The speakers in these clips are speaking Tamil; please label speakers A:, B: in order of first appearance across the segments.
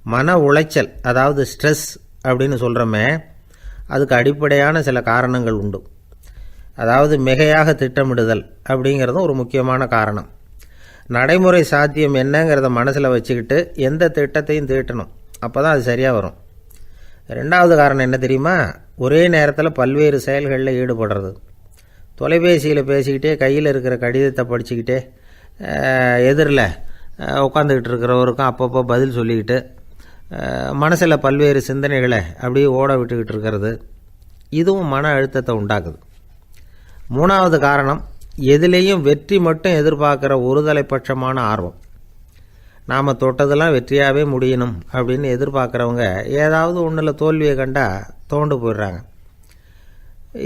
A: மன உளைச்சல், அதாவது ஸ்ட்ரெஸ் அப்படின்னு சொல்கிறோமே, அதுக்கு அடிப்படையான சில காரணங்கள் உண்டு. அதாவது மிகையாக திட்டமிடுதல் அப்படிங்கிறதும் ஒரு முக்கியமான காரணம். நடைமுறை சாத்தியம் என்னங்கிறத மனசில் வச்சுக்கிட்டு எந்த திட்டத்தையும் தீட்டணும், அப்போ தான் அது சரியாக வரும். ரெண்டாவது காரணம் என்ன தெரியுமா? ஒரே நேரத்தில் பல்வேறு செயல்களில் ஈடுபடுறது. தொலைபேசியில் பேசிக்கிட்டே கையில் இருக்கிற கடிதத்தை படிச்சுக்கிட்டே எதிரில் உட்காந்துக்கிட்டு இருக்கிறவருக்கும் அப்பப்போ பதில் சொல்லிக்கிட்டு மனசில் பல்வேறு சிந்தனைகளை அப்படியே ஓட விட்டுக்கிட்டு இருக்கிறது, இதுவும் மன அழுத்தத்தை உண்டாக்குது. மூணாவது காரணம், எதிலேயும் வெற்றி மட்டும் எதிர்பார்க்குற ஒருதலைப்பட்சமான ஆர்வம். நாம் தொட்டதெல்லாம் வெற்றியாகவே முடியணும் அப்படின்னு எதிர்பார்க்குறவங்க ஏதாவது ஒன்றில் தோல்வியை கண்டால் தோண்டு போயிடுறாங்க.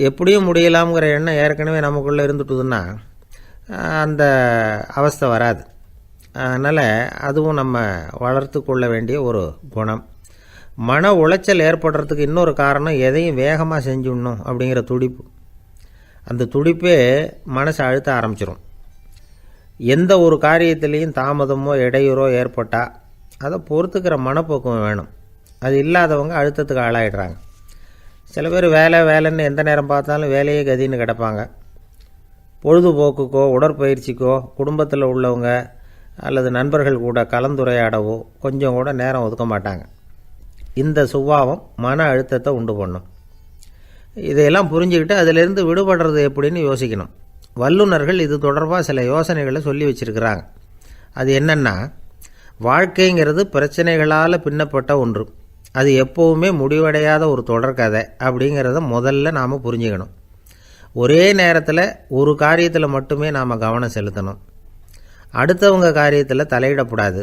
A: எப்படியும் முடியலாம்ங்கிற எண்ணம் ஏற்கனவே நமக்குள்ளே இருந்துட்டுதுன்னா அந்த அவஸ்தை வராது. அதனால் அதுவும் நம்ம வளர்த்து கொள்ள வேண்டிய ஒரு குணம். மன உளைச்சல் ஏற்படுறதுக்கு இன்னொரு காரணம், எதையும் வேகமாக செஞ்சுடணும் அப்படிங்கிற துடிப்பு. அந்த துடிப்பே மனசை அழுத்த ஆரம்பிச்சிடும். எந்த ஒரு காரியத்திலையும் தாமதமோ இடையூறோ ஏற்பட்டால் அதை பொறுத்துக்கிற மனப்போக்கம் வேணும். அது இல்லாதவங்க அழுத்தத்துக்கு ஆளாயிடுறாங்க. சில பேர் வேலைன்னு எந்த நேரம் பார்த்தாலும் வேலையே கதின்னு கிடப்பாங்க. பொழுதுபோக்குக்கோ உடற்பயிற்சிக்கோ குடும்பத்தில் உள்ளவங்க அல்லது நண்பர்கள் கூட கலந்துரையாடவோ கொஞ்சம் கூட நேரம் ஒதுக்க மாட்டாங்க. இந்த சுபாவம் மன அழுத்தத்தை உண்டு பண்ணும். இதையெல்லாம் புரிஞ்சுக்கிட்டு அதிலிருந்து விடுபடுறது எப்படின்னு யோசிக்கணும். வல்லுநர்கள் இது தொடர்பாக சில யோசனைகளை சொல்லி வச்சுருக்கிறாங்க. அது என்னென்னா, வாழ்க்கைங்கிறது பிரச்சனைகளால் பின்னப்பட்ட ஒன்று. அது எப்போவுமே முடிவடையாத ஒரு தொடர்கதை அப்படிங்கிறத முதல்ல நாம் புரிஞ்சுக்கணும். ஒரே நேரத்தில் ஒரு காரியத்தில் மட்டுமே நாம் கவனம் செலுத்தணும். அடுத்தவங்க காரியத்தில் தலையிடக்கூடாது.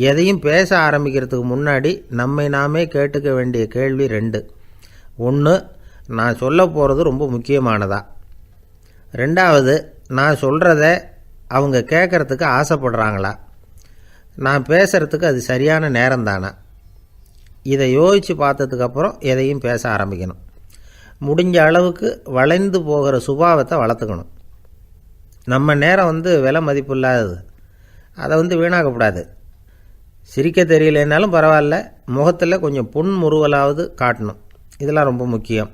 A: எதையும் பேச ஆரம்பிக்கிறதுக்கு முன்னாடி நம்மை நாமே கேட்டுக்க வேண்டிய கேள்வி 2. 1, நான் சொல்ல போகிறது ரொம்ப முக்கியமானதா? 2வது, நான் சொல்கிறத அவங்க கேட்குறதுக்கு ஆசைப்படுறாங்களா? நான் பேசுகிறதுக்கு அது சரியான நேரம் தானா? இதை யோசித்து பார்த்ததுக்கப்புறம் எதையும் பேச ஆரம்பிக்கணும். முடிஞ்ச அளவுக்கு வளைந்து போகிற சுபாவத்தை வளர்த்துக்கணும். நம்ம நேரம் விலை மதிப்பு இல்லாதது, அதை வீணாக்கக்கூடாது. சிரிக்க தெரியலனாலும் பரவாயில்ல, முகத்தில் கொஞ்சம் புன்முறுவலாவது காட்டணும். இதெல்லாம் ரொம்ப முக்கியம்.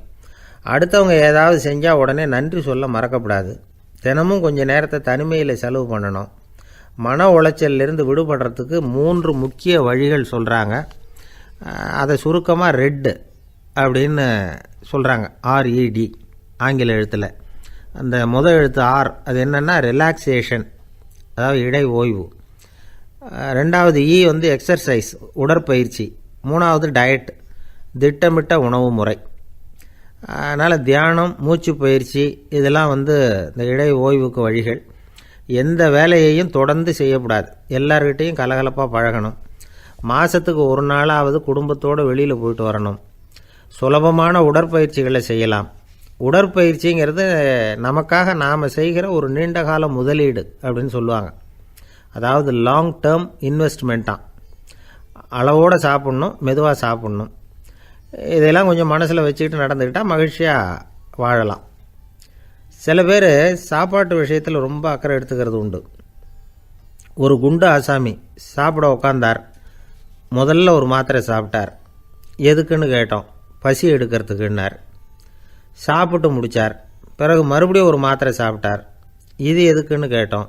A: அடுத்தவங்க ஏதாவது செஞ்சால் உடனே நன்றி சொல்ல மறக்கக்கூடாது. தினமும் கொஞ்சம் நேரத்தை தனிமையில் செலவு பண்ணணும். மன உளைச்சலிருந்து விடுபடுறதுக்கு 3 முக்கிய வழிகள் சொல்கிறாங்க. அதை சுருக்கமாக ரெட் அப்படின்னு சொல்கிறாங்க. RED ஆங்கில எழுத்தில். அந்த முதல் எழுத்து R, அது என்னென்னா ரிலாக்ஸேஷன், அதாவது இடை ஓய்வு. 2வது E எக்ஸர்சைஸ், உடற்பயிற்சி. 3வது டயட், திட்டமிட்ட உணவு முறை. அதனால் தியானம், மூச்சு பயிற்சி இதெல்லாம் இந்த இடை ஓய்வுக்கு வழிகள். எந்த வேலையையும் தொடர்ந்து செய்யக்கூடாது. எல்லார்கிட்டையும் கலகலப்பாக பழகணும். மாதத்துக்கு ஒரு நாளாவது குடும்பத்தோடு வெளியில் போயிட்டு வரணும். சுலபமான உடற்பயிற்சிகளை செய்யலாம். உடற்பயிற்சிங்கிறது நமக்காக நாம் செய்கிற ஒரு நீண்டகால முதலீடு அப்படின்னு சொல்லுவாங்க. அதாவது லாங் டேர்ம் இன்வெஸ்ட்மெண்ட்டாக. அளவோடு சாப்பிட்ணும், மெதுவாக சாப்பிட்ணும். இதெல்லாம் கொஞ்சம் மனசில் வச்சுக்கிட்டு நடந்துக்கிட்டால் மகிழ்ச்சியாக வாழலாம். சில பேர் சாப்பாட்டு விஷயத்தில் ரொம்ப அக்கறை எடுத்துக்கிறது உண்டு. ஒரு குண்டு ஆசாமி சாப்பிட உக்காந்தார். முதல்ல ஒரு மாத்திரை சாப்பிட்டார். எதுக்குன்னு கேட்டோம். பசி எடுக்கிறதுக்குன்னார். சாப்பிட்டு முடித்தார். பிறகு மறுபடியும் ஒரு மாத்திரை சாப்பிட்டார். இது எதுக்குன்னு கேட்டோம்.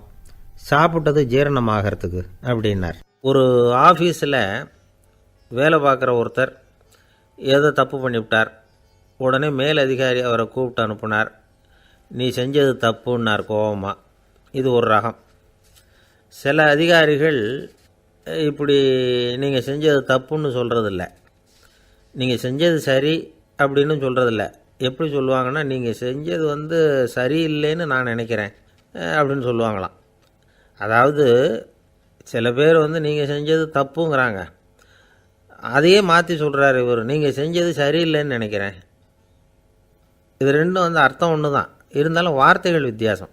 A: சாப்பிட்டது ஜீரணமாகறதுக்கு அப்படின்னார். ஒரு ஆஃபீஸில் வேலை பார்க்குற ஒருத்தர் ஏதோ தப்பு பண்ணிவிட்டார். உடனே மேலதிகாரி அவரை கூப்பிட்டு அனுப்புனார். நீ செஞ்சது தப்புன்னார் கோபமாக. இது ஒரு ரகம். சில அதிகாரிகள் இப்படி நீங்கள் செஞ்சது தப்புன்னு சொல்கிறதில்ல, நீங்கள் செஞ்சது சரி அப்படின்னு சொல்கிறதில்ல. எப்படி சொல்லுவாங்கன்னா, நீங்கள் செஞ்சது சரியில்லைன்னு நான் நினைக்கிறேன் அப்படின்னு சொல்லுவாங்களாம். அதாவது சில பேர் நீங்கள் செஞ்சது தப்புங்கிறாங்க, அதையே மாற்றி சொல்கிறார் இவர், நீங்கள் செஞ்சது சரியில்லைன்னு நினைக்கிறேன். இது ரெண்டும் அர்த்தம் ஒன்று தான், இருந்தாலும் வார்த்தைகள் வித்தியாசம்.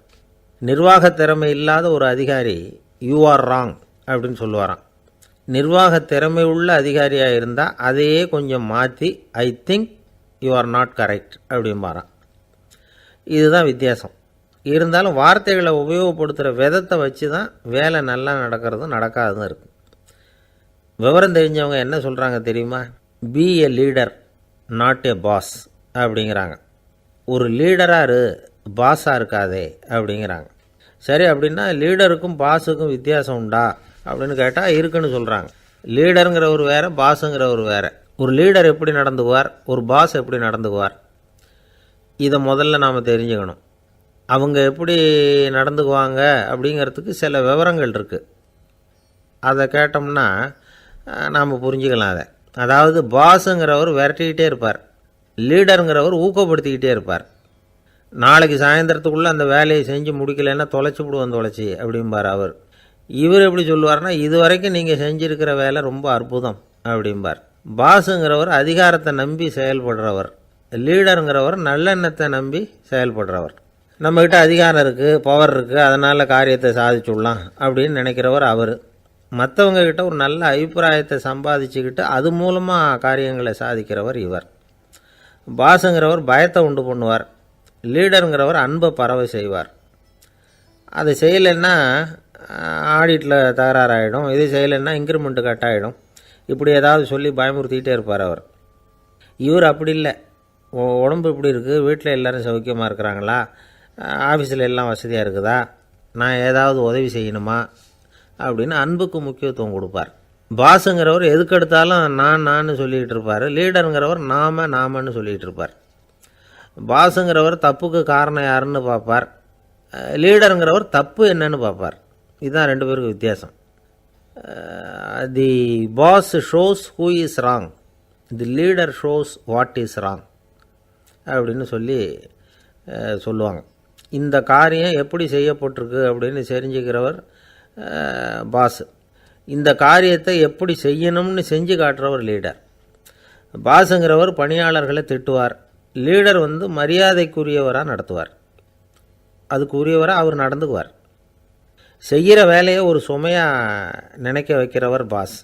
A: நிர்வாக திறமை இல்லாத ஒரு அதிகாரி யூ ஆர் ராங் அப்படின்னு சொல்லுவாராம். நிர்வாக திறமை உள்ள அதிகாரியாக இருந்தால் அதையே கொஞ்சம் மாற்றி I think you are not correct அப்படிம்பாரான். இதுதான் வித்தியாசம். இருந்தாலும் வார்த்தைகளை உபயோகப்படுத்துகிற விதத்தை வச்சு தான் வேலை நல்லா நடக்கிறதும் நடக்காததும் இருக்குது. விவரம் தெரிஞ்சவங்க என்ன சொல்கிறாங்க தெரியுமா? Be a leader not a boss அப்படிங்கிறாங்க. ஒரு லீடராக இரு, பாஸாக இருக்காதே அப்படிங்கிறாங்க. சரி, அப்படின்னா லீடருக்கும் பாஸுக்கும் வித்தியாசம் உண்டா அப்படின்னு கேட்டால் இருக்குன்னு சொல்கிறாங்க. லீடருங்கிறவர் வேறு, பாஸுங்கிறவர் வேறு. ஒரு லீடர் எப்படி நடந்துக்குவார், ஒரு பாஸ் எப்படி நடந்துக்குவார், இதை முதல்ல நாம் தெரிஞ்சுக்கணும். அவங்க எப்படி நடந்துக்குவாங்க அப்படிங்கிறதுக்கு சில விவரங்கள் இருக்குது. அதை கேட்டோம்னா நாம் புரிஞ்சுக்கலாம் அதை. அதாவது பாஸுங்கிறவர் விரட்டிக்கிட்டே இருப்பார், லீடருங்கிறவர் ஊக்கப்படுத்திக்கிட்டே இருப்பார். நாளைக்கு சாயந்தரத்துக்குள்ளே அந்த வேலையை செஞ்சு முடிக்கலைன்னா தொலைச்சி விடுவோம் தொலைச்சி அப்படிம்பார் அவர். இவர் எப்படி சொல்லுவார்னா, இது வரைக்கும் நீங்கள் செஞ்சுருக்கிற வேலை ரொம்ப அற்புதம் அப்படிம்பார். பாஸுங்கிறவர் அதிகாரத்தை நம்பி செயல்படுறவர், லீடருங்கிறவர் நல்லெண்ணத்தை நம்பி செயல்படுறவர். நம்மக்கிட்ட அதிகாரம் இருக்குது, பவர் இருக்குது, அதனால் காரியத்தை சாதிச்சுடலாம் அப்படின்னு நினைக்கிறவர் அவர். மற்றவங்கக்கிட்ட ஒரு நல்ல அபிப்பிராயத்தை சம்பாதிச்சுக்கிட்டு அது மூலமாக காரியங்களை சாதிக்கிறவர் இவர். பாஸுங்கிறவர் பயத்தை உண்டு பண்ணுவார், லீடருங்கிறவர் அன்பை பரவ செய்வார். அதை செய்யலைன்னா ஆடிட்டில் தகராறாயிடும், இது செய்யலைன்னா இன்க்ரிமெண்ட்டு கட் ஆகிடும், இப்படி ஏதாவது சொல்லி பயமுறுத்திக்கிட்டே இருப்பார் அவர். இவர் அப்படி இல்லை. உடம்பு இப்படி இருக்குது, வீட்டில் எல்லோரும் சௌக்கியமாக இருக்கிறாங்களா, ஆஃபீஸில் எல்லாம் வசதியாக இருக்குதா, நான் ஏதாவது உதவி செய்யணுமா அப்படின்னு அன்புக்கு முக்கியத்துவம் கொடுப்பார். பாஸுங்கிறவர் எதுக்கெடுத்தாலும் நான் சொல்லிகிட்டு இருப்பார், லீடருங்கிறவர் நாமன்னு சொல்லிகிட்டு இருப்பார். பாஸுங்கிறவர் தப்புக்கு காரணம் யாருன்னு பார்ப்பார், லீடருங்கிறவர் தப்பு என்னன்னு பார்ப்பார். இதுதான் ரெண்டு பேருக்கு வித்தியாசம். The boss shows who is wrong, the leader shows what is wrong அப்படின்னு சொல்லுவாங்க. இந்த காரியம் எப்படி செய்யப்பட்டிருக்கு அப்படின்னு தெரிஞ்சுக்கிறவர் பாஸ். இந்த காரியத்தை எப்படி செய்யணும்னு செஞ்சு காட்டுறவர் லீடர். பாஸுங்கிறவர் பணியாளர்களை திட்டுவார், லீடர் மரியாதைக்குரியவராக நடத்துவார், அதுக்குரியவராக அவர் நடந்துக்குவார். செய்கிற வேலையை ஒரு சுமையாக நினைக்க வைக்கிறவர் பாஸ்,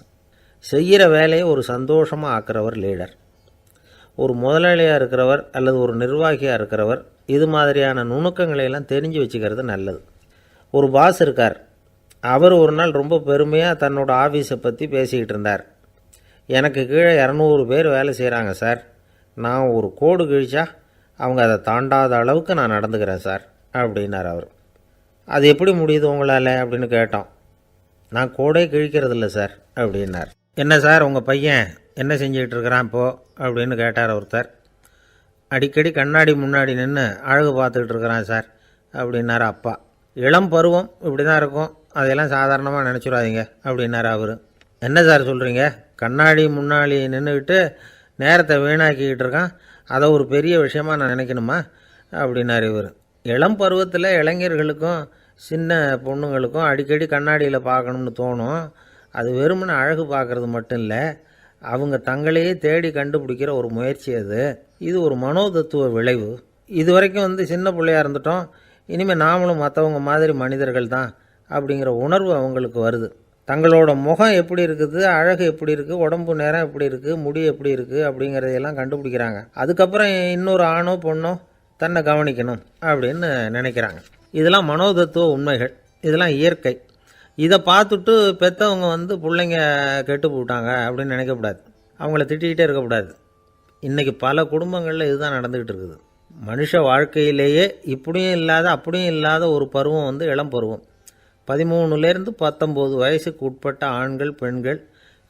A: செய்கிற வேலையை ஒரு சந்தோஷமாக ஆக்கிறவர் லீடர். ஒரு முதலாளியாக இருக்கிறவர் அல்லது ஒரு நிர்வாகியாக இருக்கிறவர் இது மாதிரியான நுணுக்கங்களையெல்லாம் தெரிஞ்சு வச்சுக்கிறது நல்லது. ஒரு பாஸ் இருக்கார், அவர் ஒரு நாள் ரொம்ப பெருமையாக தன்னோட ஆஃபீஸை பற்றி பேசிக்கிட்டு இருந்தார். எனக்கு கீழே 200 பேர் வேலை செய்கிறாங்க சார், நான் ஒரு கோடு கிழிச்சா அவங்க அதை தாண்டாத அளவுக்கு நான் நடந்துக்கிறேன் சார் அப்படின்னார் அவர். அது எப்படி முடியுது உங்களால் அப்படின்னு கேட்டோம். நான் கோடே கிழிக்கிறதில்ல சார் அப்படின்னார். என்ன சார் உங்கள் பையன் என்ன செஞ்சுக்கிட்டு இருக்கிறான் இப்போது அப்படின்னு கேட்டார் ஒருத்தர். அடிக்கடி கண்ணாடி முன்னாடி நின்று அழகு பார்த்துக்கிட்டு இருக்கிறான் சார் அப்படின்னார் அப்பா. இளம் பருவம் இப்படி தான் இருக்கும், அதையெல்லாம் சாதாரணமாக நினச்சிடாதீங்க அப்படின்னார் அவர். என்ன சார் சொல்கிறீங்க, கண்ணாடி முன்னாடி நின்றுக்கிட்டு நேரத்தை வீணாக்கிக்கிட்டு இருக்கான், அதை ஒரு பெரிய விஷயமாக நான் நினைக்கணுமா அப்படின்னார் இவர். இளம் பருவத்தில் இளைஞர்களுக்கும் சின்ன பொண்ணுங்களுக்கும் அடிக்கடி கண்ணாடியில் பார்க்கணும்னு தோணும். அது வெறுமனே அழகு பார்க்குறது மட்டும் இல்லை, அவங்க தங்களையே தேடி கண்டுபிடிக்கிற ஒரு முயற்சி அது. இது ஒரு மனோதத்துவ விளைவு. இது வரைக்கும் சின்ன பிள்ளையாக இருந்துட்டோம், இனிமேல் நாமளும் மற்றவங்க மாதிரி மனிதர்கள் தான் அப்படிங்கிற உணர்வு அவங்களுக்கு வருது. தங்களோட முகம் எப்படி இருக்குது, அழகு எப்படி இருக்குது, உடம்பு நேரம் எப்படி இருக்குது, முடி எப்படி இருக்குது அப்படிங்கிறதையெல்லாம் கண்டுபிடிக்கிறாங்க. அதுக்கப்புறம் இன்னொரு ஆணோ பொண்ணோ தன்னை கவனிக்கணும் அப்படின்னு நினைக்கிறாங்க. இதெல்லாம் மனோதத்துவ உண்மைகள், இதெல்லாம் இயற்கை. இதை பார்த்துட்டு பெற்றவங்க பிள்ளைங்க கெட்டு போட்டாங்க அப்படின்னு நினைக்கக்கூடாது, அவங்கள திட்டிக்கிட்டே இருக்கக்கூடாது. இன்றைக்கி பல குடும்பங்களில் இதுதான் நடந்துக்கிட்டு இருக்குது. மனுஷ வாழ்க்கையிலேயே இப்படியும் இல்லாத அப்படியும் இல்லாத ஒரு பருவம் இளம் பருவம். 13லேருந்து 19 வயசுக்கு உட்பட்ட ஆண்கள் பெண்கள்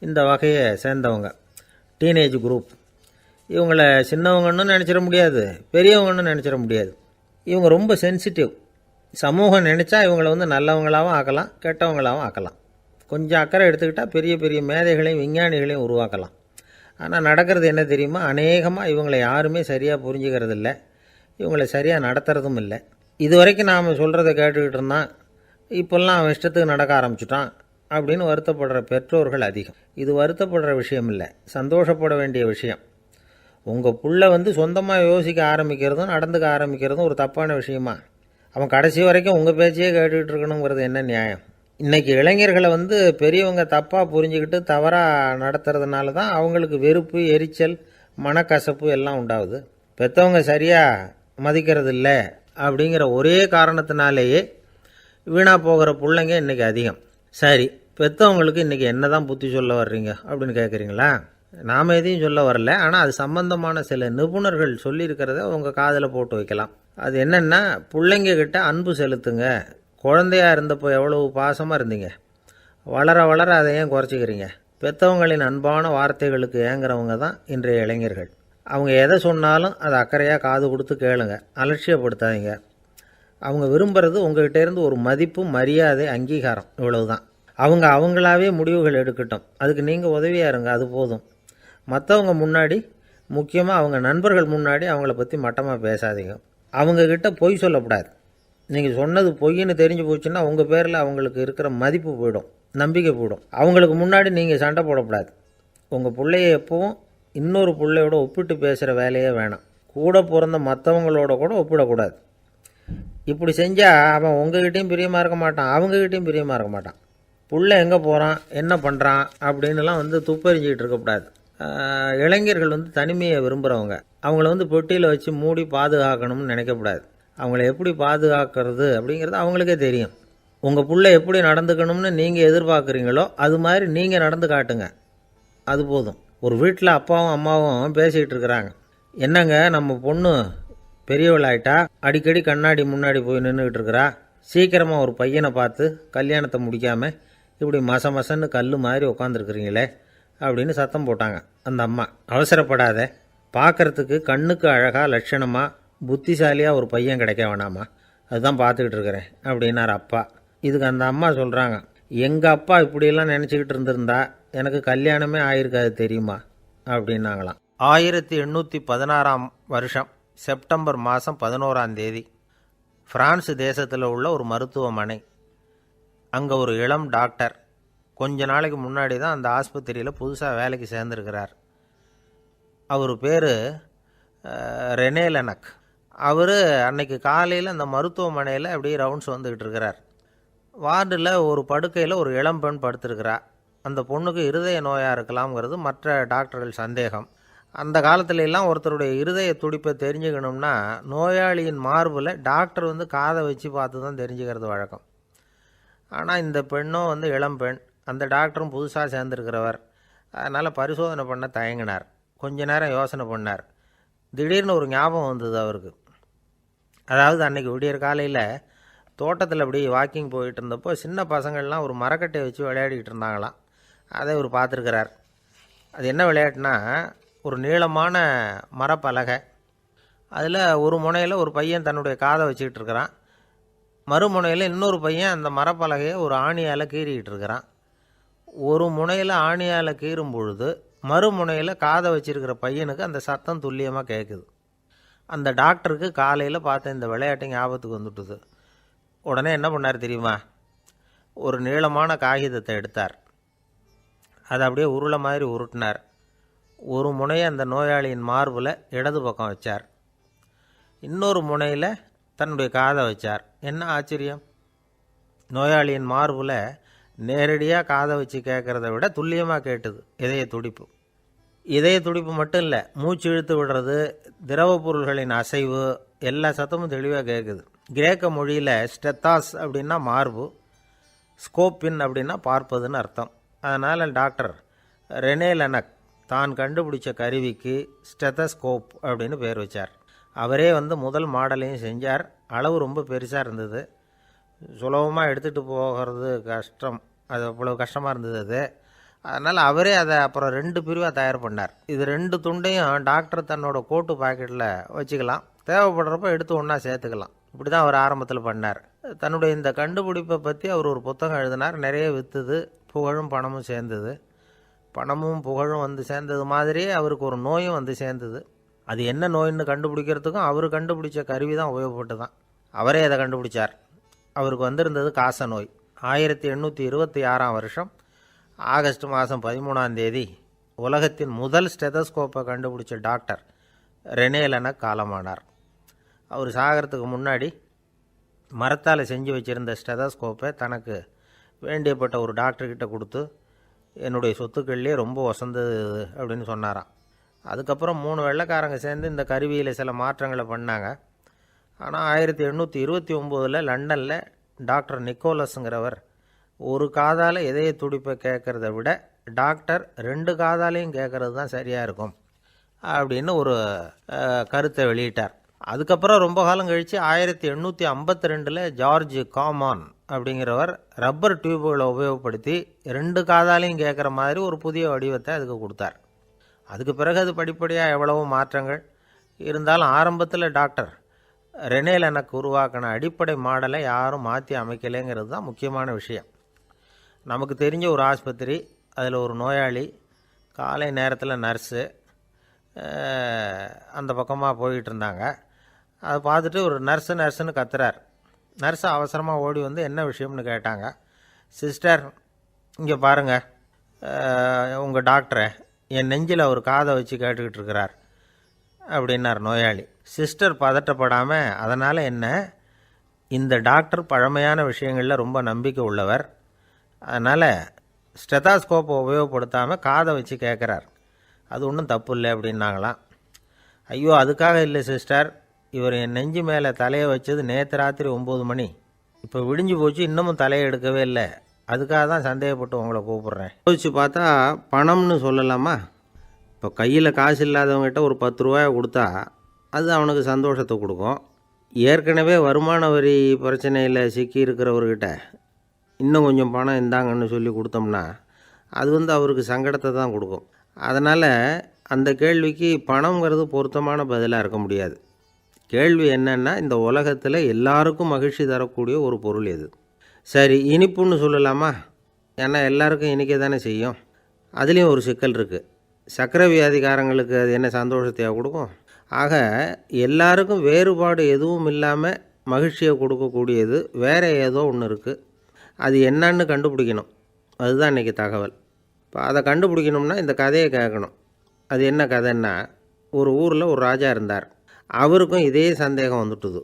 A: இந்த வகையை சேர்ந்தவங்க, டீனேஜ் குரூப். இவங்கள சின்னவங்கன்னு நினச்சிட முடியாது, பெரியவங்கன்னு நினச்சிட முடியாது. இவங்க ரொம்ப சென்சிட்டிவ். சமூகம் நினச்சா இவங்களை நல்லவங்களாகவும் ஆக்கலாம், கெட்டவங்களாகவும் ஆக்கலாம். கொஞ்சம் அக்கறை எடுத்துக்கிட்டால் பெரிய பெரிய மேதைகளையும் விஞ்ஞானிகளையும் உருவாக்கலாம். ஆனால் நடக்கிறது என்ன தெரியுமா, அநேகமாக இவங்களை யாருமே சரியாக புரிஞ்சுக்கிறது இல்லை, இவங்களை சரியாக நடத்துறதும் இல்லை. இது வரைக்கும் நாம் சொல்கிறத கேட்டுக்கிட்டு இருந்தான், இப்போல்லாம் அவன் இஷ்டத்துக்கு நடக்க ஆரம்பிச்சுட்டான் அப்படின்னு வருத்தப்படுற பெற்றோர்கள் அதிகம். இது வருத்தப்படுற விஷயம் இல்லை, சந்தோஷப்பட வேண்டிய விஷயம். உங்கள் புள்ள சொந்தமாக யோசிக்க ஆரம்பிக்கிறதும் நடந்துக்க ஆரம்பிக்கிறதும் ஒரு தப்பான விஷயமா? அவன் கடைசி வரைக்கும் உங்கள் பேச்சையே கேட்டுக்கிட்டு இருக்கணுங்கிறது என்ன நியாயம்? இன்றைக்கி இளைஞர்களை பெரியவங்க தப்பாக புரிஞ்சுக்கிட்டு தவறாக நடத்துறதுனால தான் அவங்களுக்கு வெறுப்பு, எரிச்சல், மனக்கசப்பு எல்லாம் உண்டாகுது. பெற்றவங்க சரியாக மதிக்கிறது இல்லை அப்படிங்கிற ஒரே காரணத்தினாலேயே வீணாக போகிற பிள்ளைங்க இன்றைக்கி அதிகம். சரி, பெற்றவங்களுக்கு இன்றைக்கி என்ன தான் புத்தி சொல்ல வர்றீங்க அப்படின்னு கேட்குறீங்களா? நாம் எதையும் சொல்ல வரல, ஆனால் அது சம்பந்தமான சில நிபுணர்கள் சொல்லியிருக்கிறத உங்கள் காதில் போட்டு வைக்கலாம். அது என்னென்னா, பிள்ளைங்க கிட்ட அன்பு செலுத்துங்க. குழந்தையாக இருந்தப்போ எவ்வளவு பாசமாக இருந்தீங்க, வளர வளர அதை ஏன் குறைச்சிக்கிறீங்க? பெற்றவங்களின் அன்பான வார்த்தைகளுக்கு ஏங்குறவங்க தான் இன்றைய இளைஞர்கள். அவங்க எதை சொன்னாலும் அதை அக்கறையாக காது கொடுத்து கேளுங்க, அலட்சியப்படுத்தாதீங்க. அவங்க விரும்புகிறது உங்கள்கிட்டேருந்து ஒரு மதிப்பு, மரியாதை, அங்கீகாரம், இவ்வளவுதான். அவங்க அவங்களாவே முடிவுகள் எடுக்கட்டும், அதுக்கு நீங்கள் உதவியாக இருங்க, அது போதும். மற்றவங்க முன்னாடி, முக்கியமாக அவங்க நண்பர்கள் முன்னாடி அவங்கள பற்றி மட்டமாக பேசாதீங்க. அவங்கக்கிட்ட பொய் சொல்லக்கூடாது. நீங்கள் சொன்னது பொய்ன்னு தெரிஞ்சு போச்சுன்னா உங்கள் பேரில் அவங்களுக்கு இருக்கிற மதிப்பு போயிடும், நம்பிக்கை போயிடும். அவங்களுக்கு முன்னாடி நீங்கள் சண்டை போடக்கூடாது. உங்கள் பிள்ளைய எப்பவும் இன்னொரு பிள்ளையோட ஒப்பிட்டு பேசுகிற வேலையே வேணாம். கூட பிறந்த மற்றவங்களோட கூட ஒப்பிடக்கூடாது. இப்படி செஞ்சால் அவன் உங்ககிட்டையும் பிரியமாக இருக்க மாட்டான், அவங்ககிட்டையும் பிரியமாக இருக்க மாட்டான். புள்ள எங்கே போகிறான், என்ன பண்ணுறான் அப்படின்லாம் துப்பறிஞ்சிக்கிட்டு இருக்கக்கூடாது. இளைஞர்கள் தனிமையை விரும்புகிறவங்க. அவங்கள பெட்டியில் வச்சு மூடி பாதுகாக்கணும்னு நினைக்கக்கூடாது. அவங்கள எப்படி பாதுகாக்கிறது அப்படிங்கிறது அவங்களுக்கே தெரியும். உங்கள் புள்ள எப்படி நடந்துக்கணும்னு நீங்கள் எதிர்பார்க்குறீங்களோ அது மாதிரி நீங்கள் நடந்து காட்டுங்க, அது போதும். ஒரு வீட்டில் அப்பாவும் அம்மாவும் பேசிக்கிட்டு இருக்கிறாங்க. என்னங்க, நம்ம பொண்ணு பெரியவளாயிட்டா, அடிக்கடி கண்ணாடி முன்னாடி போய் நின்றுக்கிட்டு இருக்கிறா, சீக்கிரமாக ஒரு பையனை பார்த்து கல்யாணத்தை முடிக்காமல் இப்படி மசன்னு கல் மாதிரி உட்காந்துருக்குறீங்களே அப்படின்னு சத்தம் போட்டாங்க அந்த அம்மா. அவசரப்படாத, பார்க்குறதுக்கு கண்ணுக்கு அழகாக லட்சணமாக புத்திசாலியாக ஒரு பையன் கிடைக்க வேணாமா, அதுதான் பார்த்துக்கிட்டு இருக்கிறேன் அப்படின்னார் அப்பா. இதுக்கு அந்த அம்மா சொல்கிறாங்க, எங்கள் அப்பா இப்படியெல்லாம் நினச்சிக்கிட்டு இருந்திருந்தா எனக்கு கல்யாணமே ஆயிருக்காது தெரியுமா அப்படின்னாங்களாம். 1816 வருஷம் செப்டம்பர் மாதம் 11 பிரான்ஸ் தேசத்தில் உள்ள ஒரு மருத்துவமனை. அங்கே ஒரு இளம் டாக்டர் கொஞ்ச நாளைக்கு முன்னாடி தான் அந்த ஆஸ்பத்திரியில் புதுசாக வேலைக்கு சேர்ந்துருக்கிறார். அவர் பேர் ரெனே லெனக். அவர் அன்னைக்கு காலையில் அந்த மருத்துவமனையில் அப்படியே ரவுண்ட்ஸ் வந்துக்கிட்டு இருக்கிறார். வார்டில் ஒரு படுக்கையில் ஒரு இளம் பெண் படுத்திருக்கிறா. அந்த பொண்ணுக்கு இருதய நோயாக இருக்கலாம்ங்கிறது மற்ற டாக்டர்கள் சந்தேகம். அந்த காலத்துல எல்லாம் ஒருத்தருடைய இருதய துடிப்பை தெரிஞ்சுக்கணும்னா நோயாளியின் மார்பில் டாக்டர் காதை வச்சு பார்த்து தான் தெரிஞ்சுக்கிறது வழக்கம். ஆனால் இந்த பெண்ணும் இளம் பெண், அந்த டாக்டரும் புதுசாக சேர்ந்துருக்கிறவர். அதனால் பரிசோதனை பண்ண தயங்கினார். கொஞ்ச நேரம் யோசனை பண்ணார். திடீர்னு ஒரு ஞாபகம் வந்தது அவருக்கு. அதாவது அன்றைக்கி விடியற் காலையில் தோட்டத்தில் அப்படி வாக்கிங் போயிட்டு இருந்தப்போ சின்ன பசங்கள்லாம் ஒரு மரக்கட்டையை வச்சு விளையாடிக்கிட்டு இருந்தாங்களாம். அதை இவர் பார்த்துருக்கிறார். அது என்ன விளையாட்டுனா, ஒரு நீளமான மரப்பலகை, அதில் ஒரு முனையில் ஒரு பையன் தன்னுடைய காதை வச்சுக்கிட்டு இருக்கிறான், மறுமுனையில் இன்னொரு பையன் அந்த மரப்பலகையை ஒரு ஆணியால் கீறிக்கிட்டு இருக்கிறான். ஒரு முனையில் ஆணியால் கீறும் பொழுது மறுமுனையில் காதை வச்சிருக்கிற பையனுக்கு அந்த சத்தம் துல்லியமாக கேட்குது. அந்த டாக்டருக்கு காலையில் பார்த்த இந்த விளையாட்டு ஞாபகத்துக்கு வந்துட்டுது. உடனே என்ன பண்ணார் தெரியுமா? ஒரு நீளமான காகிதத்தை எடுத்தார். அதை அப்படியே உருளை மாதிரி உருட்டினார். ஒரு முனையை அந்த நோயாளியின் மார்பில் இடது பக்கம் வச்சார், இன்னொரு முனையில் தன்னுடைய காதை வச்சார். என்ன ஆச்சரியம்! நோயாளியின் மார்பில் நேரடியாக காதை வச்சு கேட்குறத விட துல்லியமாக கேட்டுது இதய துடிப்பு. இதய துடிப்பு மட்டும் இல்லை, மூச்சு இழுத்து விடுறது, திரவ பொருள்களின் அசைவு, எல்லா சத்தமும் தெளிவாக கேட்குது. கிரேக்க மொழியில் ஸ்டெத்தாஸ் அப்படின்னா மார்பு, ஸ்கோப்பின் அப்படின்னா பார்ப்பதுன்னு அர்த்தம். அதனால் டாக்டர் ரெனே லெனக் தான் கண்டுபிடிச்ச கருவிக்கு ஸ்டெத்தஸ்கோப் அப்படின்னு பேர் வச்சார். அவரே முதல் மாடலையும் செஞ்சார். அளவு ரொம்ப பெருசாக இருந்தது, சுலபமாக எடுத்துகிட்டு போகிறது கஷ்டம், அது அவ்வளோ கஷ்டமாக இருந்தது அது. அதனால் அவரே அதை அப்புறம் 2 பிரிவாக தயார் பண்ணார். இது 2 துண்டையும் டாக்டர் தன்னோட கோட்டு பாக்கெட்டில் வச்சுக்கலாம், தேவைப்படுறப்ப எடுத்து ஒன்றா சேர்த்துக்கலாம். இப்படி தான் அவர் ஆரம்பத்தில் பண்ணார். தன்னுடைய இந்த கண்டுபிடிப்பை பற்றி அவர் ஒரு புத்தகம் எழுதினார். நிறைய விற்றுது, புகழும் பணமும் சேர்ந்தது. பணமும் புகழும் சேர்ந்தது மாதிரியே அவருக்கு ஒரு நோயும் சேர்ந்தது. அது என்ன நோயின்னு கண்டுபிடிக்கிறதுக்கும் அவர் கண்டுபிடிச்ச கருவி தான் உபயோகப்பட்டு தான். அவரே அதை கண்டுபிடிச்சார். அவருக்கு வந்திருந்தது காச நோய். 1826 வருஷம் ஆகஸ்ட் மாதம் 13 உலகத்தின் முதல் ஸ்டெதஸ்கோப்பை கண்டுபிடிச்ச டாக்டர் ரெனே லெனக் காலமானார். அவர் சாகிறதுக்கு முன்னாடி மரத்தால் செஞ்சு வச்சுருந்த ஸ்டெதஸ்கோப்பை தனக்கு வேண்டியப்பட்ட ஒரு டாக்டர்கிட்ட கொடுத்து, என்னுடைய சொத்துக்கள்லேயே ரொம்ப வசந்தது அப்படின்னு சொன்னாராம். அதுக்கப்புறம் 3 வெள்ளைக்காரங்க சேர்ந்து இந்த கருவியில் சில மாற்றங்களை பண்ணாங்க. ஆனால் 1829 லண்டனில் டாக்டர் நிக்கோலஸுங்கிறவர் ஒரு காதால் இதய துடிப்பை கேட்குறத விட டாக்டர் 2 காதாலையும் கேட்குறது தான் சரியாக இருக்கும் அப்படின்னு ஒரு கருத்தை வெளியிட்டார். அதுக்கப்புறம் ரொம்ப காலம் கழித்து 1852 ஜார்ஜ் காமான் அப்படிங்கிறவர் ரப்பர் டியூப்களை உபயோகப்படுத்தி 2 காதாலையும் கேட்குற மாதிரி ஒரு புதிய வடிவத்தை அதுக்கு கொடுத்தார். அதுக்கு பிறகு அது படிப்படியாக எவ்வளவோ மாற்றங்கள் இருந்தாலும் ஆரம்பத்தில் டாக்டர் ரெனே லெனக் உருவாக்கின அடிப்படை மாடலை யாரும் மாற்றி அமைக்கலைங்கிறது தான் முக்கியமான விஷயம். நமக்கு தெரிஞ்ச ஒரு ஆஸ்பத்திரி, அதில் ஒரு நோயாளி, காலை நேரத்தில் நர்ஸு அந்த பக்கமாக போயிட்டு இருந்தாங்க. அதை பார்த்துட்டு ஒரு நர்ஸுன்னு கத்துறார். நர்ஸு அவசரமாக ஓடி வந்து என்ன விஷயம்னு கேட்டாங்க. சிஸ்டர், இங்கே பாருங்கள், உங்கள் டாக்டரை என் நெஞ்சில் ஒரு காதை வச்சு கேட்டுக்கிட்டு இருக்கிறார் அப்படின்னார் நோயாளி. சிஸ்டர் பதட்டப்படாமல், அதனால் என்ன, இந்த டாக்டர் பழமையான விஷயங்களில் ரொம்ப நம்பிக்கை உள்ளவர், அதனால் ஸ்டெத்தாஸ்கோப்பை உபயோகப்படுத்தாமல் காதை வச்சு கேட்குறார், அது ஒன்றும் தப்பு இல்லை அப்படின்னாங்களாம். ஐயோ, அதுக்காக இல்லை சிஸ்டர், இவர் என் நெஞ்சு மேலே தலையை வச்சது நேற்று ராத்திரி 9 மணி, இப்போ விடிஞ்சு போச்சு, இன்னமும் தலையை எடுக்கவே இல்லை, அதுக்காக தான் சந்தேகப்பட்டு உங்களை கூப்பிட்றேன். யோசிச்சு பார்த்தா பணம்னு சொல்லலாமா? இப்போ கையில் காசு இல்லாதவங்ககிட்ட ஒரு 10 ரூபாயை கொடுத்தா அது அவனுக்கு சந்தோஷத்தை கொடுக்கும். ஏற்கனவே வருமான வரி பிரச்சனையில் சிக்கி இருக்கிறவர்கிட்ட இன்னும் கொஞ்சம் பணம் இந்தாங்கன்னு சொல்லி கொடுத்தோம்னா அது அவருக்கு சங்கடத்தை தான் கொடுக்கும். அதனால் அந்த கேள்விக்கு பணங்கிறது பொருத்தமான பதிலாக இருக்க முடியாது. கேள்வி என்னென்னா, இந்த உலகத்தில் எல்லாருக்கும் மகிழ்ச்சி தரக்கூடிய ஒரு பொருள் எது? சரி, இனிப்புன்னு சொல்லலாமா? ஏன்னா எல்லாருக்கும் இனிக்க தானே செய்யும். அதுலேயும் ஒரு சிக்கல் இருக்குது. சர்க்கரை வியாதிக்காரங்களுக்கு அது என்ன சந்தோஷத்தையாக கொடுக்கும்? ஆக எல்லாருக்கும் வேறுபாடு எதுவும் இல்லாமல் மகிழ்ச்சியை கொடுக்கக்கூடியது வேறு ஏதோ ஒன்று இருக்குது. அது என்னன்னு கண்டுபிடிக்கணும். அதுதான் இன்றைக்கி தகவல். இப்போ அதை கண்டுபிடிக்கணும்னா இந்த கதையை கேட்கணும். அது என்ன கதைன்னா, ஒரு ஊரில் ஒரு ராஜா இருந்தார். அவருக்கும் இதே சந்தேகம் வந்துட்டுது.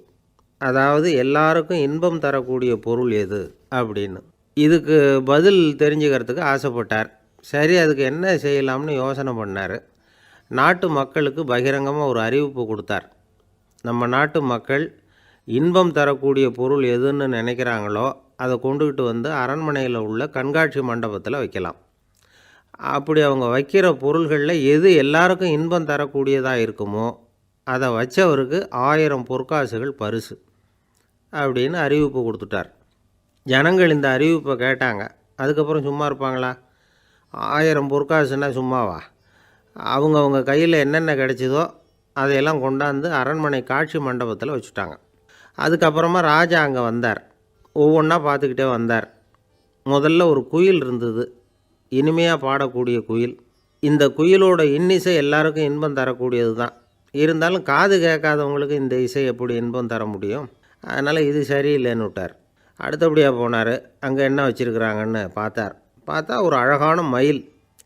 A: அதாவது எல்லாருக்கும் இன்பம் தரக்கூடிய பொருள் எது அப்படின்னு. இதுக்கு பதில் தெரிஞ்சுக்கிறதுக்கு ஆசைப்பட்டார். சரி, அதுக்கு என்ன செய்யலாம்னு யோசனை பண்ணார். நாட்டு மக்களுக்கு பகிரங்கமாக ஒரு அறிவிப்பு கொடுத்தார். நம்ம நாட்டு மக்கள் இன்பம் தரக்கூடிய பொருள் எதுன்னு நினைக்கிறாங்களோ அதை கொண்டுக்கிட்டு வந்து அரண்மனையில் உள்ள கண்காட்சி மண்டபத்தில் வைக்கலாம். அப்படி அவங்க வைக்கிற பொருள்களில் எது எல்லாருக்கும் இன்பம் தரக்கூடியதாக இருக்குமோ அதை வச்சவருக்கு 1000 பொற்காசுகள் பரிசு அப்படின்னு அறிவிப்பு கொடுத்துட்டார். ஜனங்கள் இந்த அறிவிப்பை கேட்டாங்க. அதுக்கப்புறம் சும்மா இருப்பாங்களா? 1000 பொற்காசுன்னா சும்மாவா? அவங்க கையில் என்னென்ன கிடைச்சதோ அதையெல்லாம் கொண்டாந்து அரண்மனை காட்சி மண்டபத்தில் வச்சுட்டாங்க. அதுக்கப்புறமா ராஜா அங்கே வந்தார். ஒவ்வொன்றா பார்த்துக்கிட்டே வந்தார். முதல்ல ஒரு குயில் இருந்தது, இனிமையாக பாடக்கூடிய குயில். இந்த குயிலோட இன்னிசை எல்லாருக்கும் இன்பம் தரக்கூடியது தான். இருந்தாலும் காது கேட்காதவங்களுக்கு இந்த இசை எப்படி இன்பம் தர முடியும்? அதனால் இது சரியில்லைன்னு விட்டார். அடுத்தபடியாக போனார். அங்கே என்ன வச்சுருக்குறாங்கன்னு பார்த்தா ஒரு அழகான மயில்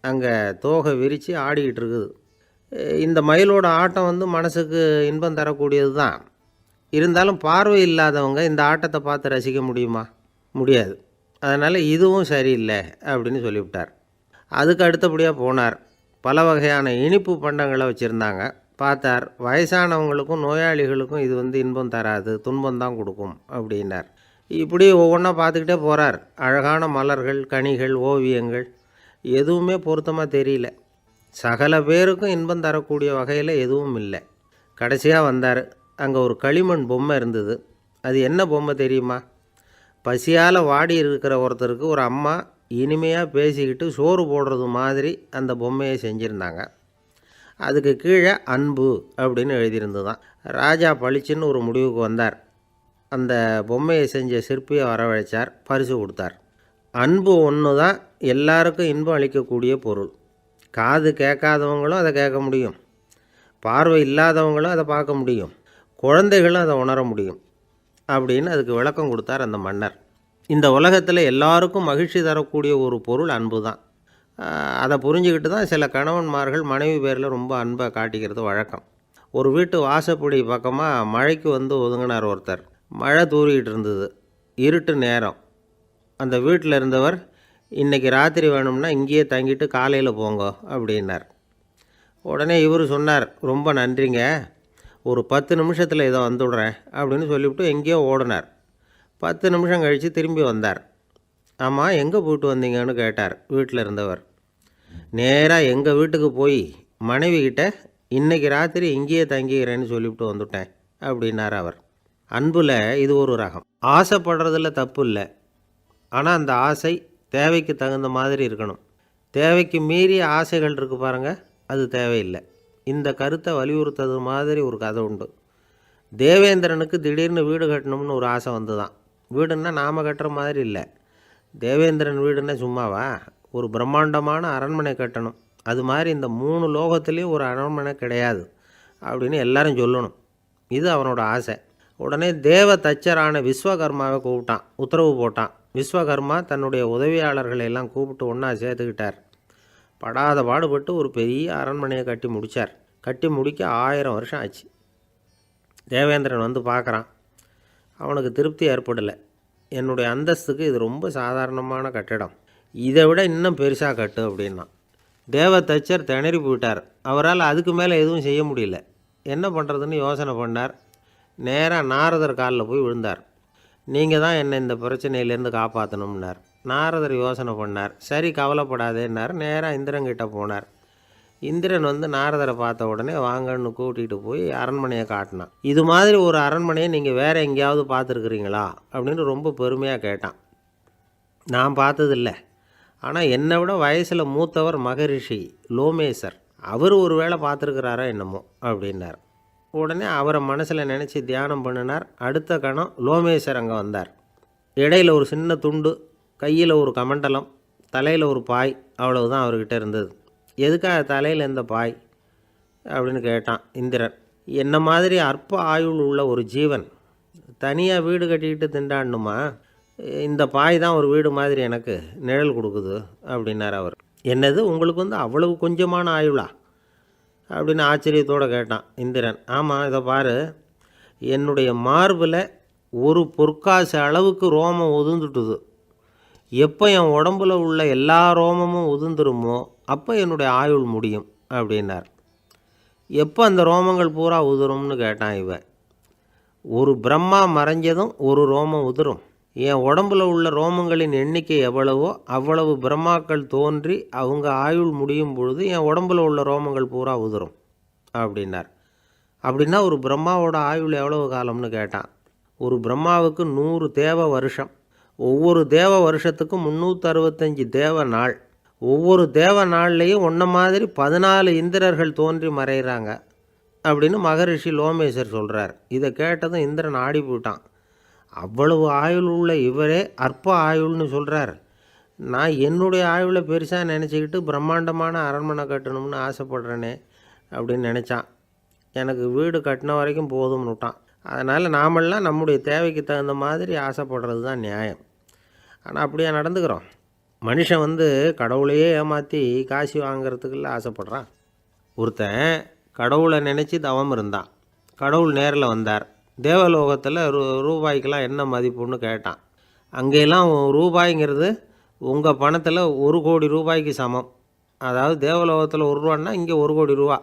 A: அங்கே தோகை விரித்து ஆடிக்கிட்டு இருக்குது. இந்த மயிலோட ஆட்டம் மனசுக்கு இன்பம் தரக்கூடியது தான். இருந்தாலும் பார்வை இல்லாதவங்க இந்த ஆட்டத்தை பார்த்து ரசிக்க முடியுமா? முடியாது. அதனால் இதுவும் சரியில்லை அப்படின்னு சொல்லிவிட்டார். அதுக்கு அடுத்தபடியாக போனார். பல வகையான இனிப்பு பண்டங்களை வச்சுருந்தாங்க. பார்த்தார், வயசானவங்களுக்கும் நோயாளிகளுக்கும் இது இன்பம் தராது, துன்பம் தான் கொடுக்கும் அப்படின்னார். இப்படி ஒவ்வொன்றா பார்த்துக்கிட்டே போகிறார். அழகான மலர்கள், கனிகள், ஓவியங்கள் எதுவுமே பொருத்தமாக தெரியல. சகல பேருக்கும் இன்பம் தரக்கூடிய வகையில் எதுவும் இல்லை. கடைசியாக வந்தார். அங்கே ஒரு களிமண் பொம்மை இருந்தது. அது என்ன பொம்மை தெரியுமா? பசியால் வாடி இருக்கிற ஒருத்தருக்கு ஒரு அம்மா இனிமையாக பேசிக்கிட்டு சோறு போடுறது மாதிரி அந்த பொம்மையை செஞ்சுருந்தாங்க. அதுக்கு கீழே அன்பு அப்படின்னு எழுதியிருந்துதான். ராஜா பளிச்சுன்னு ஒரு முடிவுக்கு வந்தார். அந்த பொம்மையை செஞ்ச சிற்பியை வரவழைச்சார், பரிசு கொடுத்தார். அன்பு ஒன்று தான் எல்லாருக்கும் இன்பம் அளிக்கக்கூடிய பொருள். காது கேட்காதவங்களும் அதை கேட்க முடியும், பார்வை இல்லாதவங்களும் அதை பார்க்க முடியும், குழந்தைகளும் அதை உணர முடியும் அப்படின்னு அதுக்கு விளக்கம் கொடுத்தார் அந்த மன்னர். இந்த உலகத்தில் எல்லாருக்கும் மகிழ்ச்சி தரக்கூடிய ஒரு பொருள் அன்பு தான். அதை புரிஞ்சுக்கிட்டு தான் சில கணவன்மார்கள் மனைவி பேரில் ரொம்ப அன்பை காட்டிக்கிறது வழக்கம். ஒரு வீட்டு வாசப்படி பக்கமாக மழைக்கு ஒதுங்கினார் ஒருத்தர். மழை தூரிக்கிட்டு இருந்தது, இருட்டு நேரம். அந்த வீட்டில் இருந்தவர், இன்றைக்கி ராத்திரி வேணும்னா இங்கேயே தங்கிட்டு காலையில் போங்க அப்படின்னார். உடனே இவர் சொன்னார், ரொம்ப நன்றிங்க, ஒரு 10 நிமிஷத்தில் இதை வந்துவிடுறேன் அப்படின்னு சொல்லிவிட்டு எங்கேயோ ஓடினார். 10 நிமிஷம் கழித்து திரும்பி வந்தார். ஆமாம், எங்கே போயிட்டு வந்தீங்கன்னு கேட்டார் வீட்டில் இருந்தவர். நேராக எங்கள் வீட்டுக்கு போய் மனைவி கிட்ட இன்றைக்கி ராத்திரி இங்கேயே தங்கிக்கிறேன்னு சொல்லிவிட்டு வந்துட்டேன் அப்படின்னார் அவர். அன்பில் இது ஒரு ரகம். ஆசைப்படுறதில் தப்பு இல்லை, ஆனால் அந்த ஆசை தேவைக்கு தகுந்த மாதிரி இருக்கணும். தேவைக்கு மீறிய ஆசைகள் இருக்குது பாருங்கள், அது தேவையில்லை. இந்த கருத்தை வலியுறுத்தது மாதிரி ஒரு கதை உண்டு. தேவேந்திரனுக்கு திடீர்னு வீடு கட்டணும்னு ஒரு ஆசை வந்து தான். வீடுன்னா நாம் கட்டுற மாதிரி இல்லை. தேவேந்திரன் வீடுன்னா சும்மாவா, ஒரு பிரம்மாண்டமான அரண்மனை கட்டணும். அது மாதிரி இந்த 3 லோகத்துலேயும் ஒரு அரண்மனை கிடையாது அப்படின்னு எல்லாரும் சொல்லணும். இது அவனோட ஆசை. உடனே தேவ தச்சரான விஸ்வகர்மாவை கூப்பிட்டான், உத்தரவு போட்டான். விஸ்வகர்மா தன்னுடைய உதவியாளர்களை எல்லாம் கூப்பிட்டு ஒன்றா சேர்த்துக்கிட்டார். படாத பாடுபட்டு ஒரு பெரிய அரண்மனையை கட்டி முடித்தார். கட்டி முடிக்க 1000 வருஷம் ஆச்சு. தேவேந்திரன் வந்து பார்க்குறான். அவனுக்கு திருப்தி ஏற்படலை. என்னுடைய அந்தஸ்துக்கு இது ரொம்ப சாதாரணமான கட்டிடம், இதை விட இன்னும் பெருசாக கட்டு அப்படின்னா. தேவ தச்சர் திணறி போயிட்டார். அவரால் அதுக்கு மேலே எதுவும் செய்ய முடியல. என்ன பண்ணுறதுன்னு யோசனை பண்ணார். நேராக நாரதர் காலில் போய் விழுந்தார். நீங்கள் தான் என்னை இந்த பிரச்சனையிலேருந்து காப்பாற்றணும்னார். நாரதர் யோசனை பண்ணார். சரி, கவலைப்படாதேன்னார். நேராக இந்திரன்கிட்ட போனார். இந்திரன் வந்து நாரதரை பார்த்த உடனே வாங்கன்னு கூட்டிகிட்டு போய் அரண்மனையை காட்டினான். இது மாதிரி ஒரு அரண்மனையை நீங்கள் வேறு எங்கேயாவது பார்த்துருக்குறீங்களா அப்படின்னு ரொம்ப பெருமையாக கேட்டான். நான் பார்த்ததில்லை, ஆனால் என்னை விட வயசில் மூத்தவர் மகரிஷி லோமேசர், அவர் ஒரு வேளை பார்த்துருக்கிறாரா என்னமோ அப்படின்னார். உடனே அவரை மனசில் நினச்சி தியானம் பண்ணினார். அடுத்த கணம் லோமேசர் அங்கே வந்தார். இடையில் ஒரு சின்ன துண்டு, கையில் ஒரு கமண்டலம், தலையில் ஒரு பாய், அவ்வளவுதான் அவர்கிட்ட இருந்தது. எதுக்காக தலையில் எந்த பாய் அப்படின்னு கேட்டான் இந்திரன். என்ன மாதிரி அற்ப ஆயுள் உள்ள ஒரு ஜீவன் தனியாக வீடு கட்டிக்கிட்டு திண்டாடணுமா? இந்த பாய் தான் ஒரு வீடு மாதிரி எனக்கு நிழல் கொடுக்குது அப்படின்னார் அவர். என்னது, உங்களுக்கு வந்து அவ்வளவு கொஞ்சமான ஆயுளா அப்படின்னு ஆச்சரியத்தோடு கேட்டான் இந்திரன். ஆமாம், இதை பாரு, என்னுடைய மார்பில் ஒரு பொற்காசு அளவுக்கு ரோமம் உதிர்ந்துட்டுது. எப்போ என் உடம்புல உள்ள எல்லா ரோமமும் உதிர்ந்துருமோ அப்போ என்னுடைய ஆயுள் முடியும் அப்படின்னார். எப்போ அந்த ரோமங்கள் பூரா உதிரும்னு கேட்டான் இவன். ஒரு பிரம்மா மறைஞ்சதும் ஒரு ரோமம் உதிரும். என் உடம்புல உள்ள ரோமங்களின் எண்ணிக்கை எவ்வளவோ அவ்வளவு பிரம்மாக்கள் தோன்றி அவங்க ஆயுள் முடியும் பொழுது என் உடம்புல உள்ள ரோமங்கள் பூரா உதிரும் அப்படின்னார். அப்படின்னா ஒரு பிரம்மாவோட ஆயுள் எவ்வளவு காலம்னு கேட்டான். ஒரு பிரம்மாவுக்கு 100 தேவ வருஷம். ஒவ்வொரு தேவ வருஷத்துக்கும் 365 தேவ நாள். ஒவ்வொரு தேவ நாள்லேயும் ஒன்றை மாதிரி 14 இந்திரர்கள் தோன்றி மறைகிறாங்க அப்படின்னு மகரிஷி லோமேசர் சொல்கிறார். இதை கேட்டதும் இந்திரன் ஆடி போயிட்டான். அவ்வளவு ஆயுள் உள்ள இவரே அற்ப ஆயுள்னு சொல்கிறார். நான் என்னுடைய ஆயுளை பெருசாக நினச்சிக்கிட்டு பிரம்மாண்டமான அரண்மனை கட்டணும்னு ஆசைப்படுறேனே அப்படின்னு நினச்சான். எனக்கு வீடு கட்டின வரைக்கும் போதும்னு விட்டான். அதனால் நாமெல்லாம் நம்முடைய தேவைக்கு தகுந்த மாதிரி ஆசைப்படுறது தான் நியாயம். ஆனால் அப்படியே நடந்துக்கிறோம். மனுஷன் வந்து கடவுளையே ஏமாற்றி காசு வாங்கிறதுக்குள்ள ஆசைப்படுறான். ஒருத்தன் கடவுளை நினச்சி தவம் இருந்தான். கடவுள் நேரில் வந்தார். தேவலோகத்தில் ரூபாய்க்கெல்லாம் என்ன மதிப்புன்னு கேட்டான். அங்கெல்லாம் ரூபாய்ங்கிறது உங்கள் பணத்தில் 1 கோடி ரூபாய்க்கு சமம். அதாவது தேவலோகத்தில் 1 ரூபான்னா இங்கே 1 கோடி ரூபா.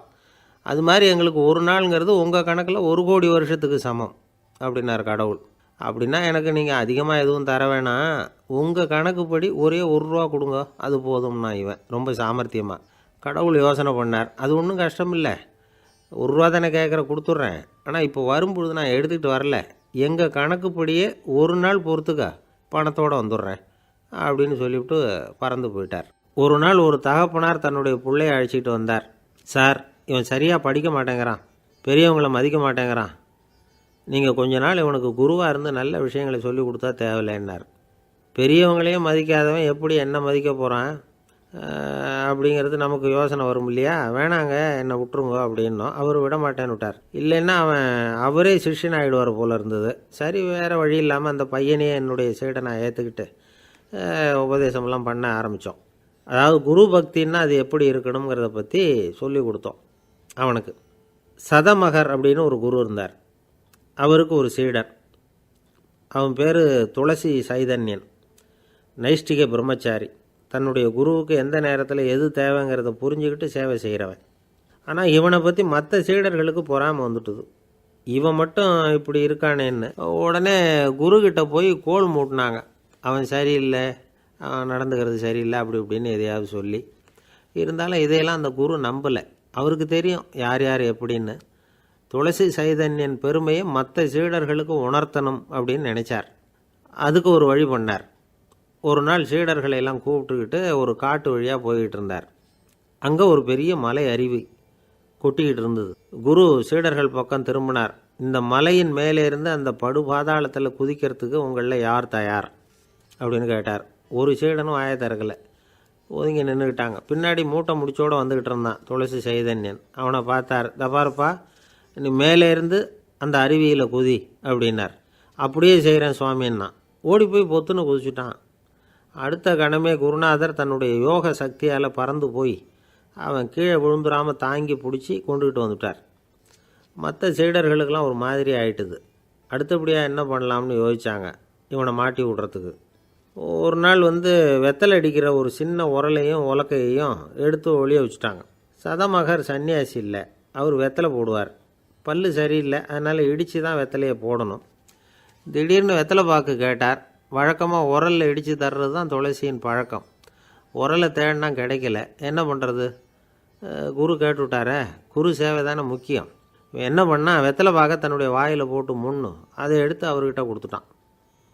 A: அது மாதிரி எங்களுக்கு ஒரு நாளுங்கிறது உங்கள் கணக்கில் 1 கோடி வருஷத்துக்கு சமம் அப்படின்னார் கடவுள். அப்படின்னா எனக்கு நீங்கள் அதிகமாக எதுவும் தர வேணாம், உங்கள் கணக்குப்படி ஒரே 1 ரூபா கொடுங்க, அது போதும்னா இவன் ரொம்ப சாமர்த்தியமாக. கடவுள் யோசனை பண்ணார். அது ஒன்றும் கஷ்டம் இல்லை, 1 ரூபா தானே கேட்குற, கொடுத்துட்றேன். ஆனால் இப்போ வரும்பொழுது நான் எடுத்துக்கிட்டு வரல, எங்கள் கணக்குப்படியே 1 நாள் பொறுத்துக்க பணத்தோடு வந்துடுறேன் அப்படின்னு சொல்லிவிட்டு பறந்து போயிட்டார். ஒரு நாள் ஒரு தகப்பனார் தன்னுடைய பிள்ளையை அழைச்சிக்கிட்டு வந்தார். சார், இவன் சரியாக படிக்க மாட்டேங்கிறான், பெரியவங்களை மதிக்க மாட்டேங்கிறான், நீங்கள் கொஞ்ச நாள் இவனுக்கு குருவாக இருந்து நல்ல விஷயங்களை சொல்லி கொடுத்தா தேவையில்லைன்னார். பெரியவங்களையும் மதிக்காதவன் எப்படி என்ன மதிக்க போகிறான் அப்படிங்கிறது நமக்கு யோசனை வரும் இல்லையா? வேணாங்க, என்னை விட்டுருங்க அப்படின்னோம். அவர் விட மாட்டேன்னு விட்டார். இல்லைன்னா அவரே சிஷ்யன் ஆகிடுவார் போல இருந்தது. சரி, வேறு வழி இல்லாமல் அந்த பையனையே என்னுடைய சைடை நான் ஏற்றுக்கிட்டு உபதேசமெல்லாம் பண்ண ஆரம்பித்தோம். அதாவது குரு பக்தின்னா அது எப்படி இருக்கணுங்கிறத பற்றி சொல்லி கொடுத்தோம் அவனுக்கு. சதமகர் அப்படின்னு ஒரு குரு இருந்தார். அவருக்கு ஒரு சீடர். அவன் பேர் துளசி சைதன்யன், நைஷ்டிக பிரம்மச்சாரி. தன்னுடைய குருவுக்கு எந்த நேரத்தில் எது தேவைங்கிறத புரிஞ்சுக்கிட்டு சேவை செய்கிறவன். ஆனால் இவனை பற்றி மற்ற சீடர்களுக்கு பொறாமல் வந்துட்டுது. இவன் மட்டும் இப்படி இருக்கானேன்னு உடனே குருக்கிட்ட போய் கோல் மூட்டினாங்க. அவன் சரியில்லை, நடந்துக்கிறது சரியில்லை அப்படி இப்படின்னு எதையாவது சொல்லி. இருந்தாலும் இதையெல்லாம் அந்த குரு நம்பலை. அவருக்கு தெரியும் யார் யார் எப்படின்னு. துளசி சைதன்யன் பெருமையை மற்ற சீடர்களுக்கு உணர்த்தணும் அப்படின்னு நினச்சார். அதுக்கு ஒரு வழி பண்ணார். ஒரு நாள் சீடர்களை எல்லாம் கூப்பிட்டுக்கிட்டு ஒரு காட்டு வழியாக போய்கிட்டு இருந்தார். அங்கே ஒரு பெரிய மலை அருவி கொட்டிக்கிட்டு இருந்தது. குரு சீடர்கள் பக்கம் திரும்பினார். இந்த மலையின் மேலே இருந்து அந்த படுபாதாளத்தில் குதிக்கிறதுக்கு உங்களில் யார் தயார் அப்படின்னு கேட்டார். ஒரு சீடனும் வாயை திறக்கலை, ஒதுங்கி நின்றுக்கிட்டாங்க. பின்னாடி மூட்டை முடிச்சோடு வந்துக்கிட்டு இருந்தான் துளசி சைதன்யன். அவனை பார்த்தார். தப்பாருப்பா, நீ மேலே இருந்து அந்த அருவியில் குதி அப்படின்னார். அப்படியே செய்கிறேன் சுவாமின்னா ஓடி போய் பொத்துன்னு குதிச்சுட்டான். அடுத்த கணமே குருநாதர் தன்னுடைய யோக சக்தியால் பறந்து போய் அவன் கீழே விழுந்துடாமல் தாங்கி பிடிச்சி கொண்டுக்கிட்டு வந்துட்டார். மற்ற சீடர்களுக்கெல்லாம் ஒரு மாதிரி ஆயிட்டுது. அடுத்தபடியாக என்ன பண்ணலாம்னு யோசித்தாங்க இவனை மாட்டி விடுறதுக்கு. ஒரு நாள் வெத்தலை அடிக்கிற ஒரு சின்ன உரலையும் உலக்கையையும் எடுத்து ஒளிய வச்சுட்டாங்க. சதமகர் சன்னியாசி இல்லை, அவர் வெத்தலை போடுவார். பல்லு சரியில்லை, அதனால் இடித்து தான் வெத்தலையை போடணும். திடீர்னு வெத்தலை பாக்கு கேட்டார். வழக்கமாக உரலில் இடித்து தர்றது தான் துளசியின் பழக்கம். உரலை தேடினா கிடைக்கல, என்ன பண்ணுறது? குரு கேட்டுவிட்டாரே, குரு சேவை தானே முக்கியம். என்ன பண்ணால் வெத்தலை பாக்க தன்னுடைய வாயில் போட்டு முன்னு அதை எடுத்து அவர்கிட்ட கொடுத்துட்டான்.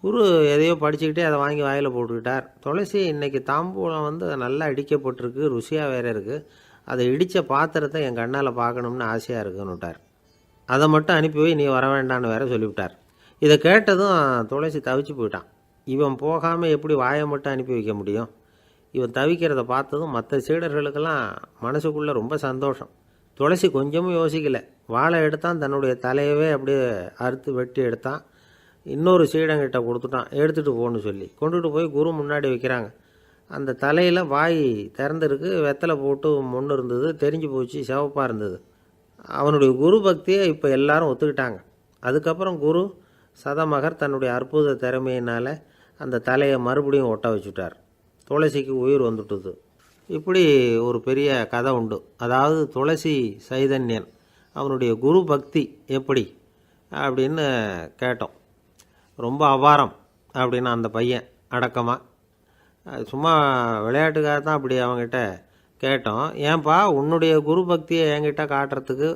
A: குரு எதையோ படிச்சுக்கிட்டே அதை வாங்கி வாயில் போட்டுக்கிட்டார். துளசி இன்றைக்கி தாம்பூலம் நல்லா இடிக்கப்பட்டிருக்கு, ருசியாக வேறு இருக்குது, அதை இடித்த பாத்திரத்தை என் கண்ணால் பார்க்கணும்னு ஆசையாக இருக்குன்னு விட்டார். அதை மட்டும் அனுப்பி போய் நீ வர வேண்டான்னு வேற சொல்லிவிட்டார். இதை கேட்டதும் துளசி தவிச்சு போயிட்டான். இவன் போகாமல் எப்படி வாயை மட்டும் அனுப்பி வைக்க முடியும்? இவன் தவிக்கிறத பார்த்ததும் மற்ற சீடர்களுக்கெல்லாம் மனசுக்குள்ளே ரொம்ப சந்தோஷம். துளசி கொஞ்சமும் யோசிக்கலை. வாழை எடுத்தான், தன்னுடைய தலையவே அப்படியே அறுத்து வெட்டி எடுத்தான். இன்னொரு சீடங்கிட்ட கொடுத்துட்டான், எடுத்துகிட்டு போன்னு சொல்லி. கொண்டுட்டு போய் குரு முன்னாடி வைக்கிறாங்க. அந்த தலையில் வாய் திறந்துருக்கு, வெத்தலை போட்டு முன்னு இருந்தது, தெரிஞ்சு போச்சு, சிவப்பாக இருந்தது. அவனுடைய குரு பக்தியை இப்போ எல்லாரும் ஒத்துக்கிட்டாங்க. அதுக்கப்புறம் குரு சதமகர் தன்னுடைய அற்புத திறமையினால் அந்த தலையை மறுபடியும் ஒட்ட வச்சுட்டார். துளசிக்கு உயிர் வந்துட்டுது. இப்படி ஒரு பெரிய கதை உண்டு. அதாவது துளசி சைதன்யன் அவனுடைய குரு பக்தி எப்படி அப்படின்னு கேட்டோம். ரொம்ப அபாரம் அப்படின்னு அந்த பையன் அடக்கமாக, சும்மா விளையாட்டுக்காக தான் அப்படி அவங்ககிட்ட கேட்டோம். ஏன்பா உன்னுடைய குரு பக்தியை என்கிட்ட காட்டுறதுக்கு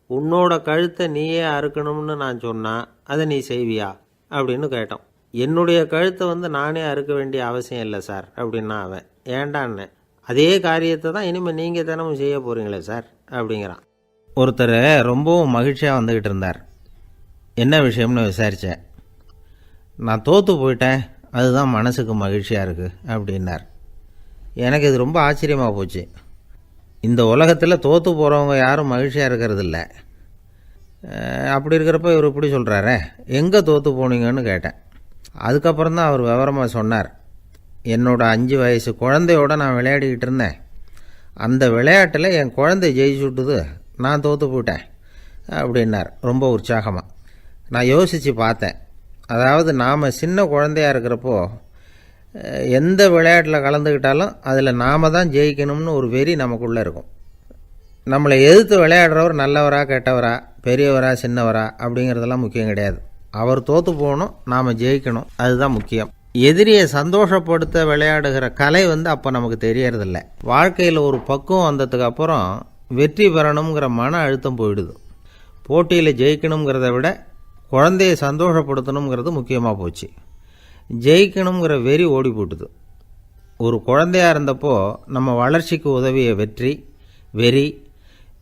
A: உன்னோட கழுத்தை நீயே அறுக்கணும்னு நான் சொன்னால் அதை நீ செய்வியா அப்படின்னு கேட்டோம். என்னுடைய கழுத்தை நானே அறுக்க வேண்டிய அவசியம் இல்லை சார் அப்படின்னா அவன். ஏண்டான்னு, அதே காரியத்தை தான் இனிமேல் நீங்கள் தினமும் செய்ய போகிறீங்களே சார் அப்படிங்கிறான். ஒருத்தர் ரொம்பவும் மகிழ்ச்சியாக வந்துக்கிட்டு இருந்தார். என்ன விஷயம்னு விசாரித்தேன். நான் தோற்று போயிட்டேன், அதுதான் மனசுக்கு மகிழ்ச்சியாக இருக்குது அப்படின்னார். எனக்கு இது ரொம்ப ஆச்சரியமாக போச்சு. இந்த உலகத்தில் தோற்று போகிறவங்க யாரும் மகிழ்ச்சியாக இருக்கிறதில்ல. அப்படி இருக்கிறப்ப இவர் இப்படி சொல்கிறாரே, எங்கே தோற்று போனீங்கன்னு கேட்டேன். அதுக்கப்புறம் தான் அவர் விவரமாக சொன்னார். என்னோட 5 வயசு குழந்தையோடு நான் விளையாடிக்கிட்டு இருந்தேன். அந்த விளையாட்டில் என் குழந்தை ஜெயிச்சு விட்டுது, நான் தோற்று போயிட்டேன் அப்படின்னார் ரொம்ப உற்சாகமாக. நான் யோசித்து பார்த்தேன். அதாவது நாம் சின்ன குழந்தையாக இருக்கிறப்போ எந்த விளையாட்டில் கலந்துக்கிட்டாலும் அதில் நாம் தான் ஜெயிக்கணும்னு ஒரு வெறி நமக்குள்ளே இருக்கும். நம்மளை எதிர்த்து விளையாடுறவர் நல்லவரா கெட்டவரா, பெரியவரா சின்னவரா அப்படிங்கிறதெல்லாம் முக்கியம் கிடையாது. அவர் தோற்று போகணும், நாம் ஜெயிக்கணும், அதுதான் முக்கியம். எதிரியை சந்தோஷப்படுத்த விளையாடுகிற கலை அப்போ நமக்கு தெரியறதில்ல. வாழ்க்கையில் ஒரு பக்குவம் வந்ததுக்கு அப்புறம் வெற்றி பெறணுங்கிற மன அழுத்தம் போயிடுது. போட்டியில் ஜெயிக்கணுங்கிறத விட குழந்தையை சந்தோஷப்படுத்தணுங்கிறது முக்கியமாக போச்சு. ஜெயிக்கணுங்கிற வெறி ஓடி போட்டுது. ஒரு குழந்தையாக இருந்தப்போ நம்ம வளர்ச்சிக்கு உதவிய வெறி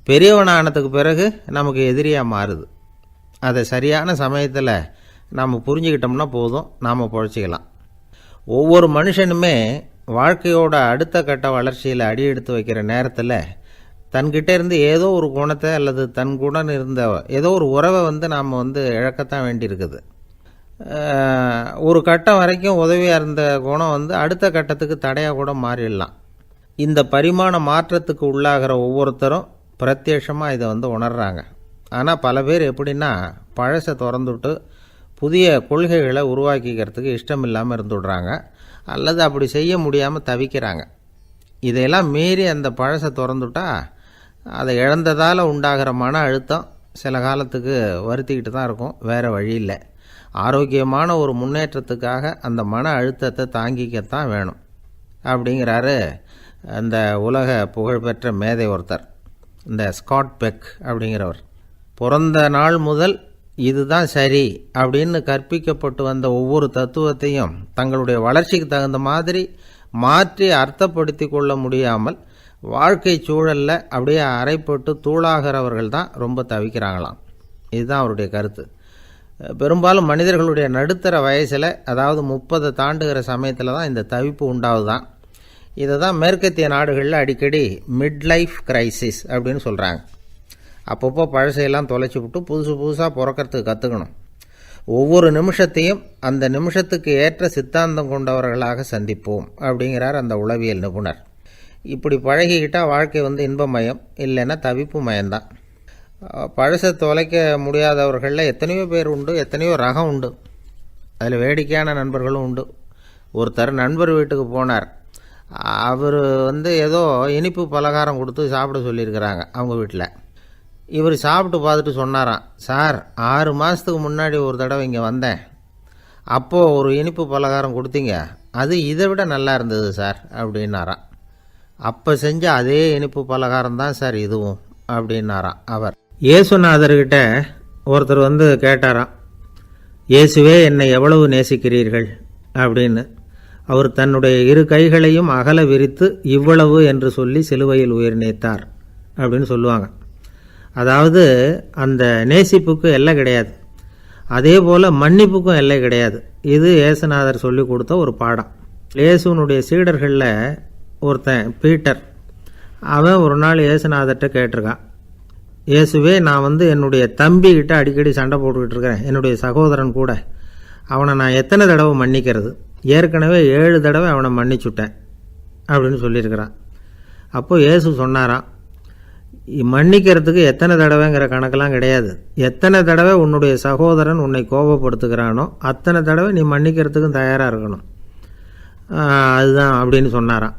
A: பெரியவனானதுக்கு பிறகு நமக்கு எதிரியாக மாறுது. அதை சரியான சமயத்தில் நாம் புரிஞ்சுக்கிட்டோம்னா போதும், நாம் பொழைச்சிக்கலாம். ஒவ்வொரு மனுஷனுமே வாழ்க்கையோட அடுத்த கட்ட வளர்ச்சியில் அடி எடுத்து வைக்கிற நேரத்தில் தன்கிட்ட இருந்து ஏதோ ஒரு குணத்தை அல்லது தன் குணம் இருந்த ஏதோ ஒரு உறவை நாம் இழக்கத்தான் வேண்டியிருக்குது. ஒரு கட்டம் வரைக்கும் உதவியாக இருந்த குணம் அடுத்த கட்டத்துக்கு தடையாக கூட மாறிடலாம். இந்த பரிமாண மாற்றத்துக்கு உள்ளாகிற ஒவ்வொருத்தரும் பிரத்யட்சமாக இதை உணர்றாங்க. ஆனால் பல பேர் எப்படின்னா பழசை திறந்துவிட்டு புதிய கொள்கைகளை உருவாக்கிக்கிறதுக்கு இஷ்டம் இல்லாமல் இருந்துடுறாங்க, அல்லது அப்படி செய்ய முடியாமல் தவிக்கிறாங்க. இதையெல்லாம் மீறி அந்த பழசை திறந்துட்டா அதை இழந்ததால் உண்டாகிற மன அழுத்தம் சில காலத்துக்கு வருத்திக்கிட்டு தான் இருக்கும், வேறு வழி இல்லை. ஆரோக்கியமான ஒரு முன்னேற்றத்துக்காக அந்த மன அழுத்தத்தை தாங்கிக்கத்தான் வேணும். அப்படிங்கிறாரு அந்த உலக புகழ்பெற்ற மேதை ஒருத்தர், இந்த ஸ்காட் பெக் அப்படிங்கிறவர். பிறந்த நாள் முதல் இதுதான் சரி அப்படின்னு கற்பிக்கப்பட்டு வந்த ஒவ்வொரு தத்துவத்தையும் தங்களுடைய வளர்ச்சிக்கு தகுந்த மாதிரி மாற்றி அர்த்தப்படுத்தி கொள்ள முடியாமல் வாழ்க்கை சூழலில் அப்படியே அரைப்பட்டு தூளாகிறவர்கள் தான் ரொம்ப தவிக்கிறாங்களாம். இதுதான் அவருடைய கருத்து. பெரும்பாலும் மனிதர்களுடைய நடுத்தர வயசில், அதாவது 30 தாண்டுகிற சமயத்தில் தான் இந்த தவிப்பு உண்டாகுதான். இதை தான் மேற்கத்திய நாடுகளில் அடிக்கடி மிட் லைஃப் கிரைசிஸ் அப்படின்னு சொல்கிறாங்க. அப்பப்போ பழசையெல்லாம் தொலைச்சி விட்டு புதுசாக பிறக்கிறதுக்கு கற்றுக்கணும். ஒவ்வொரு நிமிஷத்தையும் அந்த நிமிஷத்துக்கு ஏற்ற சித்தாந்தம் கொண்டவர்களாக சந்திப்போம் அப்படிங்கிறார் அந்த உளவியல் நிபுணர். இப்படி பழகிக்கிட்டால் வாழ்க்கை இன்பமயம், இல்லைன்னா தவிப்பு மயம்தான். பழசை தொலைக்க முடியாதவர்களில் எத்தனையோ பேர் உண்டு, எத்தனையோ ரகம் உண்டு. அதில் வேடிக்கையான நண்பர்களும் உண்டு. ஒருத்தர் நண்பர் வீட்டுக்கு போனார். அவர் ஏதோ இனிப்பு பலகாரம் கொடுத்து சாப்பிட சொல்லியிருக்கிறாங்க அவங்க வீட்டில். இவர் சாப்பிட்டு பார்த்துட்டு சொன்னாராம், சார் 6 மாதத்துக்கு முன்னாடி ஒரு தடவை இங்கே வந்தேன், அப்போது ஒரு இனிப்பு பலகாரம் கொடுத்தீங்க, அது இதை விட நல்லா இருந்தது சார் அப்படின்னாராம். அப்போ செஞ்ச அதே இனிப்பு பலகாரம் தான் சார் இதுவும் அப்படின்னாராம் அவர். இயேசுநாதர்கிட்ட ஒருத்தர் கேட்டாராம், இயேசுவே என்னை எவ்வளவு நேசிக்கிறீர்கள் அப்படின்னு. அவர் தன்னுடைய 2 கைகளையும் அகல விரித்து இவ்வளவு என்று சொல்லி சிலுவையில் உயிர் நீத்தார் அப்படின்னு சொல்லுவாங்க. அதாவது அந்த நேசிப்புக்கு எல்லை கிடையாது, அதே போல் மன்னிப்புக்கும் எல்லை கிடையாது. இது இயேசுநாதர் சொல்லி கொடுத்த ஒரு பாடம். இயேசுனுடைய சீடர்களில் ஒருத்தன் பீட்டர், அவன் ஒரு நாள் இயேசுநாதர்கிட்ட கேட்டிருக்கான், இயேசுவே நான் என்னுடைய தம்பிக்கிட்ட அடிக்கடி சண்டை போட்டுக்கிட்டு இருக்கிறேன், என்னுடைய சகோதரன் கூட, அவனை நான் எத்தனை தடவை மன்னிக்கிறது? ஏற்கனவே 7 தடவை அவனை மன்னிச்சுட்டேன் அப்படின்னு சொல்லியிருக்கிறான். அப்போது இயேசு சொன்னாராம், மன்னிக்கிறதுக்கு எத்தனை தடவைங்கிற கணக்கெல்லாம் கிடையாது, எத்தனை தடவை உன்னுடைய சகோதரன் உன்னை கோபப்படுத்துகிறானோ அத்தனை தடவை நீ மன்னிக்கிறதுக்கும் தயாராக இருக்கணும், அதுதான் அப்படின்னு சொன்னாராம்.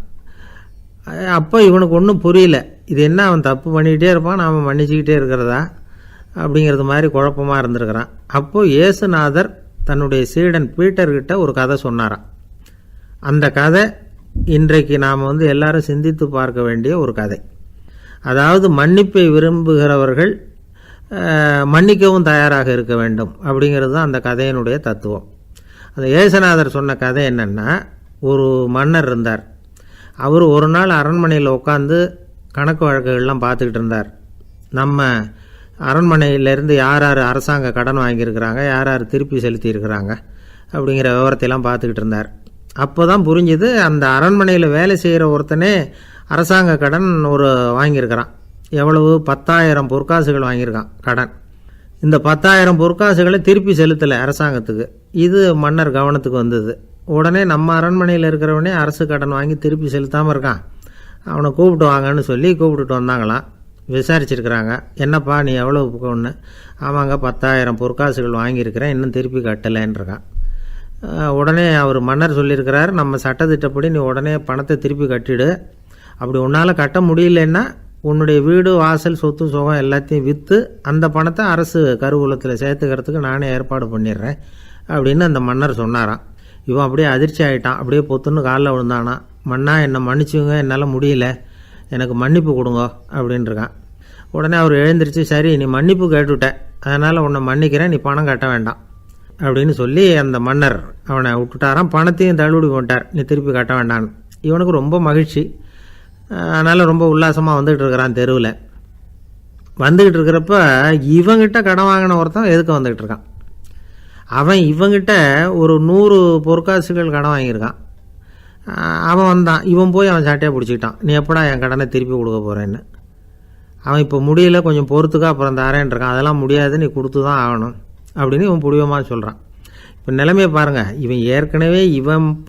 A: அப்போ இவனுக்கு ஒன்றும் புரியல, இது என்ன அவன் தப்பு பண்ணிக்கிட்டே இருப்பான், நாம் மன்னிச்சுக்கிட்டே இருக்கிறதா அப்படிங்கிறது மாதிரி குழப்பமாக இருந்திருக்கிறான். அப்போது இயேசுநாதர் தன்னுடைய சீடன் பீட்டர்கிட்ட ஒரு கதை சொன்னாராம். அந்த கதை இன்றைக்கு நாம் எல்லாரும் சிந்தித்து பார்க்க வேண்டிய ஒரு கதை. அதாவது மன்னிப்பை விரும்புகிறவர்கள் மன்னிக்கவும் தயாராக இருக்க வேண்டும் அப்படிங்கிறது தான் அந்த கதையினுடைய தத்துவம். அந்த இயேசுநாதர் சொன்ன கதை என்னென்னா, ஒரு மன்னர் இருந்தார். அவர் ஒரு நாள் அரண்மனையில் உட்காந்து கணக்கு வழக்குகள்லாம் பார்த்துக்கிட்டு இருந்தார். நம்ம அரண்மனையிலேருந்து யார் யார் அரசாங்க கடன் வாங்கியிருக்கிறாங்க, யார் யார் திருப்பி செலுத்தியிருக்கிறாங்க அப்படிங்கிற விவரத்தையெல்லாம் பார்த்துக்கிட்டு இருந்தார். அப்போ தான் புரிஞ்சுது, அந்த அரண்மனையில் வேலை செய்கிற ஒருத்தனே அரசாங்க கடன் வாங்கியிருக்கிறான். எவ்வளவு? 10,000 பொற்காசுகள் வாங்கியிருக்கான் கடன். இந்த 10,000 பொற்காசுகளை திருப்பி செலுத்தலை அரசாங்கத்துக்கு. இது மன்னர் கவனத்துக்கு வந்தது. உடனே நம்ம அரண்மனையில் இருக்கிறவனே அரசு கடன் வாங்கி திருப்பி செலுத்தாமல் இருக்கான், அவனை கூப்பிட்டு வாங்கன்னு சொல்லி கூப்பிட்டுட்டு வந்தாங்களாம். விசாரிச்சிருக்கிறாங்க, என்னப்பா நீ எவ்வளோ ஒன்று? ஆமாங்க 10,000 பொற்காசுகள் வாங்கியிருக்கிறேன், இன்னும் திருப்பி கட்டலைன்றிருக்கான். உடனே அவர் மன்னர் சொல்லியிருக்கிறார், நம்ம சட்டத்திட்டப்படி நீ உடனே பணத்தை திருப்பி கட்டிடு, அப்படி உன்னால் கட்ட முடியலன்னா உன்னுடைய வீடு வாசல் சொத்து சுகம் எல்லாத்தையும் விற்று அந்த பணத்தை அரசு கருவூலத்தில் சேர்த்துக்கிறதுக்கு நானே ஏற்பாடு பண்ணிடுறேன் அப்படின்னு அந்த மன்னர் சொன்னாராம். இவன் அப்படியே அதிர்ச்சி ஆகிட்டான், அப்படியே பொத்துன்னு காலில் விழுந்தானா, மன்னா என்னை மன்னிச்சுங்க, என்னால் முடியல, எனக்கு மன்னிப்பு கொடுங்க அப்படின்ட்டுருக்கான். உடனே அவர் எழுந்திரிச்சு, சரி நீ மன்னிப்பு கேட்டுவிட்ட, அதனால் உன்னை மன்னிக்கிறேன், நீ பணம் கட்ட வேண்டாம் அப்படின்னு சொல்லி அந்த மன்னர் அவனை விட்டுட்டாராம். பணத்தையும் தள்ளுபடி போட்டார், நீ திருப்பி கட்ட வேண்டான்னு. இவனுக்கு ரொம்ப மகிழ்ச்சி, அதனால் ரொம்ப உல்லாசமாக வந்துக்கிட்டு இருக்கிறான். தெருவில் வந்துக்கிட்டு இருக்கிறப்ப இவங்கிட்ட கடன் வாங்கின ஒருத்தன் எதுக்கு வந்துக்கிட்டு இருக்கான். அவன் இவங்கிட்ட ஒரு 100 பொற்காசுகள் கடன் வாங்கியிருக்கான். அவன் வந்தான், இவன் போய் அவன் சாட்டையாக பிடிச்சிக்கிட்டான், நீ எப்படா என் கடனை திருப்பி கொடுக்க போகிறேன்னு. அவன் இப்போ முடியல, கொஞ்சம் பொறுத்துக்கா, அப்புறம் தரேன் இருக்கான். அதெல்லாம் முடியாது, நீ கொடுத்து தான் ஆகணும் அப்படின்னு இவன் புடிவமாக சொல்கிறான். இப்போ நிலைமையை பாருங்கள், இவன் ஏற்கனவே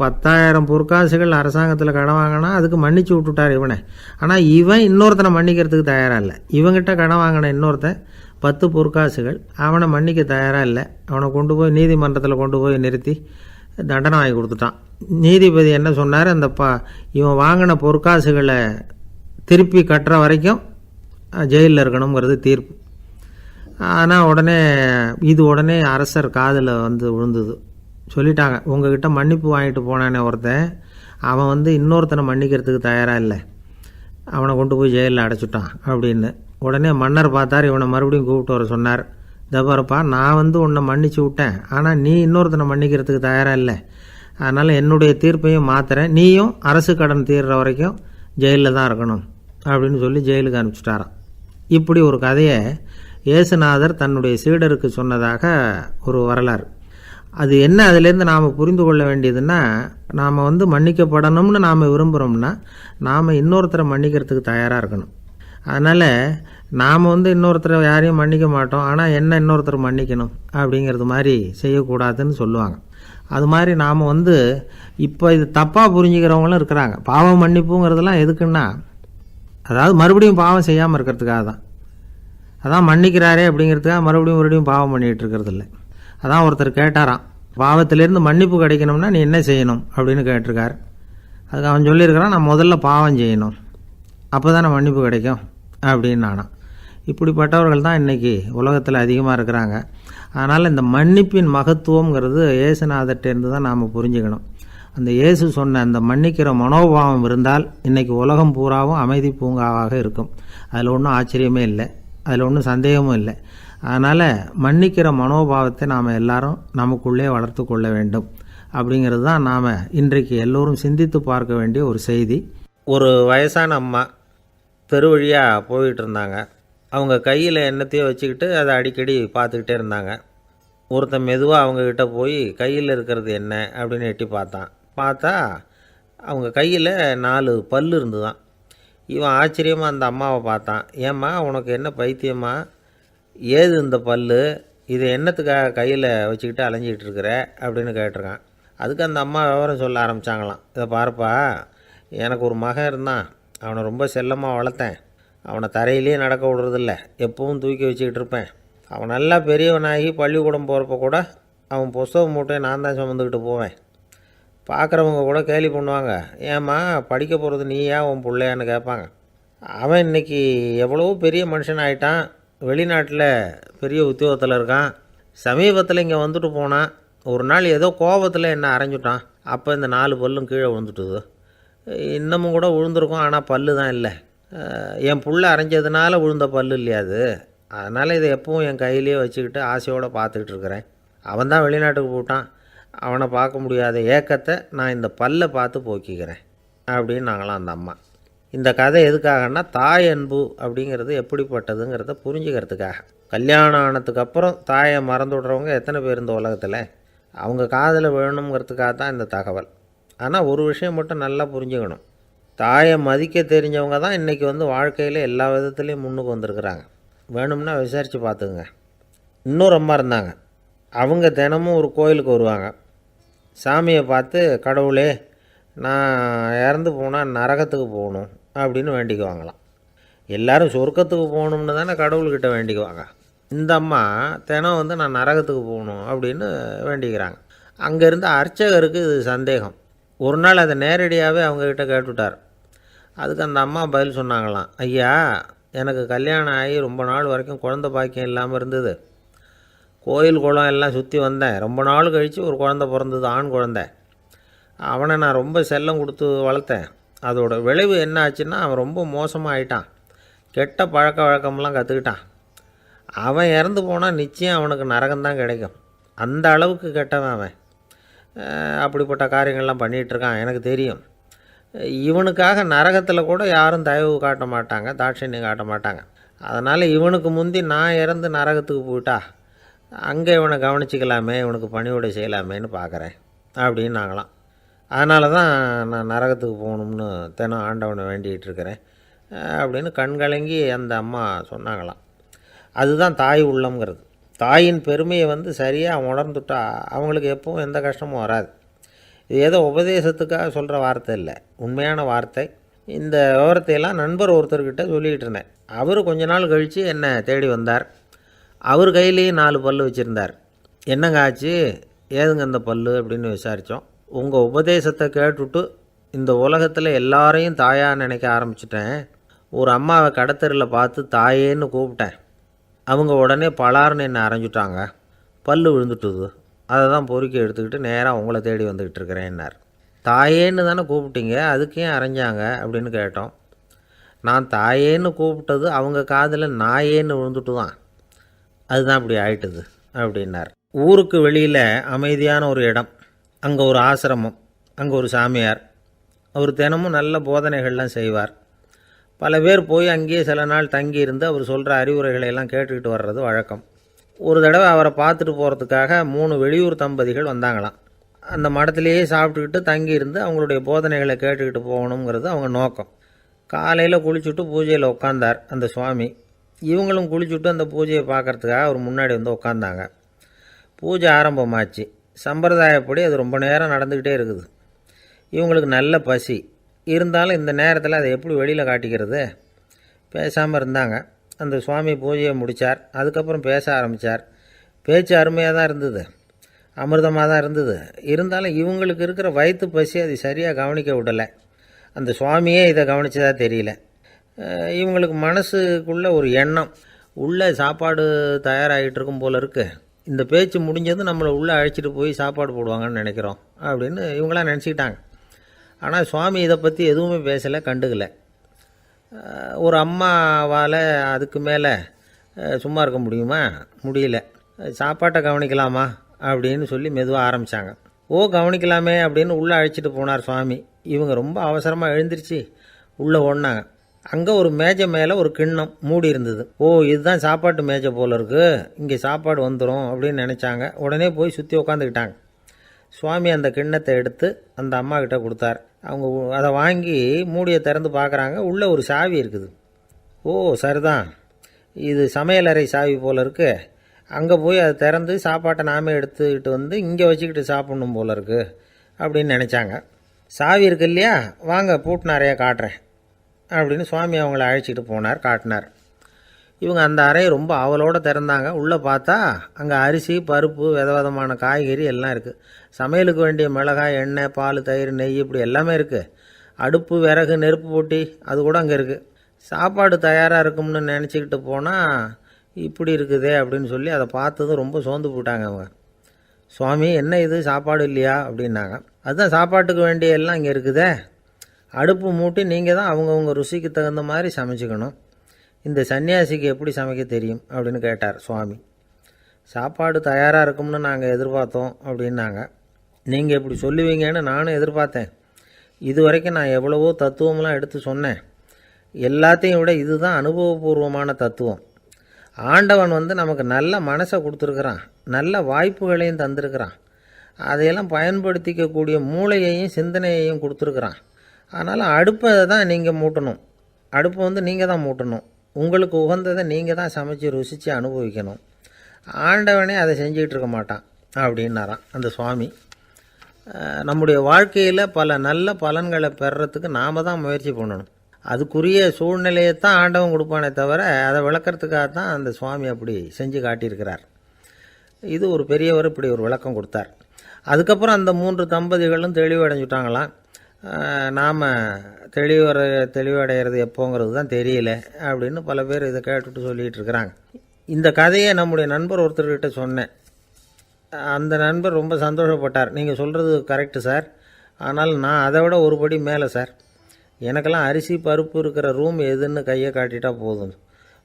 A: 10,000 பொற்காசுகள் அரசாங்கத்தில் கடன் வாங்கினா அதுக்கு மன்னிச்சு விட்டுட்டார் இவனை. ஆனால் இவன் இன்னொருத்தனை மன்னிக்கிறதுக்கு தயாராக இல்லை. இவங்கிட்ட கடன் வாங்கின இன்னொருத்தன் 10 பொற்காசுகள், அவனை மன்னிக்க தயாராக இல்லை. அவனை கொண்டு போய் நீதிமன்றத்தில் கொண்டு போய் நிறுத்தி தண்டனை வாங்கி கொடுத்துட்டான். நீதிபதி என்ன சொன்னார், அந்த இவன் வாங்கின பொற்காசுகளை திருப்பி கட்டுற வரைக்கும் ஜெயிலில் இருக்கணுங்கிறது தீர்ப்பு. ஆனால் உடனே அரசர் காதில் விழுந்தது. சொல்லிட்டாங்க, உங்ககிட்ட மன்னிப்பு வாங்கிட்டு போனானே ஒருத்தன், அவன் இன்னொருத்தனை மன்னிக்கிறதுக்கு தயாராக இல்லை, அவனை கொண்டு போய் ஜெயிலில் அடைச்சிட்டான் அப்படின்னு. உடனே மன்னர் பார்த்தார், இவனை மறுபடியும் கூப்பிட்டு வர சொன்னார். தபாரப்பா, நான் உன்னை மன்னிச்சு விட்டேன், ஆனால் நீ இன்னொருத்தனை மன்னிக்கிறதுக்கு தயாராக இல்லை, அதனால் என்னுடைய தீர்ப்பையும் மாற்றுறேன், நீயும் அரசு கடன் தீர்ற வரைக்கும் ஜெயிலில் தான் இருக்கணும் அப்படின்னு சொல்லி ஜெயிலுக்கு அனுப்பிச்சிட்டாராம். இப்படி ஒரு கதையை இயேசுநாதர் தன்னுடைய சீடருக்கு சொன்னதாக ஒரு வரலாறு. அது என்ன, அதிலேருந்து நாம் புரிந்து கொள்ள வேண்டியதுன்னா, நாம் மன்னிக்கப்படணும்னு நாம் விரும்புகிறோம்னா நாம் இன்னொருத்தரை மன்னிக்கிறதுக்கு தயாராக இருக்கணும். அதனால் நாம் இன்னொருத்தரை யாரையும் மன்னிக்க மாட்டோம், ஆனால் என்ன இன்னொருத்தர் மன்னிக்கணும் அப்படிங்கிறது மாதிரி செய்யக்கூடாதுன்னு சொல்லுவாங்க. அது மாதிரி நாம் இப்போ இது தப்பாக புரிஞ்சுக்கிறவங்களும் இருக்கிறாங்க. பாவம் மன்னிப்புங்கிறதுலாம் எதுக்குன்னா, அதாவது மறுபடியும் பாவம் செய்யாமல் இருக்கிறதுக்காக தான். அதான் மன்னிக்கிறாரே அப்படிங்கிறதுக்காக மறுபடியும் பாவம் பண்ணிகிட்டு இருக்கிறது இல்லை. அதான் ஒருத்தர் கேட்டாராம், பாவத்திலேருந்து மன்னிப்பு கிடைக்கணும்னா நீ என்ன செய்யணும் அப்படின்னு கேட்டிருக்கார். அதுக்கு அவன் சொல்லியிருக்கிறான், நான் முதல்ல பாவம் செய்யணும், அப்போ தானே மன்னிப்பு கிடைக்கும் அப்படின்னு நானாம். இப்படிப்பட்டவர்கள் தான் இன்றைக்கி உலகத்தில் அதிகமாக இருக்கிறாங்க. அதனால் இந்த மன்னிப்பின் மகத்துவங்கிறது இயேசுநாதர்கிட்டேருந்து தான் நாம் புரிஞ்சுக்கணும். அந்த இயேசு சொன்ன அந்த மன்னிக்கிற மனோபாவம் இருந்தால் இன்றைக்கி உலகம் பூராவும் அமைதி பூங்காவாக இருக்கும். அதில் ஒன்றும் ஆச்சரியமே இல்லை, அதில் ஒன்றும் சந்தேகமும் இல்லை. அதனால் மன்னிக்கிற மனோபாவத்தை நாம் எல்லாரும் நமக்குள்ளே வளர்த்து கொள்ள வேண்டும் அப்படிங்கிறது தான் நாம் இன்றைக்கு எல்லோரும் சிந்தித்து பார்க்க வேண்டிய ஒரு செய்தி. ஒரு வயசான அம்மா தெரு வழியாக போயிட்டு இருந்தாங்க. அவங்க கையில் எண்ணத்தையோ வச்சுக்கிட்டு அதை அடிக்கடி பார்த்துக்கிட்டே இருந்தாங்க. ஒருத்தன் மெதுவாக அவங்கக்கிட்ட போய் கையில் இருக்கிறது என்ன அப்படின்னு எட்டி பார்த்தா அவங்க கையில் 4 பல் இருந்துதான். இவன் ஆச்சரியமாக அந்த அம்மாவை பார்த்தான். ஏம்மா, உனக்கு என்ன பைத்தியமா, ஏது இந்த பல், இதை என்னத்துக்காக கையில் வச்சுக்கிட்டு அலைஞ்சிக்கிட்டு இருக்கிற அப்படின்னு கேட்டிருக்கான். அதுக்கு அந்த அம்மா விவரம் சொல்ல ஆரம்பித்தாங்களாம். இதை பாருப்பா, எனக்கு ஒரு மகன் இருந்தான், அவனை ரொம்ப செல்லமாக வளர்த்தேன், அவனை தரையிலே நடக்க விடுறதில்ல, எப்பவும் தூக்கி வச்சுக்கிட்டு இருப்பேன். அவன் நல்லா பெரியவனாகி பள்ளிக்கூடம் போகிறப்ப கூட அவன் புஸ்தக மூட்டையை நான் தான் சுமந்துக்கிட்டு போவேன். பார்க்குறவங்க கூட கேலி பண்ணுவாங்க, ஏம்மா படிக்க போகிறது நீயா உன் பிள்ளையான்னு கேட்பாங்க. அவன் இன்றைக்கி எவ்வளவோ பெரிய மனுஷன் ஆகிட்டான், வெளிநாட்டில் பெரிய உத்தியோகத்தில் இருக்கான். சமீபத்தில் இங்கே வந்துட்டு போனான். ஒரு நாள் ஏதோ கோபத்தில் என்ன அரைஞ்சுட்டான். அப்போ இந்த 4 பல்லும் கீழே விழுந்துட்டுது. இன்னமும் கூட விழுந்திருக்கும், ஆனால் பல்லு தான் இல்லை. என் புள்ள அரைஞ்சதுனால விழுந்த பல்லு இல்லையா அது, அதனால் இதை எப்பவும் என் கையிலே வச்சுக்கிட்டு ஆசையோடு பார்த்துக்கிட்டு இருக்கிறேன். அவன் தான் வெளிநாட்டுக்கு போட்டான், அவனை பார்க்க முடியாத ஏக்கத்தை நான் இந்த பல்லை பார்த்து போக்கிக்கிறேன் அப்படின்னு நாங்களாம் அந்த அம்மா. இந்த கதை எதுக்காகன்னா, தாய் அன்பு அப்படிங்கிறது எப்படிப்பட்டதுங்கிறத புரிஞ்சுக்கிறதுக்காக. கல்யாணம் ஆனதுக்கு அப்புறம் தாயை மறந்து விடுறவங்க எத்தனை பேர் இந்த உலகத்தில், அவங்க காதில் வேணுங்கிறதுக்காக தான் இந்த தகவல். ஆனால் ஒரு விஷயம் மட்டும் நல்லா புரிஞ்சுக்கணும், தாயை மதிக்க தெரிஞ்சவங்க தான் இன்றைக்கி வாழ்க்கையில் எல்லா விதத்துலேயும் முன்னுக்கு வந்திருக்கிறாங்க. வேணும்னா விசாரித்து பார்த்துக்குங்க. இன்னொரு அம்மா இருந்தாங்க, அவங்க தினமும் ஒரு கோயிலுக்கு வருவாங்க. சாமியை பார்த்து, கடவுளே நான் இறந்து போனால் நரகத்துக்கு போகணும் அப்படின்னு வேண்டிக்குவாங்களாம். எல்லோரும் சொர்க்கத்துக்கு போகணும்னு தானே கடவுள்கிட்ட வேண்டிக்குவாங்க. இந்த அம்மா தினம் நான் நரகத்துக்கு போகணும் அப்படின்னு வேண்டிக்கிறாங்க. அங்கே இருந்த அர்ச்சகருக்கு இது சந்தேகம். ஒரு நாள் அதை நேரடியாகவே அவங்கக்கிட்ட கேட்டுவிட்டார். அதுக்கு அந்த அம்மா பதில் சொன்னாங்களாம், ஐயா, எனக்கு கல்யாணம் ஆகி ரொம்ப நாள் வரைக்கும் குழந்த பாக்கியம் இல்லாமல் இருந்தது. கோயில் குளம் எல்லாம் சுற்றி வந்தேன். ரொம்ப நாள் கழித்து ஒரு குழந்த பிறந்தது, ஆண் குழந்தை. அவனை நான் ரொம்ப செல்லம் கொடுத்து வளர்த்தேன். அதோட விளைவு என்ன ஆச்சுன்னா, அவன் ரொம்ப மோசமாக ஆகிட்டான். கெட்ட பழக்க வழக்கம்லாம் கற்றுக்கிட்டான். அவன் இறந்து போனால் நிச்சயம் அவனுக்கு நரகம்தான் கிடைக்கும். அந்த அளவுக்கு கெட்டவன் அவன். அப்படிப்பட்ட காரியங்கள்லாம் பண்ணிகிட்ருக்கான், எனக்கு தெரியும். இவனுக்காக நரகத்தில் கூட யாரும் தயவு காட்ட மாட்டாங்க, தாட்சண்யம் காட்ட மாட்டாங்க. அதனால் இவனுக்கு முந்தி நான் இறந்து நரகத்துக்கு போயிட்டா அங்கே இவனை கவனிச்சிக்கலாமே, இவனுக்கு பணிவிடை செய்யலாமேன்னு பார்க்குறேன் அப்படின்னு நாங்களாம். அதனால தான் நான் நரகத்துக்கு போகணும்னு தினம் ஆண்டவனை வேண்டிகிட்டு இருக்கிறேன் அப்படின்னு கண்கலங்கி அந்த அம்மா சொன்னாங்களாம். அதுதான் தாய் உள்ளம்ங்கிறது. தாயின் பெருமையை சரியாக உணர்ந்துட்டா அவங்களுக்கு எப்பவும் எந்த கஷ்டமும் வராது. இது ஏதோ உபதேசத்துக்காக சொல்கிற வார்த்தை இல்லை, உண்மையான வார்த்தை. இந்த விவரத்தையெல்லாம் நண்பர் ஒருத்தர்கிட்ட சொல்லிக்கிட்டு இருந்தேன். அவர் கொஞ்ச நாள் கழித்து என்னை தேடி வந்தார். அவர் கையிலேயே 4 பல் வச்சுருந்தார். என்னங்க ஆச்சு, ஏதுங்க இந்த பல் அப்படின்னு விசாரித்தோம். உங்கள் உபதேசத்தை கேட்டுவிட்டு இந்த உலகத்தில் எல்லாரையும் தாயாக நினைக்க ஆரம்பிச்சிட்டேன். ஒரு அம்மாவை கடத்தரில் பார்த்து தாயேன்னு கூப்பிட்டேன். அவங்க உடனே பலார்னு என்னை அரைஞ்சிட்டாங்க, பல் விழுந்துட்டுது. அதை தான் பொறுக்கி எடுத்துக்கிட்டு நேராக உங்களை தேடி வந்துக்கிட்டு இருக்கிறேன்னார். தாயேன்னு தானே கூப்பிட்டீங்க, அதுக்கு ஏன் அரைஞ்சாங்க அப்படின்னு கேட்டோம். நான் தாயேன்னு கூப்பிட்டது அவங்க காதில் நாயேன்னு விழுந்துட்டு தான், அதுதான் அப்படி ஆயிட்டுது அப்படின்னார். ஊருக்கு வெளியில் அமைதியான ஒரு இடம், அங்கே ஒரு ஆசிரமம், அங்கே ஒரு சாமியார். அவர் தினமும் நல்ல போதனைகள்லாம் செய்வார். பல பேர் போய் அங்கேயே சில நாள் தங்கி இருந்து அவர் சொல்கிற அறிவுரைகளை எல்லாம் கேட்டுக்கிட்டு வர்றது வழக்கம். ஒரு தடவை அவரை பார்த்துட்டு போகிறதுக்காக 3 வெளியூர் தம்பதிகள் வந்தாங்களாம். அந்த மடத்திலேயே சாப்பிட்டுக்கிட்டு தங்கியிருந்து அவங்களுடைய போதனைகளை கேட்டுக்கிட்டு போகணுங்கிறது அவங்க நோக்கம். காலையில் குளிச்சுட்டு பூஜையில் உட்காந்தார் அந்த சுவாமி. இவங்களும் குளிச்சுட்டு அந்த பூஜையை பார்க்குறதுக்காக அவர் முன்னாடி வந்து உட்காந்தாங்க. பூஜை ஆரம்பமாச்சு. சம்பிரதாயப்படி அது ரொம்ப நேரம் நடந்துக்கிட்டே இருக்குது. இவங்களுக்கு நல்ல பசி இருந்தாலும் இந்த நேரத்தில் அதை எப்படி வெளியில் காட்டிக்கிறது? பேசாமல் இருந்தாங்க. அந்த சுவாமி பூஜையை முடித்தார். அதுக்கப்புறம் பேச ஆரம்பித்தார். பேச்சு அருமையாக தான் இருந்தது, அமிர்தமாக தான் இருந்தது. இருந்தாலும் இவங்களுக்கு இருக்கிற வயிற்று பசி அது சரியாக கவனிக்க விடலை. அந்த சுவாமியே இதை கவனித்ததாக தெரியல. இவங்களுக்கு மனசுக்குள்ளே ஒரு எண்ணம், உள்ளே சாப்பாடு தயாராகிட்டு இருக்கும் போல இருக்குது, இந்த பேச்சு முடிஞ்சது நம்மளை உள்ளே அழைச்சிட்டு போய் சாப்பாடு போடுவாங்கன்னு நினைக்கிறோம் அப்படின்னு இவங்களாம் நினச்சிக்கிட்டாங்க. ஆனால் சுவாமி இதை பற்றி எதுவுமே பேசலை, கண்டுக்கலை. ஒரு அம்மாவால் அதுக்கு மேலே சும்மா இருக்க முடியுமா? முடியல. சாப்பாட்டை கவனிக்கலாமா அப்படின்னு சொல்லி மெதுவாக ஆரம்பித்தாங்க. கவனிக்கலாமே அப்படின்னு உள்ளே அழைச்சிட்டு போனார் சுவாமி. இவங்க ரொம்ப அவசரமாக எழுந்திரிச்சு உள்ளே ஓடினாங்க. அங்கே ஒரு மேஜை மேலே ஒரு கிண்ணம் மூடி இருந்தது. இதுதான் சாப்பாட்டு மேஜை போல இருக்குது, இங்கே சாப்பாடு வந்துடும் அப்படின்னு நினச்சாங்க. உடனே போய் சுற்றி உட்காந்துக்கிட்டாங்க. சுவாமி அந்த கிண்ணத்தை எடுத்து அந்த அம்மா கிட்ட கொடுத்தார். அவங்க அதை வாங்கி மூடியை திறந்து பார்க்குறாங்க. உள்ளே ஒரு சாவி இருக்குது. சரிதான், இது சமையலறை சாவி போல் இருக்குது, அங்கே போய் அதை திறந்து சாப்பாட்டை நாமே எடுத்துக்கிட்டு வந்து இங்கே வச்சுக்கிட்டு சாப்பிட்ணும் போல இருக்குது அப்படின்னு நினச்சாங்க. சாவி இருக்கு இல்லையா, வாங்க பூட்டின அறையை காட்டுறேன் அப்படின்னு சுவாமி அவங்கள அழைச்சிட்டு போனார், காட்டினார். இவங்க அந்த அறையை ரொம்ப ஆவலோடு திறந்தாங்க. உள்ளே பார்த்தா அங்கே அரிசி, பருப்பு, விதவிதமான காய்கறி எல்லாம் இருக்குது. சமையலுக்கு வேண்டிய மிளகாய், எண்ணெய், பால், தயிர், நெய் இப்படி எல்லாமே இருக்குது. அடுப்பு, விறகு, நெருப்பு போட்டி அது கூட அங்கே இருக்குது. சாப்பாடு தயாராக இருக்கும்னு நினச்சிக்கிட்டு போனால் இப்படி இருக்குதே அப்படின்னு சொல்லி அதை பார்த்ததும் ரொம்ப சோர்ந்து போட்டாங்க அவங்க. சுவாமி, என்ன இது சாப்பாடு இல்லையா அப்படின்னாங்க. அதுதான் சாப்பாட்டுக்கு வேண்டிய எல்லாம் இங்கே இருக்குதே, அடுப்பு மூட்டி நீங்கள் தான் அவங்கவுங்க ருசிக்கு தகுந்த மாதிரி சமைச்சிக்கணும், இந்த சன்னியாசிக்கு எப்படி சமைக்க தெரியும் அப்படின்னு கேட்டார் சுவாமி. சாப்பாடு தயாராக இருக்கும்னு நாங்கள் எதிர்பார்த்தோம் அப்படின்னாங்க. நீங்கள் இப்படி சொல்லுவீங்கன்னு நானும் எதிர்பார்த்தேன். இது வரைக்கும் நான் எவ்வளவோ தத்துவம்லாம் எடுத்து சொன்னேன். எல்லாத்தையும் விட இதுதான் அனுபவபூர்வமான தத்துவம். ஆண்டவன் நமக்கு நல்ல மனசை கொடுத்துருக்குறான், நல்ல வாய்ப்புகளையும் தந்திருக்கிறான், அதையெல்லாம் பயன்படுத்திக்கக்கூடிய மூளையையும் சிந்தனையையும் கொடுத்துருக்குறான். அதனால் அடுப்பை தான் நீங்கள் மூட்டணும், அடுப்பை நீங்கள் தான் மூட்டணும், உங்களுக்கு உகந்ததை நீங்கள் தான் சமைச்சு ருசித்து அனுபவிக்கணும். ஆண்டவனே அதை செஞ்சிகிட்டு இருக்க மாட்டான் அப்படின்னாராம் அந்த சுவாமி. நம்முடைய வாழ்க்கையில் பல நல்ல பலன்களை பெறுறதுக்கு நாம் தான் முயற்சி பண்ணணும். அதுக்குரிய சூழ்நிலையை தான் ஆண்டவன் கொடுப்பானே தவிர அதை விளக்கிறதுக்காக தான் அந்த சுவாமி அப்படி செஞ்சு காட்டியிருக்கிறார். இது ஒரு பெரியவர் இப்படி ஒரு விளக்கம் கொடுத்தார். அதுக்கப்புறம் அந்த 3 தம்பதிகளும் தெளிவடைஞ்சுட்டாங்களாம். நாம் தெளிவடைகிறது எப்போங்கிறது தான் தெரியல அப்படின்னு பல பேர் இதை கேட்டுட்டு சொல்லிகிட்டு இருக்கிறாங்க. இந்த கதையை நம்முடைய நண்பர் ஒருத்தர்கிட்ட சொன்னேன். அந்த நண்பர் ரொம்ப சந்தோஷப்பட்டார். நீங்கள் சொல்கிறது கரெக்டு சார், ஆனால் நான் அதை விட ஒரு படி மேலே சார். எனக்கெல்லாம் அரிசி, பருப்பு இருக்கிற ரூம் எதுன்னு கையை காட்டிட்டா போதும்,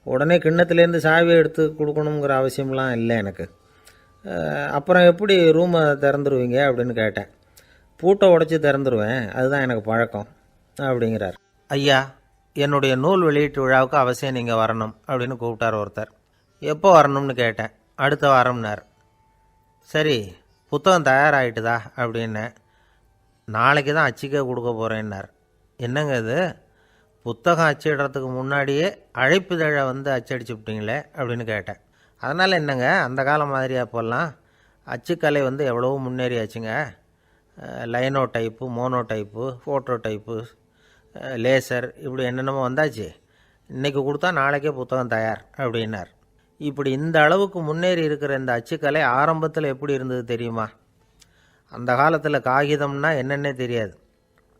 A: உடனே கிண்ணத்துலேருந்து சாவியை எடுத்து கொடுக்கணுங்கிற அவசியம்லாம் இல்லை எனக்கு. அப்புறம் எப்படி ரூமை திறந்துருவீங்க அப்படின்னு கேட்டேன். பூட்டை உடச்சி திறந்துருவேன், அதுதான் எனக்கு பழக்கம் அப்படிங்கிறார். ஐயா, என்னுடைய நூல் வெளியீட்டு விழாவுக்கு அவசியம் நீங்கள் வரணும் அப்படின்னு கூப்பிட்டார் ஒருத்தர். எப்போ வரணும்னு கேட்டேன். அடுத்த வாரம்னார். சரி, புத்தகம் தயாராகிட்டுதா அப்படின்னு. நாளைக்கு தான் அச்சிக்க கொடுக்க போகிறேன்னார். என்னங்க இது, புத்தகம் அச்சிடுறதுக்கு முன்னாடியே அழைப்புதழை அச்சடிச்சு விட்டீங்களே அப்படின்னு கேட்டேன். அதனால் என்னங்க, அந்த காலம் மாதிரி அப்போல்லாம் அச்சுக்கலை எவ்வளவோ முன்னேறியாச்சுங்க. Linotype, monotype, phototype, laser இப்படி என்னென்னமோ வந்தாச்சு. இன்றைக்கி கொடுத்தா நாளைக்கே புத்தகம் தயார் அப்படின்னார். இப்படி இந்த அளவுக்கு முன்னேறி இருக்கிற இந்த அச்சுக்கலை ஆரம்பத்தில் எப்படி இருந்தது தெரியுமா? அந்த காலத்தில் காகிதம்னா என்னென்னே தெரியாது,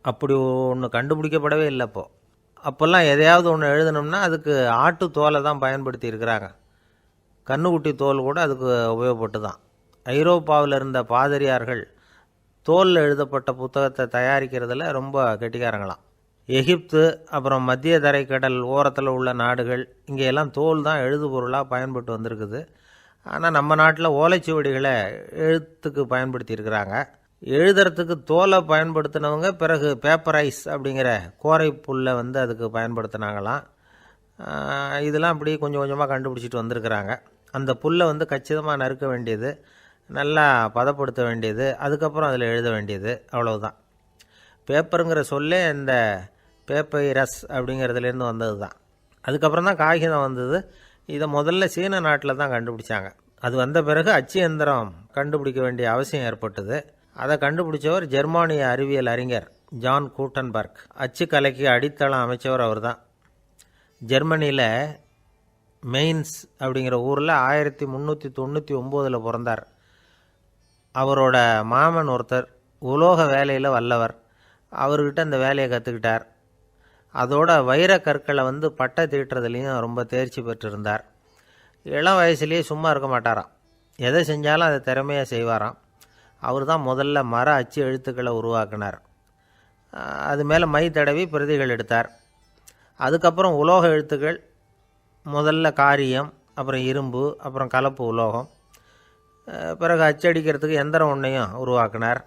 A: அப்படி ஒன்று கண்டுபிடிக்கப்படவே இல்லை. அப்போல்லாம் எதையாவது ஒன்று எழுதணும்னா அதுக்கு ஆட்டு தோலை தான் பயன்படுத்தி இருக்கிறாங்க. கண்ணுக்குட்டி தோல் கூட அதுக்கு உபயோகப்பட்டு தான். ஐரோப்பாவில் இருந்த பாதிரியார்கள் தோலில் எழுதப்பட்ட புத்தகத்தை தயாரிக்கிறதுல ரொம்ப கெட்டிக்காரங்களாம். எகிப்து, அப்புறம் மத்திய தரைக்கடல் ஓரத்தில் உள்ள நாடுகள், இங்கெல்லாம் தோல் தான் எழுதுபொருளாக பயன்பட்டு வந்திருக்குது. ஆனால் நம்ம நாட்டில் ஓலைச்சுவடிகளை எழுத்துக்கு பயன்படுத்தியிருக்கிறாங்க. எழுதுறதுக்கு தோலை பயன்படுத்தினவங்க பிறகு பேப்பரைஸ் அப்படிங்கிற கோரை புல்லை அதுக்கு பயன்படுத்தினாங்களாம். இதெல்லாம் அப்படி கொஞ்சம் கொஞ்சமாக கண்டுபிடிச்சிட்டு வந்திருக்கிறாங்க. அந்த புல்லை கச்சிதமாக நறுக்க வேண்டியது, நல்லா பதப்படுத்த வேண்டியது, அதுக்கப்புறம் அதில் எழுத வேண்டியது, அவ்வளவுதான். பேப்பருங்கிற சொல்லே இந்த பேப்பைரஸ் அப்படிங்கிறதுலேருந்து வந்தது தான். அதுக்கப்புறம் தான் காகிதம் வந்தது. இதை முதல்ல சீன நாட்டில் தான் கண்டுபிடிச்சாங்க. அது வந்த பிறகு அச்சு எந்திரம் கண்டுபிடிக்க வேண்டிய அவசியம் ஏற்பட்டது. அதை கண்டுபிடிச்சவர் ஜெர்மானிய அறிவியல் அறிஞர் ஜான் கூட்டன்பர்க். அச்சுக்கலைக்கு அடித்தளம் அமைச்சவர் அவர் தான். ஜெர்மனியில் மெயின்ஸ் அப்படிங்கிற ஊரில் 1399 பிறந்தார். அவரோட மாமன் ஒருத்தர் உலோக வேலையில் வல்லவர். அவர்கிட்ட அந்த வேலையை கற்றுக்கிட்டார். அதோட வைர கற்களை பட்டை தீட்டுறதுலேயும் ரொம்ப தேர்ச்சி பெற்றிருந்தார். இளம் வயசுலேயே சும்மா இருக்க மாட்டாராம். எதை செஞ்சாலும் அதை திறமையாக செய்வாராம். அவர் தான் முதல்ல மர அச்சு எழுத்துக்களை உருவாக்கினார். அது மேலே மை தடவி பிரதிகள் எடுத்தார். அதுக்கப்புறம் உலோக எழுத்துக்கள், முதல்ல காரியம், அப்புறம் இரும்பு, அப்புறம் கலப்பு உலோகம், பிறகு அச்சடிக்கிறதுக்கு எந்திரம் ஒன்றையும் உருவாக்கினார்.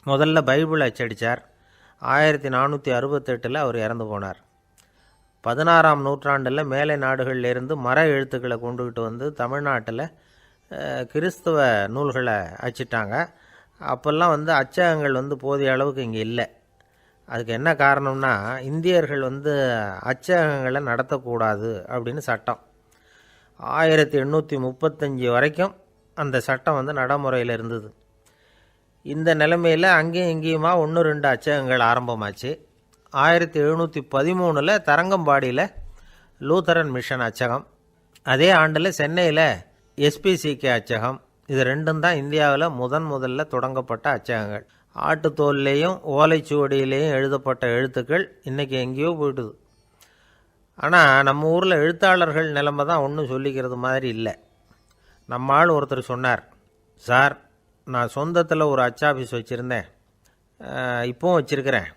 A: முதல்ல பைபிள் அச்சடித்தார். 1468 அவர் இறந்து போனார். 16ஆம் நூற்றாண்டில் மேலை நாடுகளிலிருந்து மர எழுத்துக்களை கொண்டுகிட்டு தமிழ்நாட்டில் கிறிஸ்துவ நூல்களை அச்சிட்டாங்க. அப்போல்லாம் அச்சகங்கள் போதிய அளவுக்கு இங்கே இல்லை. அதுக்கு என்ன காரணம்னா, இந்தியர்கள் அச்சகங்களை நடத்தக்கூடாது அப்படின்னு சட்டம். 1835 வரைக்கும் அந்த சட்டம் நடைமுறையில் இருந்தது. இந்த நிலைமையில் அங்கேயும் இங்கேயுமா 1-2 அச்சகங்கள் ஆரம்பமாச்சு. 1713 தரங்கம்பாடியில் லூத்தரன் மிஷன் அச்சகம், அதே ஆண்டில் சென்னையில் SPCK அச்சகம். இது ரெண்டும் தான் இந்தியாவில் முதல்ல தொடங்கப்பட்ட அச்சகங்கள். ஆட்டுத்தோல்லையும் ஓலைச்சுவடியிலையும் எழுதப்பட்ட எழுத்துக்கள் இன்றைக்கி எங்கேயோ போயிட்டுது. ஆனால் நம்ம ஊரில் எழுத்தாளர்கள் நிலைமை தான் ஒன்றும் சொல்லிக்கிறது மாதிரி இல்லை. நம்ம ஆள் ஒருத்தர் சொன்னார், சார், நான் சொந்தத்தில் ஒரு அச்சாஃபீஸ் வச்சுருந்தேன், இப்போவும் வச்சுருக்கிறேன்.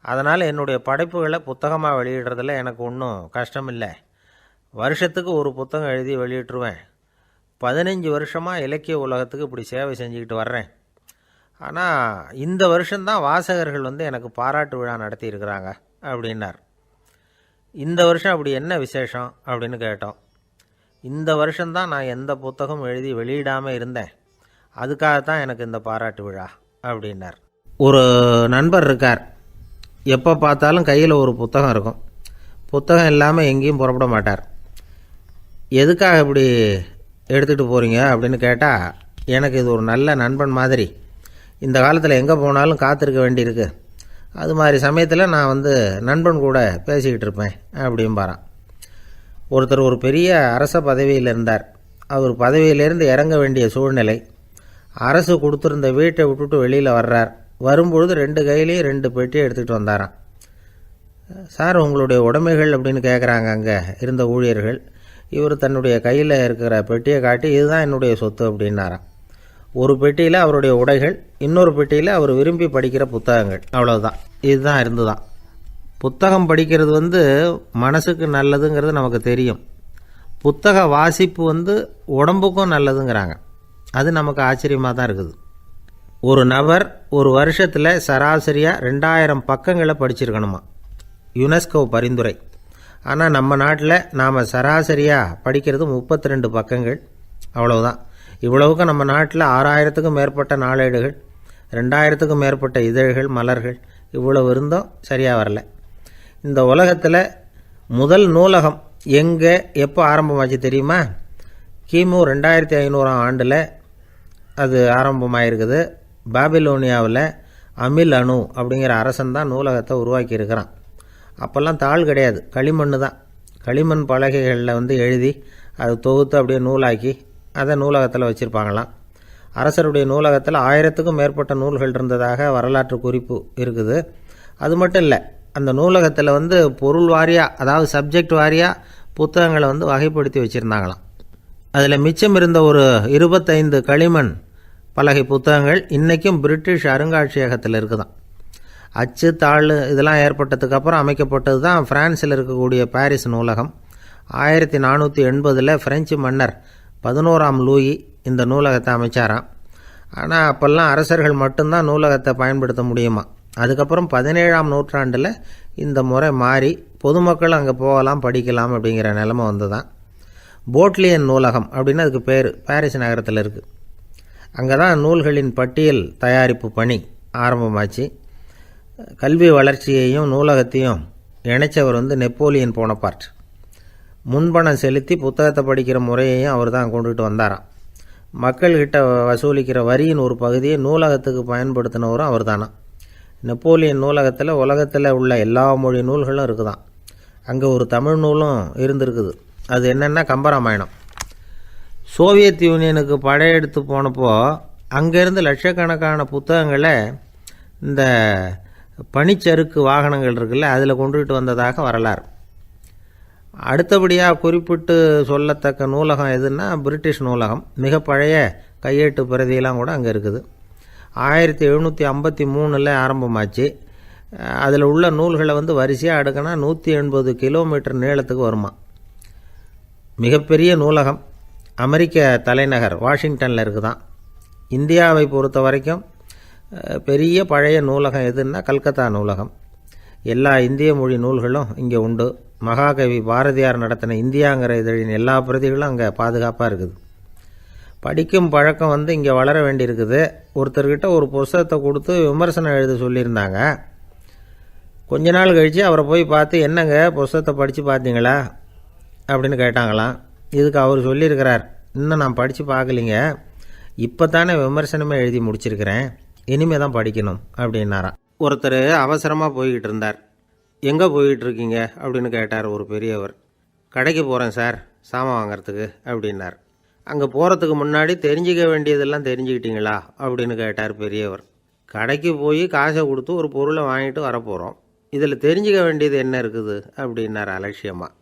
A: அதனால் என்னுடைய படைப்புகளை புத்தகமாக வெளியிடுறதில் எனக்கு ஒன்றும் கஷ்டம் இல்லை. வருஷத்துக்கு ஒரு புத்தகம் எழுதி வெளியிட்டுருவேன். 15 வருஷமாக இலக்கிய உலகத்துக்கு இப்படி சேவை செஞ்சுக்கிட்டு வர்றேன். ஆனால் இந்த வருஷம்தான் வாசகர்கள் எனக்கு பாராட்டு விழா நடத்தியிருக்கிறாங்க அப்படின்னார். இந்த வருஷம் அப்படி என்ன விசேஷம் அப்படின்னு கேட்டோம். இந்த வருஷம்தான் நான் எந்த புத்தகம் எழுதி வெளியிடாமல் இருந்தேன், அதுக்காகத்தான் எனக்கு இந்த பாராட்டு விழா அப்படின்னார். ஒரு நண்பர் இருக்கார், எப்போ பார்த்தாலும் கையில் ஒரு புத்தகம் இருக்கும். புத்தகம் இல்லாமல் எங்கேயும் புறப்பட மாட்டார். எதுக்காக இப்படி எடுத்துகிட்டு போகிறீங்க அப்படின்னு கேட்டால், எனக்கு இது ஒரு நல்ல நண்பன் மாதிரி, இந்த காலத்தில் எங்கே போனாலும் காத்திருக்க வேண்டியிருக்கு, அது மாதிரி சமயத்தில் நான் நண்பன் கூட பேசிக்கிட்டு இருப்பேன் அப்படிம்பாரான். ஒருத்தர் ஒரு பெரிய அரச பதவியில் இருந்தார். அவர் பதவியிலேருந்து இறங்க வேண்டிய சூழ்நிலை. அரசு கொடுத்துருந்த வீட்டை விட்டுட்டு வெளியில் வர்றார். வரும்பொழுது 2 கையிலையும் 2 பெட்டியை எடுத்துகிட்டு வந்தாராம். சார், உங்களுடைய உடைமைகள் அப்படின்னு கேட்குறாங்க அங்கே இருந்த ஊழியர்கள். இவர் தன்னுடைய கையில் இருக்கிற பெட்டியை காட்டி, இதுதான் என்னுடைய சொத்து அப்படின்னாராம். ஒரு பெட்டியில் அவருடைய உடைகள், இன்னொரு பெட்டியில் அவர் விரும்பி படிக்கிற புத்தகங்கள், அவ்வளவுதான். இதுதான் இருந்துதான். புத்தகம் படிக்கிறது மனசுக்கு நல்லதுங்கிறது நமக்கு தெரியும். புத்தக வாசிப்பு உடம்புக்கும் நல்லதுங்கிறாங்க. அது நமக்கு ஆச்சரியமாக தான் இருக்குது. ஒரு நபர் ஒரு வருஷத்தில் சராசரியாக 2000 பக்கங்களை படிச்சிருக்கணுமா, யுனெஸ்கோ பரிந்துரை. ஆனால் நம்ம நாட்டில் நாம் சராசரியாக படிக்கிறது 32 பக்கங்கள், அவ்வளவுதான். இவ்வளவுக்கு நம்ம நாட்டில் 6000த்துக்கும் மேற்பட்ட நாளேடுகள், 2000த்துக்கும் மேற்பட்ட இதழ்கள், மலர்கள், இவ்வளவு இருந்தும் சரியாக வரல. இந்த உலகத்தில் முதல் நூலகம் எங்கே எப்போ ஆரம்பமாச்சு தெரியுமா? கிமு 2500ஆம் ஆண்டில் அது ஆரம்பமாயிருக்குது. பாபிலோனியாவில் அமில் அணு அப்படிங்கிற அரசன் தான் நூலகத்தை உருவாக்கி இருக்கிறான். அப்போல்லாம் தாள் கிடையாது, களிமண் தான். களிமண் பலகைகளில் எழுதி அதை தொகுத்து அப்படியே நூலாக்கி அதை நூலகத்தில் வச்சுருப்பாங்களாம். அரசருடைய நூலகத்தில் 1000த்துக்கும் மேற்பட்ட நூல்கள் இருந்ததாக வரலாற்று குறிப்பு இருக்குது. அது மட்டும் இல்லை, அந்த நூலகத்தில் பொருள் வாரியாக, அதாவது சப்ஜெக்ட் வாரியாக புத்தகங்களை வகைப்படுத்தி வச்சுருந்தாங்களாம். அதில் மிச்சம் இருந்த ஒரு 25 களிமண் பலகை புத்தகங்கள் இன்றைக்கும் பிரிட்டிஷ் அருங்காட்சியகத்தில் இருக்குதான். அச்சு தாள் இதெல்லாம் ஏற்பட்டதுக்கப்புறம் அமைக்கப்பட்டது தான் ஃப்ரான்ஸில் இருக்கக்கூடிய பாரிஸ் நூலகம். 1480 ஃப்ரெஞ்சு மன்னர் 11ஆம் லூயி இந்த நூலகத்தை அமைச்சாராம். ஆனால் அப்போல்லாம் அரசர்கள் மட்டும்தான் நூலகத்தை பயன்படுத்த முடியுமா. அதுக்கப்புறம் 17ஆம் நூற்றாண்டில் இந்த முறை மாறி பொதுமக்கள் அங்கே போகலாம், படிக்கலாம் அப்படிங்கிற நிலைமை வந்து தான் போட்லியன் நூலகம் அப்படின்னு அதுக்கு பேர் பாரிஸ் நகரத்தில் இருக்குது. அங்கே தான் நூல்களின் பட்டியல் தயாரிப்பு பணி ஆரம்பமாச்சு. கல்வி வளர்ச்சியையும் நூலகத்தையும் இணைச்சவர் வந்து நெப்போலியன் போனபார்ட். முன்பணம் செலுத்தி புத்தகத்தை படிக்கிற முறையையும் அவர் தான் கொண்டுட்டு வந்தாராம். மக்கள்கிட்ட வசூலிக்கிற வரியின் ஒரு பகுதியை நூலகத்துக்கு பயன்படுத்தினவரும் அவர் தானா. நெப்போலியன் நூலகத்தில் உலகத்தில் உள்ள எல்லா மொழி நூல்களும் இருக்குதான். அங்கே ஒரு தமிழ் நூலும் இருந்திருக்குது. அது என்னென்னா கம்பராமாயணம். சோவியத் யூனியனுக்கு படையெடுத்து போனப்போ அங்கேருந்து லட்சக்கணக்கான புத்தகங்களை இந்த பனிச்சறுக்கு வாகனங்கள் இருக்குல்ல அதில் கொண்டுகிட்டு வந்ததாக வரலாறு. அடுத்தபடியாக குறிப்பிட்டு சொல்லத்தக்க நூலகம் எதுன்னா பிரிட்டிஷ் நூலகம். மிக பழைய கையெழுத்து பிரதியெல்லாம் கூட அங்கே இருக்குது. 1753 ஆரம்பமாச்சு. அதில் உள்ள நூல்களை வந்து வரிசையாக அடுக்கினா 180 கிலோமீட்டர் நீளத்துக்கு வருமா. மிகப்பெரிய நூலகம் அமெரிக்க தலைநகர் வாஷிங்டனில் இருக்குதான். இந்தியாவை பொறுத்த வரைக்கும் பெரிய பழைய நூலகம் எதுன்னா கல்கத்தா நூலகம். எல்லா இந்திய மொழி நூல்களும் இங்கே உண்டு. மகாகவி பாரதியார் நடத்தின இந்தியாங்கிற இதழின் எல்லா பிரதிகளும் அங்கே பாதுகாப்பாக இருக்குது. படிக்கும் பழக்கம் வந்து இங்கே வளர வேண்டியிருக்குது. ஒருத்தர்கிட்ட ஒரு புஸ்தகத்தை கொடுத்து விமர்சனம் எழுத சொல்லியிருந்தாங்க. கொஞ்ச நாள் கழித்து அவரை போய் பார்த்து, என்னங்க புஸ்தகத்தை படித்து பார்த்தீங்களா அப்படின்னு கேட்டாங்களாம். இதுக்கு அவர் சொல்லியிருக்கிறார், இன்னும் நான் படித்து பார்க்கலிங்க, இப்போ தானே விமர்சனமே எழுதி முடிச்சிருக்கிறேன், இனிமேல் தான் படிக்கணும் அப்படின்னாராம். ஒருத்தர் அவசரமாக போய்கிட்டு இருந்தார். எங்கே போய்கிட்டு இருக்கீங்க அப்படின்னு கேட்டார் ஒரு பெரியவர். கடைக்கு போகிறேன் சார், சாமான் வாங்கிறதுக்கு அப்படின்னார். அங்கே போகிறதுக்கு முன்னாடி தெரிஞ்சிக்க வேண்டியதெல்லாம் தெரிஞ்சுக்கிட்டீங்களா அப்படின்னு கேட்டார் பெரியவர். கடைக்கு போய் காசை கொடுத்து ஒரு பொருளை வாங்கிட்டு வரப்போகிறோம், இதில் தெரிஞ்சிக்க வேண்டியது என்ன இருக்குது அப்படின்னார் அலட்சியமாக.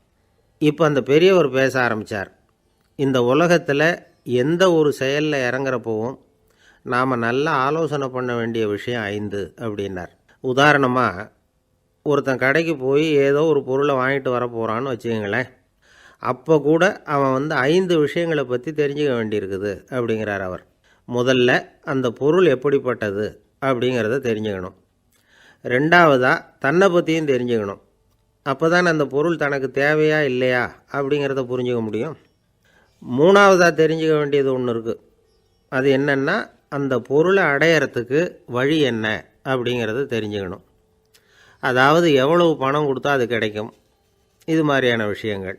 A: இப்போ அந்த பெரியவர் பேச ஆரம்பித்தார். இந்த உலகத்தில் எந்த ஒரு செயலில் இறங்குறப்போவும் நாம் நல்லா ஆலோசனை பண்ண வேண்டிய விஷயம் 5 அப்படின்னார். உதாரணமாக, ஒருத்தன் கடைக்கு போய் ஏதோ ஒரு பொருளை வாங்கிட்டு வர போகிறான்னு வச்சுக்கங்களேன். அப்போ கூட அவன் வந்து 5 விஷயங்களை பற்றி தெரிஞ்சுக்க வேண்டியிருக்குது அப்படிங்கிறார் அவர். முதல்ல அந்த பொருள் எப்படிப்பட்டது அப்படிங்கிறத தெரிஞ்சுக்கணும். ரெண்டாவதாக தன்னை பற்றியும் தெரிஞ்சுக்கணும். அப்போ தான் அந்த பொருள் தனக்கு தேவையா இல்லையா அப்படிங்கிறத புரிஞ்சுக்க முடியும். மூணாவதாக தெரிஞ்சுக்க வேண்டியது ஒன்று இருக்குது. அது என்னென்னா, அந்த பொருளை அடையிறதுக்கு வழி என்ன அப்படிங்கிறத தெரிஞ்சுக்கணும். அதாவது எவ்வளவு பணம் கொடுத்தா அது கிடைக்கும், இது மாதிரியான விஷயங்கள்.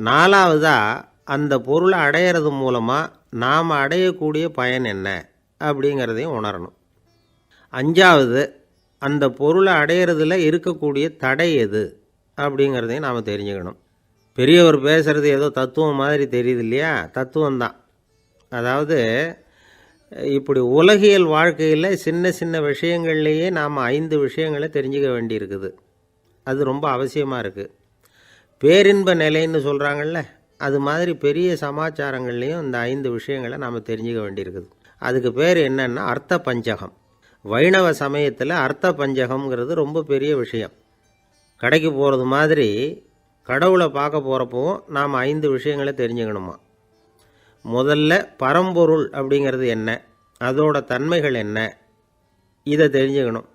A: நாலாவதாக அந்த பொருளை அடையிறது மூலமாக நாம் அடையக்கூடிய பயன் என்ன அப்படிங்கிறதையும் உணரணும். அஞ்சாவது, அந்த பொருளை அடையிறதுல இருக்கக்கூடிய தடை எது அப்படிங்கிறதையும் நாம் தெரிஞ்சுக்கணும். பெரியவர் பேசுகிறது ஏதோ தத்துவம் மாதிரி தெரியுது இல்லையா? தத்துவம்தான். அதாவது இப்படி உலகியல் வாழ்க்கையில் சின்ன சின்ன விஷயங்கள்லேயே நாம் 5 விஷயங்களை தெரிஞ்சுக்க வேண்டியிருக்குது. அது ரொம்ப அவசியமாக இருக்குது. பேரின்ப நிலைன்னு சொல்கிறாங்கள்ல, அது மாதிரி பெரிய சமாச்சாரங்கள்லேயும் இந்த 5 விஷயங்களை நாம் தெரிஞ்சுக்க வேண்டியிருக்குது. அதுக்கு பேர் என்னன்னா அர்த்த பஞ்சகம். வைணவ சமயத்தில் அர்த்த பஞ்சகம்ங்கிறது ரொம்ப பெரிய விஷயம். கடைக்கு போகிறது மாதிரி கடவுளை பார்க்க போகிறப்போ நாம் 5 விஷயங்களை தெரிஞ்சுக்கணுமா. முதல்ல பரம்பொருள் அப்படிங்கிறது என்ன, அதோட தன்மைகள் என்ன, இதை தெரிஞ்சுக்கணும்.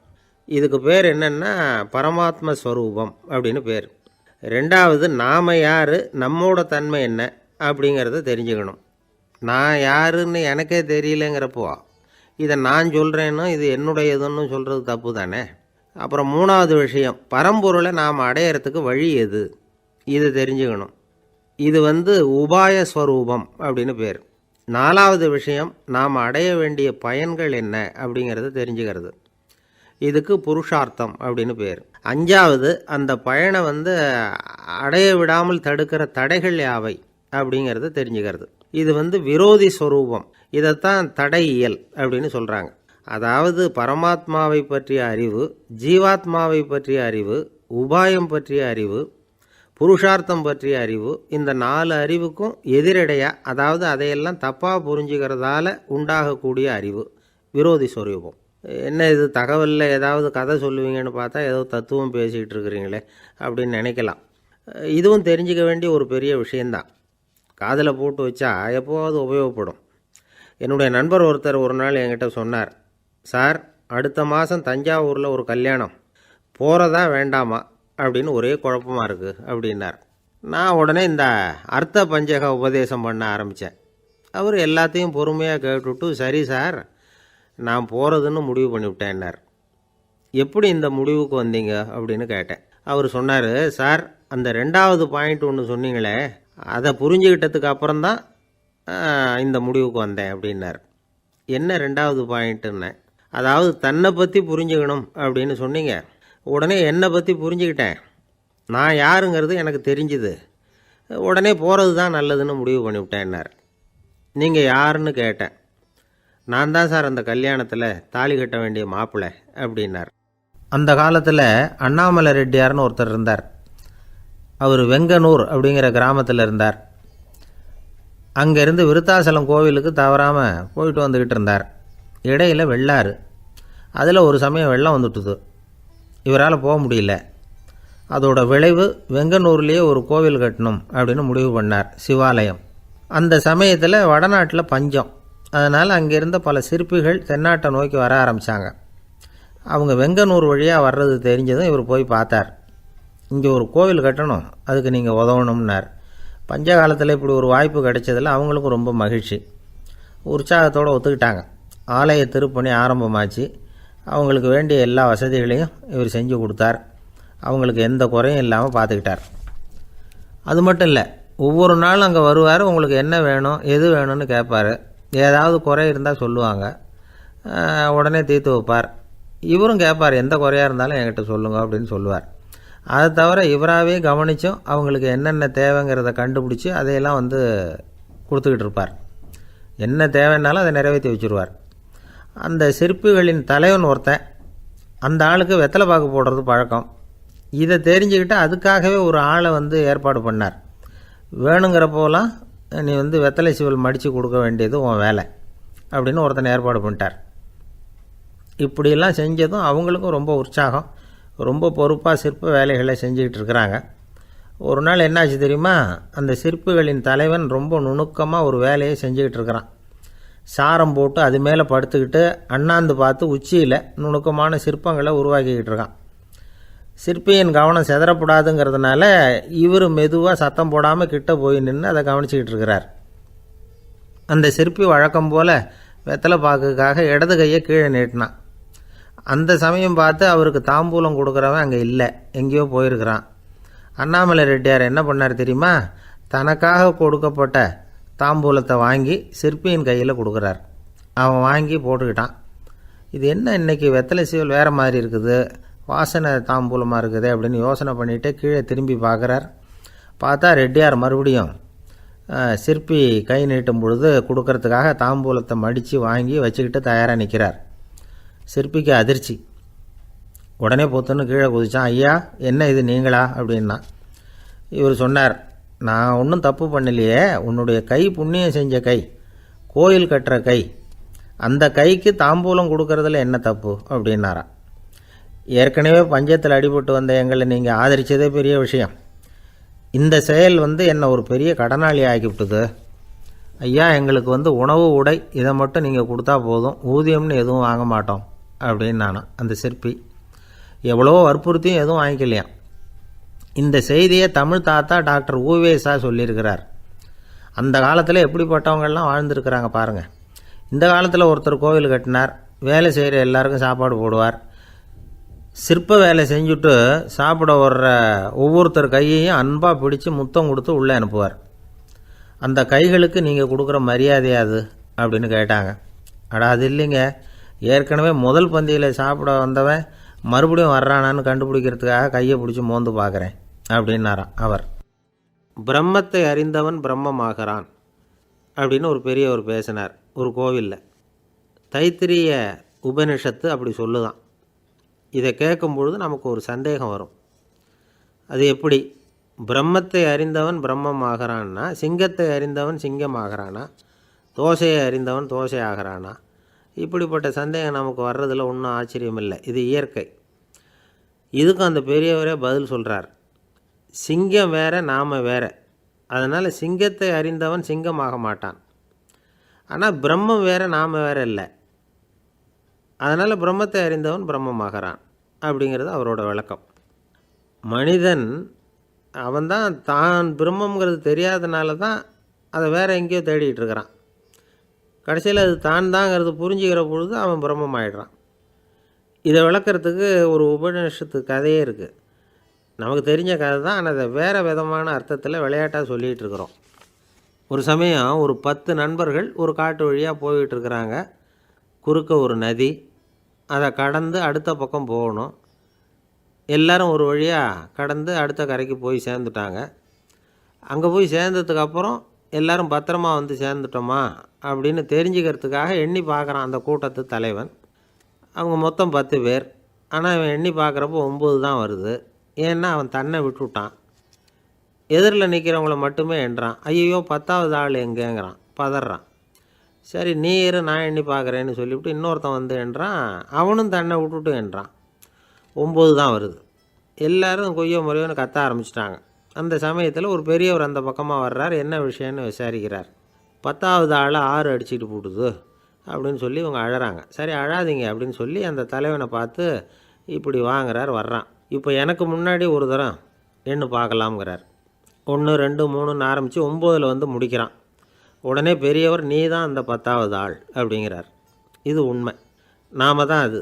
A: இதுக்கு பேர் என்னென்னா பரமாத்ம ஸ்வரூபம் அப்படின்னு பேர். ரெண்டாவது, நாம் யார், நம்மோட தன்மை என்ன அப்படிங்கிறத தெரிஞ்சுக்கணும். நான் யாருன்னு எனக்கே தெரியலங்கிறப்போ இதை நான் சொல்கிறேன்னு இது என்னுடையதுன்னு சொல்கிறது தப்பு தானே. அப்புறம் மூணாவது விஷயம், பரம்பொருளை நாம் அடையிறதுக்கு வழி எது, இதை தெரிஞ்சுக்கணும். இது உபாய ஸ்வரூபம் அப்படின்னு பேர். நாலாவது விஷயம், நாம் அடைய வேண்டிய பயன்கள் என்ன அப்படிங்கிறத தெரிஞ்சுக்கிறது. இதுக்கு புருஷார்த்தம் அப்படின்னு பேர். அஞ்சாவது, அந்த பயனை அடைய விடாமல் தடுக்கிற தடைகள் யாவை அப்படிங்கிறத தெரிஞ்சுக்கிறது. இது விரோதி ஸ்வரூபம். இதைத்தான் தடையியல் அப்படின்னு சொல்கிறாங்க. அதாவது பரமாத்மாவை பற்றிய அறிவு, ஜீவாத்மாவை பற்றிய அறிவு, உபாயம் பற்றிய அறிவு, புருஷார்த்தம் பற்றிய அறிவு, இந்த 4 அறிவுக்கும் எதிரடையாக, அதாவது அதையெல்லாம் தப்பாக புரிஞ்சுக்கிறதால உண்டாகக்கூடிய அறிவு விரோதி ஸ்வரூபம். என்ன இது தகவலில் ஏதாவது கதை சொல்லுவீங்கன்னு பார்த்தா ஏதோ தத்துவம் பேசிகிட்டு இருக்கிறீங்களே அப்படின்னு நினைக்கலாம். இதுவும் தெரிஞ்சிக்க வேண்டிய ஒரு பெரிய விஷயந்தான். காதில் போட்டு வச்சா எப்போவாவது உபயோகப்படும். என்னுடைய நண்பர் ஒருத்தர் ஒரு நாள் என்கிட்ட சொன்னார், சார் அடுத்த மாதம் தஞ்சாவூரில் ஒரு கல்யாணம், போகிறதா வேண்டாமா அப்படின்னு ஒரே குழப்பமாக இருக்குது அப்படின்னார். நான் உடனே இந்த அர்த்த பஞ்சக உபதேசம் பண்ண ஆரம்பித்தேன். அவர் எல்லாத்தையும் பொறுமையாக கேட்டுவிட்டு, சரி சார் நான் போகிறதுன்னு முடிவு பண்ணிவிட்டேன்னார். எப்படி இந்த முடிவுக்கு வந்தீங்க அப்படின்னு கேட்டேன். அவர் சொன்னார், சார் அந்த 2வது பாயிண்ட் ஒன்று சொன்னீங்களே, அதை புரிஞ்சுக்கிட்டதுக்கு அப்புறம்தான் இந்த முடிவுக்கு வந்தேன் அப்படின்னார். என்ன 2வது பாயிண்ட்டுன்னு? அதாவது தன்னை பற்றி புரிஞ்சுக்கணும் அப்படின்னு சொன்னீங்க. உடனே என்னை பற்றி புரிஞ்சுக்கிட்டேன், நான் யாருங்கிறது எனக்கு தெரிஞ்சுது, உடனே போகிறது தான் நல்லதுன்னு முடிவு பண்ணிவிட்டேன்னார். நீங்கள் யாருன்னு கேட்டேன். நான் தான் சார் அந்த கல்யாணத்தில் தாலி கட்ட வேண்டிய மாப்பிள்ளை அப்படின்னார். அந்த காலத்தில் அண்ணாமலை ரெட்டியார்னு ஒருத்தர் இருந்தார். அவர் வெங்கனூர் அப்படிங்கிற கிராமத்தில் இருந்தார். அங்கேருந்து விருத்தாசலம் கோவிலுக்கு தவறாமல் போயிட்டு வந்துக்கிட்டு இருந்தார். இடையில் வெள்ளாறு, அதில் ஒரு சமயம் வெள்ளம் வந்துட்டுது. இவரால் போக முடியல. அதோட விளைவு வெங்கனூர்லேயே ஒரு கோவில் கட்டணும் அப்படின்னு முடிவு பண்ணார், சிவாலயம். அந்த சமயத்தில் வடநாட்டில் பஞ்சம். அதனால் அங்கேருந்த பல சிற்பிகள் தென்னாட்டை நோக்கி வர ஆரம்பித்தாங்க. அவங்க வெங்கனூர் வழியாக வர்றது தெரிஞ்சதும் இவர் போய் பார்த்தார். இங்கே ஒரு கோவில் கட்டணும், அதுக்கு நீங்கள் உதவணும்னார். பஞ்ச காலத்தில் இப்படி ஒரு வாய்ப்பு கிடைச்சதில் அவங்களுக்கும் ரொம்ப மகிழ்ச்சி. உற்சாகத்தோடு ஒத்துக்கிட்டாங்க. ஆலய திருப்பணி ஆரம்பமாச்சு. அவங்களுக்கு வேண்டிய எல்லா வசதிகளையும் இவர் செஞ்சு கொடுத்தார். அவங்களுக்கு எந்த குறையும் இல்லாமல் பார்த்துக்கிட்டார். அது மட்டும் இல்லை, ஒவ்வொரு நாளும் அங்கே வருவார். உங்களுக்கு என்ன வேணும் எது வேணும்னு கேட்பார். ஏதாவது குறை இருந்தால் சொல்லுவாங்க, உடனே தீர்த்து வைப்பார். இவரும் கேட்பார், எந்த குறையாக இருந்தாலும் என்கிட்ட சொல்லுங்க அப்படின்னு சொல்லுவார். அதை தவிர இவராகவே கவனித்தும் அவங்களுக்கு என்னென்ன தேவைங்கிறத கண்டுபிடிச்சி அதையெல்லாம் கொடுத்துக்கிட்டு இருப்பார். என்ன தேவைன்னாலும் அதை நிறைவேற்றி வச்சுருவார். அந்த சிற்பிகளின் தலைவன் ஒருத்தன், அந்த ஆளுக்கு வெத்தலை பாக்கு போடுறது பழக்கம். இதை தெரிஞ்சுக்கிட்டு அதுக்காகவே ஒரு ஆளை ஏற்பாடு பண்ணார். வேணுங்கிறப்போலாம் நீ வெத்தலை சிவல் மடித்து கொடுக்க வேண்டியது உன் வேலை அப்படின்னு ஒருத்தனை ஏற்பாடு பண்ணிட்டார். இப்படியெல்லாம் செஞ்சதும் அவங்களுக்கும் ரொம்ப உற்சாகம். ரொம்ப பொறுப்பாக சிற்ப வேலைகளை செஞ்சுக்கிட்டு இருக்கிறாங்க. ஒரு நாள் என்னாச்சு தெரியுமா? அந்த சிற்பிகளின் தலைவன் ரொம்ப நுணுக்கமாக ஒரு வேலையை செஞ்சுக்கிட்டு இருக்கிறான். சாரம் போட்டு அது மேலே படுத்துக்கிட்டு அண்ணாந்து பார்த்து உச்சியில் நுணுக்கமான சிற்பங்களை உருவாக்கிக்கிட்டு இருக்கான். சிற்பியின் கவனம் செதறப்படாதுங்கிறதுனால இவர் மெதுவாக சத்தம் போடாமல் கிட்ட போய் நின்று அதை கவனிச்சிக்கிட்டு இருக்கிறார். அந்த சிற்பி வழக்கம் போல் வெத்தலை பாக்குக்காக இடது கையை கீழே நீட்டினான். அந்த சமயம் பார்த்து அவருக்கு தாம்பூலம் கொடுக்குறவன் அங்கே இல்லை, எங்கேயோ போயிருக்கிறான். அண்ணாமலை ரெட்டியார் என்ன பண்ணார் தெரியுமா? தனக்காக கொடுக்கப்பட்ட தாம்பூலத்தை வாங்கி சிற்பியின் கையில் கொடுக்குறார். அவன் வாங்கி போட்டுக்கிட்டான். இது என்ன இன்றைக்கி வெத்தலை சீவல் வேறு மாதிரி இருக்குது, வாசனை தாம்பூலமாக இருக்குது அப்படின்னு யோசனை பண்ணிவிட்டு கீழே திரும்பி பார்க்குறார். பார்த்தா ரெட்டியார் மறுபடியும் சிற்பி கை நீட்டும் பொழுது கொடுக்கறதுக்காக தாம்பூலத்தை மடித்து வாங்கி வச்சுக்கிட்டு தயாராக நிற்கிறார். சிற்பிக்கு அதிர்ச்சி. உடனே பொத்துன்னு கீழே குதிச்சான். ஐயா என்ன இது நீங்களா அப்படின்னா. இவர் சொன்னார், நான் ஒன்றும் தப்பு பண்ணலையே, உன்னுடைய கை புண்ணியம் செஞ்ச கை, கோயில் கட்டுற கை, அந்த கைக்கு தாம்பூலம் கொடுக்கறதுல என்ன தப்பு அப்படின்னாராம். ஏற்கனவே பஞ்சத்தில் அடிபட்டு வந்த எங்களை நீங்கள் ஆதரித்ததே பெரிய விஷயம். இந்த செயல் என்னை ஒரு பெரிய கடனாளி ஆக்கிவிட்டுது. ஐயா எங்களுக்கு உணவு உடை இதை மட்டும் நீங்கள் கொடுத்தா போதும், ஊதியம்னு எதுவும் வாங்க மாட்டோம் அப்படின்னு நானும். அந்த சிற்பி எவ்வளவோ வற்புறுத்தியும் எதுவும் வாங்கிக்கலையாம். இந்த செய்தியை தமிழ் தாத்தா டாக்டர் ஊவேசா சொல்லியிருக்கிறார். அந்த காலத்தில் எப்படிப்பட்டவங்கள்லாம் வாழ்ந்துருக்கிறாங்க பாருங்கள். இந்த காலத்தில் ஒருத்தர் கோவில் கட்டினார், வேலை செய்கிற எல்லாருக்கும் சாப்பாடு போடுவார். சிற்ப வேலை செஞ்சுட்டு சாப்பிட வர்ற ஒவ்வொருத்தர் கையையும் அன்பாக பிடிச்சி முத்தம் கொடுத்து உள்ளே அனுப்புவார். அந்த கைகளுக்கு நீங்கள் கொடுக்குற மரியாதையாது அப்படின்னு கேட்டாங்க. அது இல்லைங்க, ஏற்கனவே முதல் பந்தியில் சாப்பிட வந்தவன் மறுபடியும் வர்றானான்னு கண்டுபிடிக்கிறதுக்காக கையை பிடிச்சி மோந்து பார்க்குறேன் அப்படின்னாராம் அவர். பிரம்மத்தை அறிந்தவன் பிரம்மமாகறான் அப்படின்னு ஒரு பெரியவர் பேசினார் ஒரு கோவிலில். தைத்திரிய உபனிஷத்து அப்படி சொல்லுதான். இதை கேட்கும்பொழுது நமக்கு ஒரு சந்தேகம் வரும். அது எப்படி பிரம்மத்தை அறிந்தவன் பிரம்மம் ஆகிறான்னா, சிங்கத்தை அறிந்தவன் சிங்கம் ஆகிறானா, தோசையை அறிந்தவன் தோசை ஆகிறானா? இப்படிப்பட்ட சந்தேகம் நமக்கு வர்றதில் ஒன்றும் ஆச்சரியம் இல்லை. இது இயற்கை. இதுக்கும் அந்த பெரியவரே பதில் சொல்கிறார். சிங்கம் வேற, நாம் வேற. அதனால் சிங்கத்தை அறிந்தவன் சிங்கம் ஆக மாட்டான். ஆனால் பிரம்மம் வேறு, நாம் வேறு இல்லை. அதனால் பிரம்மத்தை அறிந்தவன் பிரம்மமாகறான் அப்படிங்கிறது அவரோட விளக்கம். மனிதன் அவன்தான் தான் பிரம்மங்கிறது தெரியாதனால தான் அதை வேறு எங்கேயோ தேடிகிட்டு இருக்கிறான். கடைசியில் அது தான் தாங்கிறது புரிஞ்சுக்கிற பொழுது அவன் பிரம்மம் ஆகிடுறான். இதை விளக்கிறதுக்கு ஒரு உபநிஷத்து கதையே இருக்குது. நமக்கு தெரிஞ்ச கதை தான், ஆனால் அதை வேறு விதமான அர்த்தத்தில் விளையாட்டாக சொல்லிகிட்டு இருக்கிறோம். ஒரு சமயம் ஒரு 10 நண்பர்கள் ஒரு காட்டு வழியாக போய்கிட்டு இருக்கிறாங்க. குறுக்க ஒரு நதி, அதை கடந்து அடுத்த பக்கம் போகணும். எல்லோரும் ஒரு வழியாக கடந்து அடுத்த கரைக்கு போய் சேர்ந்துட்டாங்க. அங்கே போய் சேர்ந்ததுக்கப்புறம் எல்லோரும் பத்திரமா வந்து சேர்ந்துட்டோமா அப்படின்னு தெரிஞ்சுக்கிறதுக்காக எண்ணி பார்க்குறான் அந்த கூட்டத்து தலைவன். அவங்க மொத்தம் 10 பேர். ஆனால் அவன் எண்ணி பார்க்குறப்போ 9 தான் வருது. ஏன்னா அவன் தன்னை விட்டுவிட்டான். எதிரில் நிற்கிறவங்கள மட்டுமே எண்ணுறான். ஐயோ 10வது ஆள் எங்கேங்கிறான், பதறான். சரி நீ இரு, நான் எண்ணி பார்க்குறேன்னு சொல்லிவிட்டு இன்னொருத்தன் வந்து எண்ணுறான். அவனும் தன்னை விட்டுட்டு எண்ணுறான். 9 தான் வருது. எல்லோரும் கொய்யோ முறையோன்னு கத்த ஆரம்பிச்சிட்டாங்க. அந்த சமயத்தில் ஒரு பெரியவர் அந்த பக்கமாக வர்றார். என்ன விஷயம்னு விசாரிக்கிறார். 10வது ஆளை 6 அடிச்சுட்டு போட்டுது அப்படின்னு சொல்லி இவங்க அழறாங்க. சரி அழாதீங்க அப்படின்னு சொல்லி அந்த தலைவனை பார்த்து இப்படி வாங்குறார். வர்றான். இப்போ எனக்கு முன்னாடி ஒரு தரம் எண்ணு பார்க்கலாம்ங்கிறார். 1 2 3ன்னு ஆரம்பித்து 9ல் வந்து முடிக்கிறான். உடனே பெரியவர் நீ தான் அந்த 10வது ஆள் அப்படிங்கிறார். இது உண்மை. நாம் தான் அது.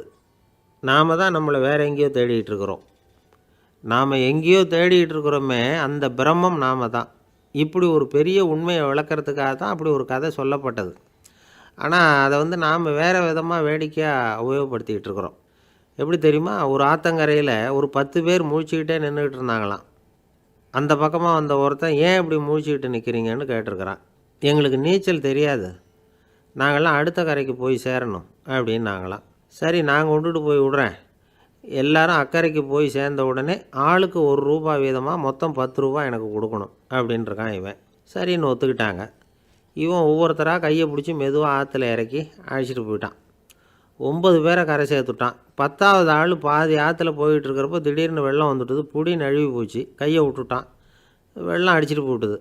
A: நாம் தான் நம்மளை வேறு எங்கேயோ தேடிகிட்டு இருக்கிறோம். நாம் எங்கேயோ தேடிகிட்டு இருக்கிறோமே, அந்த பிரம்மம் நாம் தான். இப்படி ஒரு பெரிய உண்மையை விளக்கிறதுக்காக தான் அப்படி ஒரு கதை சொல்லப்பட்டது. ஆனால் அதை வந்து நாம் வேறு விதமாக வேடிக்கையாக உபயோகப்படுத்திக்கிட்டு இருக்கிறோம். எப்படி தெரியுமா? ஒரு ஆத்தங்கரையில் ஒரு 10 பேர் முழிச்சுக்கிட்டே நின்றுக்கிட்டு இருந்தாங்களாம். அந்த பக்கமாக வந்த ஒருத்தன் ஏன் இப்படி முழிச்சுக்கிட்டு நிற்கிறீங்கன்னு கேட்டிருக்கிறான். எங்களுக்கு நீச்சல் தெரியாது, நாங்கள்லாம் அடுத்த கரைக்கு போய் சேரணும் அப்படின்னு நாங்களாம். சரி நான் கொண்டுட்டு போய் விட்றேன். எல்லாரும் அக்கறைக்கு போய் சேர்ந்த உடனே ஆளுக்கு ₹1 வீதமாக மொத்தம் ₹10 எனக்கு கொடுக்கணும் அப்படின்ட்டுருக்கான் இவன். சரின்னு ஒத்துக்கிட்டாங்க. இவன் ஒவ்வொருத்தராக கையை பிடிச்சி மெதுவாக ஆற்றுல இறக்கி அழைச்சிட்டு போயிட்டான். 9 பேரை கரை சேர்த்துட்டான். 10வது ஆள் பாதி ஆற்றுல போயிட்டுருக்கிறப்போ திடீர்னு வெள்ளம் வந்துட்டுது. புடி நழுவி போச்சு. கையை விட்டுட்டான். வெள்ளம் அடிச்சிட்டு போட்டுது.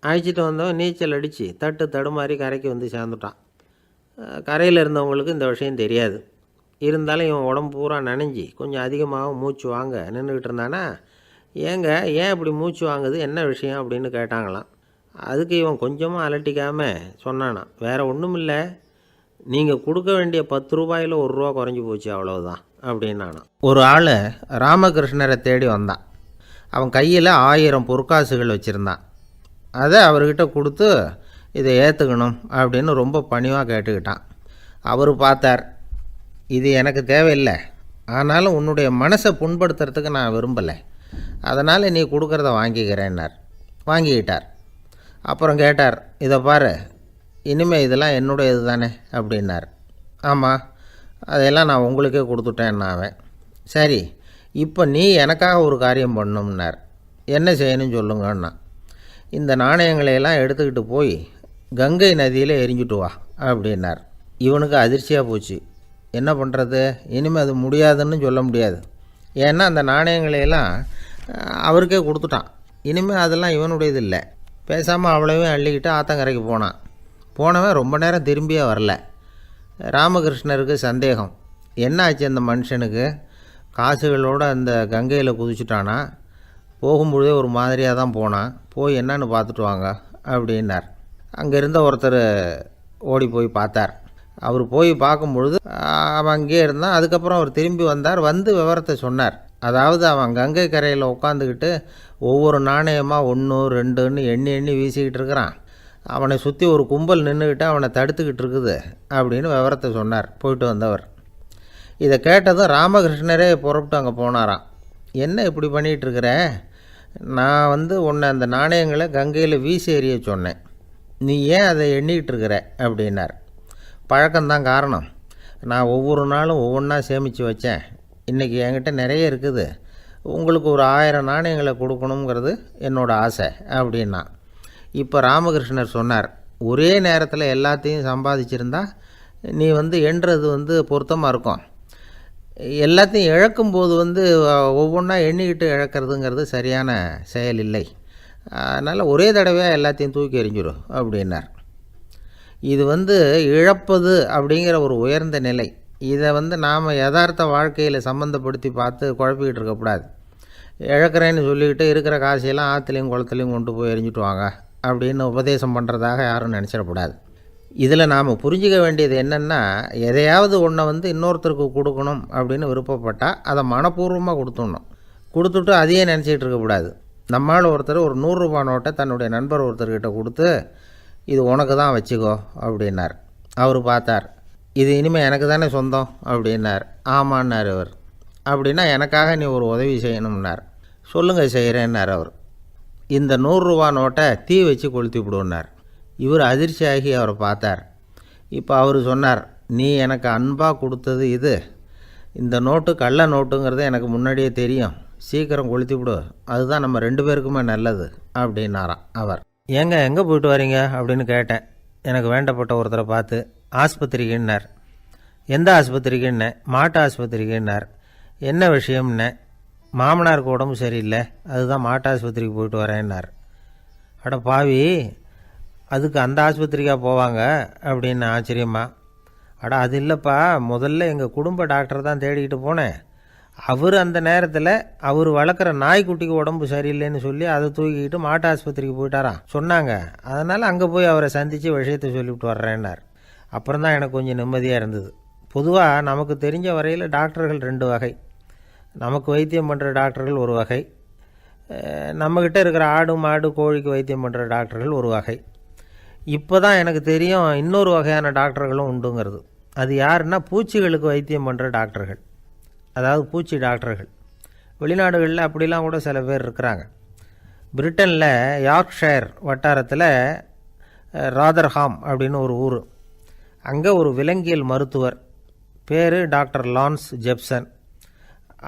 A: அழைச்சிட்டு வந்தவன் நீச்சல் அடித்து தட்டு தடுமாறி கரைக்கு வந்து சேர்ந்துட்டான். கரையில் இருந்தவங்களுக்கு இந்த விஷயம் தெரியாது. இருந்தாலும் இவன் உடம்பு பூரா நனைஞ்சி கொஞ்சம் அதிகமாக மூச்சு வாங்க நின்றுக்கிட்டு இருந்தானா, ஏங்க ஏன் இப்படி மூச்சு வாங்குது, என்ன விஷயம் அப்படின்னு கேட்டாங்களாம். அதுக்கு இவன் கொஞ்சமாக அலட்டிக்காமல் சொன்னானா, வேறு ஒன்றும் இல்லை, நீங்கள் கொடுக்க வேண்டிய ₹10ல் ₹1 குறைஞ்சி போச்சு அவ்வளவுதான் அப்படின்னானா. ஒரு ஆள் ராமகிருஷ்ணரை தேடி வந்தான். அவன் கையில் 1000 பொற்காசுகள் வச்சுருந்தான். அதை அவர்கிட்ட கொடுத்து இதை ஏற்றுக்கணும் அப்படின்னு ரொம்ப பணிவாக கேட்டுக்கிட்டான். அவர் பார்த்தார், இது எனக்கு தேவையில்லை, ஆனாலும் உன்னுடைய மனசை புண்படுத்துறதுக்கு நான் விரும்பலை, அதனால் நீ கொடுக்குறத வாங்கிக்கிறேன்னார். வாங்கிக்கிட்டார். அப்புறம் கேட்டார், இதை பாரு, இனிமேல் இதெல்லாம் என்னுடையது தானே அப்படின்னார். ஆமாம், அதையெல்லாம் நான் உங்களுக்கே கொடுத்துட்டேன்னா அவன். சரி இப்போ நீ எனக்காக ஒரு காரியம் பண்ணணும்னார். என்ன செய்யணும்னு சொல்லுங்கன்னா, இந்த நாணயங்களையெல்லாம் எடுத்துக்கிட்டு போய் கங்கை நதியில் எரிஞ்சுட்டு வா அப்படின்னார். இவனுக்கு அதிர்ச்சியாக போச்சு. என்ன பண்ணுறது, இனிமேல் அது முடியாதுன்னு சொல்ல முடியாது. ஏன்னா அந்த நாணயங்களையெல்லாம் அவருக்கே கொடுத்துட்டான். இனிமேல் அதெல்லாம் இவனுடையது இல்லை. பேசாமல் அவ்வளோவே அள்ளிக்கிட்டு ஆத்தங்கரைக்கு போனான். போனவன் ரொம்ப நேரம் திரும்பியே வரல. ராமகிருஷ்ணருக்கு சந்தேகம், என்ன ஆச்சு அந்த மனுஷனுக்கு, காசுகளோடு அந்த கங்கையில் குதிச்சுட்டானா, போகும்பொழுதே ஒரு மாதிரியாக தான் போனான், போய் என்னன்னு பார்த்துட்டு வாங்க அப்படின்னார். அங்கே இருந்த ஒருத்தர் ஓடி போய் பார்த்தார். அவர் போய் பார்க்கும்பொழுது அவன் அங்கேயே இருந்தான். அதுக்கப்புறம் அவர் திரும்பி வந்தார். வந்து விவரத்தை சொன்னார். அதாவது அவன் கங்கை கரையில் உட்காந்துக்கிட்டு ஒவ்வொரு நாணயமாக 1 2ன்னு எண்ணி எண்ணி வீசிக்கிட்டு இருக்கிறான். அவனை சுற்றி ஒரு கும்பல் நின்றுக்கிட்டு அவனை தடுத்துக்கிட்டு இருக்குது அப்படின்னு விவரத்தை சொன்னார் போயிட்டு வந்தவர். இதை கேட்டதும் ராமகிருஷ்ணரே புறப்பட்டு அங்கே போனாராம். என்ன இப்படி பண்ணிகிட்ருக்கிற, நான் உன்னை அந்த நாணயங்களை கங்கையில் வீசி எறிய சொன்னேன், நீ ஏன் அதை எண்ணிக்கிட்டு இருக்கிற அப்படின்னார். பழக்கம்தான் காரணம், நான் ஒவ்வொரு நாளும் ஒவ்வொன்றா சேமித்து வச்சேன். இன்றைக்கி என்கிட்ட நிறைய இருக்குது, உங்களுக்கு ஒரு 1000 நாணயங்களை கொடுக்கணுங்கிறது என்னோடய ஆசை அப்படின்னா. இப்போ ராமகிருஷ்ணர் சொன்னார், ஒரே நேரத்தில் எல்லாத்தையும் சம்பாதிச்சிருந்தா நீ எண்ணுறது பொருத்தமாக இருக்கும். எல்லாத்தையும் இழக்கும்போது ஒவ்வொன்றா எண்ணிக்கிட்டு இழக்கிறதுங்கிறது சரியான செயல் இல்லை. அதனால் ஒரே தடவையாக எல்லாத்தையும் தூக்கி எறிஞ்சிடும் அப்படின்னார். இது இழப்பது அப்படிங்கிற ஒரு உயர்ந்த நிலை. இதை நாம் யதார்த்த வாழ்க்கையில் சம்மந்தப்படுத்தி பார்த்து குழப்பிக்கிட்டு இருக்கக்கூடாது. இழக்கிறேன்னு சொல்லிக்கிட்டு இருக்கிற காசையெல்லாம் ஆற்றுலையும் குளத்துலையும் கொண்டு போய் எரிஞ்சிட்டு வாங்க அப்படின்னு உபதேசம் பண்ணுறதாக யாரும் நினச்சிடக்கூடாது. இதில் நாம் புரிஞ்சிக்க வேண்டியது என்னென்னா, எதையாவது ஒன்றை இன்னொருத்தருக்கு கொடுக்கணும் அப்படின்னு விருப்பப்பட்டால் அதை மனப்பூர்வமாக கொடுத்துடணும். கொடுத்துட்டு அதையே நினச்சிக்கிட்டு இருக்கக்கூடாது. நம்மால் ஒருத்தர் ஒரு 100 ரூபா நோட்டை தன்னுடைய நண்பர் ஒருத்தர்கிட்ட கொடுத்து, இது உனக்கு தான் வச்சுக்கோ அப்படின்னார். அவர் பார்த்தார், இது இனிமேல் எனக்கு தானே சொந்தம் அப்படின்னார். ஆமான்னார் அவர். அப்படின்னா எனக்காக நீ ஒரு உதவி செய்யணும்னார். சொல்லுங்கள் செய்கிறேன்னார் அவர். இந்த 100 ரூபா நோட்டை தீ வச்சு கொளுத்தி விடுன்னார். இவர் அதிர்ச்சியாகி அவரை பார்த்தார். இப்போ அவர் சொன்னார், நீ எனக்கு அன்பாக கொடுத்தது இது, இந்த நோட்டு கள்ள நோட்டுங்கிறது எனக்கு முன்னாடியே தெரியும், சீக்கிரம் கொளுத்தி விடு, அதுதான் நம்ம 2 பேருக்குமே நல்லது அப்படின்னாராம் அவர். ஏங்க எங்கே போயிட்டு வரீங்க அப்படின்னு கேட்டேன் எனக்கு வேண்டப்பட்ட ஒருத்தரை பார்த்து. ஆஸ்பத்திரிக்குன்னார். எந்த ஆஸ்பத்திரிக்குன்னே? மாட்டு ஆஸ்பத்திரிக்குன்னார். என்ன விஷயம்னே? மாமனாருக்கு உடம்பு சரியில்லை, அதுதான் மாட்டு ஆஸ்பத்திரிக்கு போயிட்டு வரேன்னார். அட பாவி, அதுக்கு அந்த ஆஸ்பத்திரிக்காக போவாங்க அப்படின்னு ஆச்சரியமா. அட அது இல்லைப்பா, முதல்ல எங்கள் குடும்ப டாக்டர் தான் தேடிக்கிட்டு போனேன். அவர் அந்த நேரத்தில் அவர் வளர்க்குற நாய்க்குட்டிக்கு உடம்பு சரியில்லைன்னு சொல்லி அதை தூக்கிக்கிட்டு மாட்டு ஆஸ்பத்திரிக்கு போயிட்டாராம் சொன்னாங்க. அதனால் அங்கே போய் அவரை சந்தித்து விஷயத்தை சொல்லிவிட்டு வர்றேன்னார். அப்புறம் தான் எனக்கு கொஞ்சம் நிம்மதியாக இருந்தது. பொதுவாக நமக்கு தெரிஞ்ச வரையில் டாக்டர்கள் 2 வகை. நமக்கு வைத்தியம் பண்ணுற டாக்டர்கள் ஒரு வகை, நம்மக்கிட்ட இருக்கிற ஆடு மாடு கோழிக்கு வைத்தியம் பண்ணுற டாக்டர்கள் ஒரு வகை. இப்போ தான் எனக்கு தெரியும் இன்னொரு வகையான டாக்டர்களும் உண்டுங்கிறது. அது யாருன்னா, பூச்சிகளுக்கு வைத்தியம் பண்ணுற டாக்டர்கள், அதாவது பூச்சி டாக்டர்கள். வெளிநாடுகளில் அப்படிலாம் கூட சில பேர் இருக்கிறாங்க. பிரிட்டனில் யார்க்ஷயர் வட்டாரத்தில் ராதர்ஹாம் அப்படின்னு ஒரு ஊர். அங்கே ஒரு விலங்கியல் மருத்துவர் பேர் டாக்டர் லான்ஸ் ஜெப்சன்.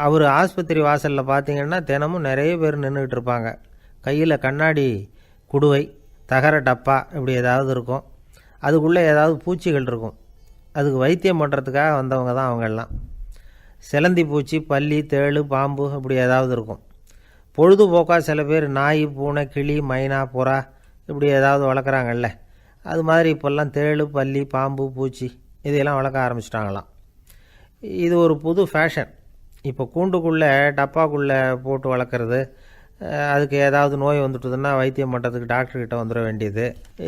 A: அவர் ஆஸ்பத்திரி வாசலில் பார்த்தீங்கன்னா தினமும் நிறைய பேர் நின்றுக்கிட்டு இருப்பாங்க. கையில் கண்ணாடி குடுவை, தகர டப்பா இப்படி ஏதாவது இருக்கும். அதுக்குள்ளே ஏதாவது பூச்சிகள் இருக்கும். அதுக்கு வைத்தியம் பண்ணுறதுக்காக வந்தவங்க தான் அவங்கெல்லாம். சிலந்தி பூச்சி, பல்லி, தேளு, பாம்பு இப்படி ஏதாவது இருக்கும். பொழுதுபோக்காக சில பேர் நாய், பூனை, கிளி, மைனா, புறா இப்படி ஏதாவது வளர்க்குறாங்கல்ல, அது மாதிரி இப்போல்லாம் தேளு, பல்லி, பாம்பு, பூச்சி இதையெல்லாம் வளர்க்க ஆரம்பிச்சிட்டாங்களாம். இது ஒரு புது ஃபேஷன். இப்போ கூண்டுக்குள்ளே டப்பாக்குள்ளே போட்டு வளர்க்குறது, அதுக்கு ஏதாவது நோய் வந்துட்டுதுன்னா வைத்தியம் பண்ணுறதுக்கு டாக்டர்கிட்ட வந்துட வேண்டியது,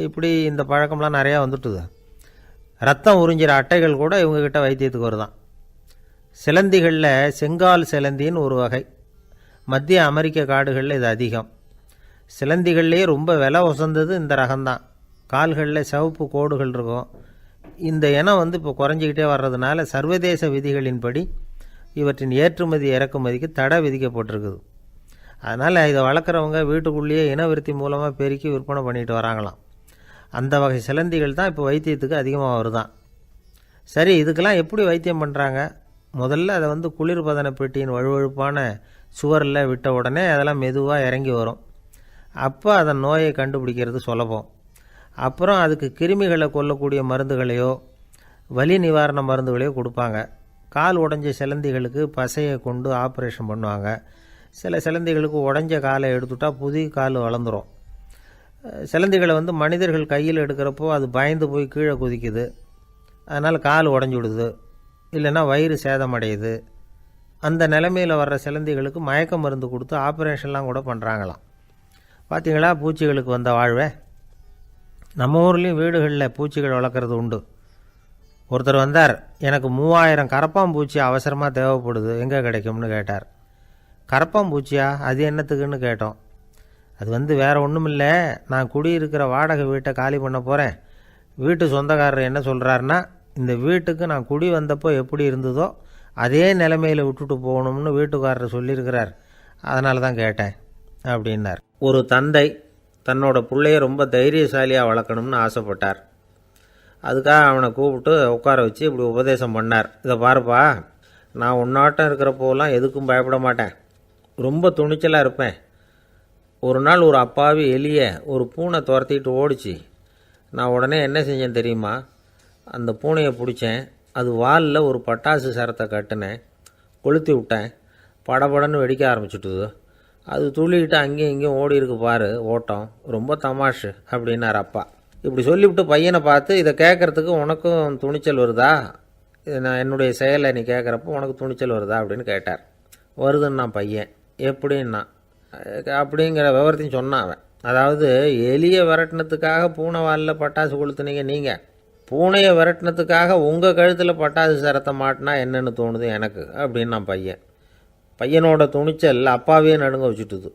A: இப்படி இந்த பழக்கம்லாம் நிறையா வந்துட்டுது. ரத்தம் உறிஞ்சிற அட்டைகள் கூட இவங்ககிட்ட வைத்தியத்துக்கு வருதான். சிலந்திகளில் செங்கால் சிலந்தின்னு ஒரு வகை. மத்திய அமெரிக்க காடுகளில் இது அதிகம். சிலந்திகள்லேயே ரொம்ப விலை உசந்தது இந்த ரகம்தான். கால்களில் சிவப்பு கோடுகள் இருக்கும். இந்த இனம் இப்போ குறைஞ்சிக்கிட்டே வர்றதுனால சர்வதேச விதிகளின்படி இவற்றின் ஏற்றுமதி இறக்குமதிக்கு தடை விதிக்கப்பட்டிருக்குது. அதனால் இதை வளர்க்குறவங்க வீட்டுக்குள்ளேயே இனவிருத்தி மூலமாக பெருக்கி விற்பனை பண்ணிட்டு வராங்களாம். அந்த வகை சிலந்திகள் தான் இப்போ வைத்தியத்துக்கு அதிகமாக வருதான். சரி, இதுக்கெல்லாம் எப்படி வைத்தியம் பண்ணுறாங்க? முதல்ல அதை குளிர்பதன பெட்டியின் வழுவழுப்பான சுவரில் விட்ட உடனே அதெல்லாம் மெதுவாக இறங்கி வரும். அப்போ அதன் நோயை கண்டுபிடிக்கிறது சுலபம். அப்புறம் அதுக்கு கிருமிகளை கொல்லக்கூடிய மருந்துகளையோ வலி நிவாரண மருந்துகளையோ கொடுப்பாங்க. கால் உடைஞ்ச சிலந்திகளுக்கு பசையை கொண்டு ஆப்ரேஷன் பண்ணுவாங்க. சில சிலந்திகளுக்கு உடைஞ்ச காலை எடுத்துட்டால் புதிய கால் வளர்ந்துடும். சிலந்திகளை மனிதர்கள் கையில் எடுக்கிறப்போ அது பயந்து போய் கீழே குதிக்குது. அதனால் கால் உடஞ்சி விடுது, இல்லைன்னா வயிறு சேதமடையுது. அந்த நிலைமையில் வர்ற சிலந்திகளுக்கு மயக்க மருந்து கொடுத்து ஆப்ரேஷன்லாம் கூட பண்ணுறாங்களாம். பார்த்திங்களா பூச்சிகளுக்கு வந்த வாழ்வே. நம்ம ஊர்லேயும் வீடுகளில் பூச்சிகள் வளர்க்குறது உண்டு. ஒருத்தர் வந்தார், எனக்கு 3000 கரப்பாம்பூச்சி அவசரமாக தேவைப்படுது, எங்கே கிடைக்கும்னு கேட்டார். கரப்பாம்பூச்சியா, அது என்னத்துக்குன்னு கேட்டோம். அது வேறு ஒன்றும் இல்லை, நான் குடியிருக்கிற வாடகை வீட்டை காலி பண்ண போகிறேன். வீட்டு சொந்தக்காரர் என்ன சொல்கிறாருன்னா, இந்த வீட்டுக்கு நான் குடி வந்தப்போ எப்படி இருந்ததோ அதே நிலைமையில் விட்டுட்டு போகணும்னு வீட்டுக்காரர் சொல்லியிருக்கிறார், அதனால தான் கேட்டேன் அப்படின்னார். ஒரு தந்தை தன்னோட பிள்ளைய ரொம்ப தைரியசாலியாக வளர்க்கணும்னு ஆசைப்பட்டார். அதுக்காக அவனை கூப்பிட்டு உட்கார வச்சு இப்படி உபதேசம் பண்ணார். இதை பாருப்பா, நான் உன்னாட்டம் இருக்கிறப்போலாம் எதுக்கும் பயப்பட மாட்டேன். ரொம்ப துணிச்சலாக இருப்பேன். ஒரு நாள் ஒரு அப்பாவி எலியை ஒரு பூனை துரத்திட்டு ஓடிச்சு. நான் உடனே என்ன செஞ்சேன் தெரியுமா? அந்த பூனையை பிடிச்சேன். அது வாலில் ஒரு பட்டாசு சரத்தை கட்டினேன், கொளுத்தி விட்டேன். படபடன்னு வெடிக்க ஆரம்பிச்சுட்டுது. அது துள்ளிக்கிட்டு அங்கேயும் இங்கேயும் ஓடி இருக்கு பாரு ஓட்டம், ரொம்ப தமாஷு அப்படின்னார் அப்பா. இப்படி சொல்லிவிட்டு பையனை பார்த்து, இதை கேட்குறதுக்கு உனக்கும் துணிச்சல் வருதா? நான் என்னுடைய செயலை நீ கேட்குறப்போ உனக்கு துணிச்சல் வருதா அப்படின்னு கேட்டார். வருதுன்னா பையன். எப்படின்னா அப்படிங்கிற விவரத்தையும் சொன்னான் அவன். அதாவது எலியை விரட்டினத்துக்காக பூனை வாலில் பட்டாசு கொளுத்துனீங்க நீங்கள், பூனையை விரட்டினத்துக்காக உங்கள் கழுத்தில் பட்டாசு சரத்தை மாட்டினா என்னென்னு தோணுது எனக்கு அப்படின்னு நான் பையனோட துணிச்சல் அப்பாவே நடுங்க வச்சுட்டுது.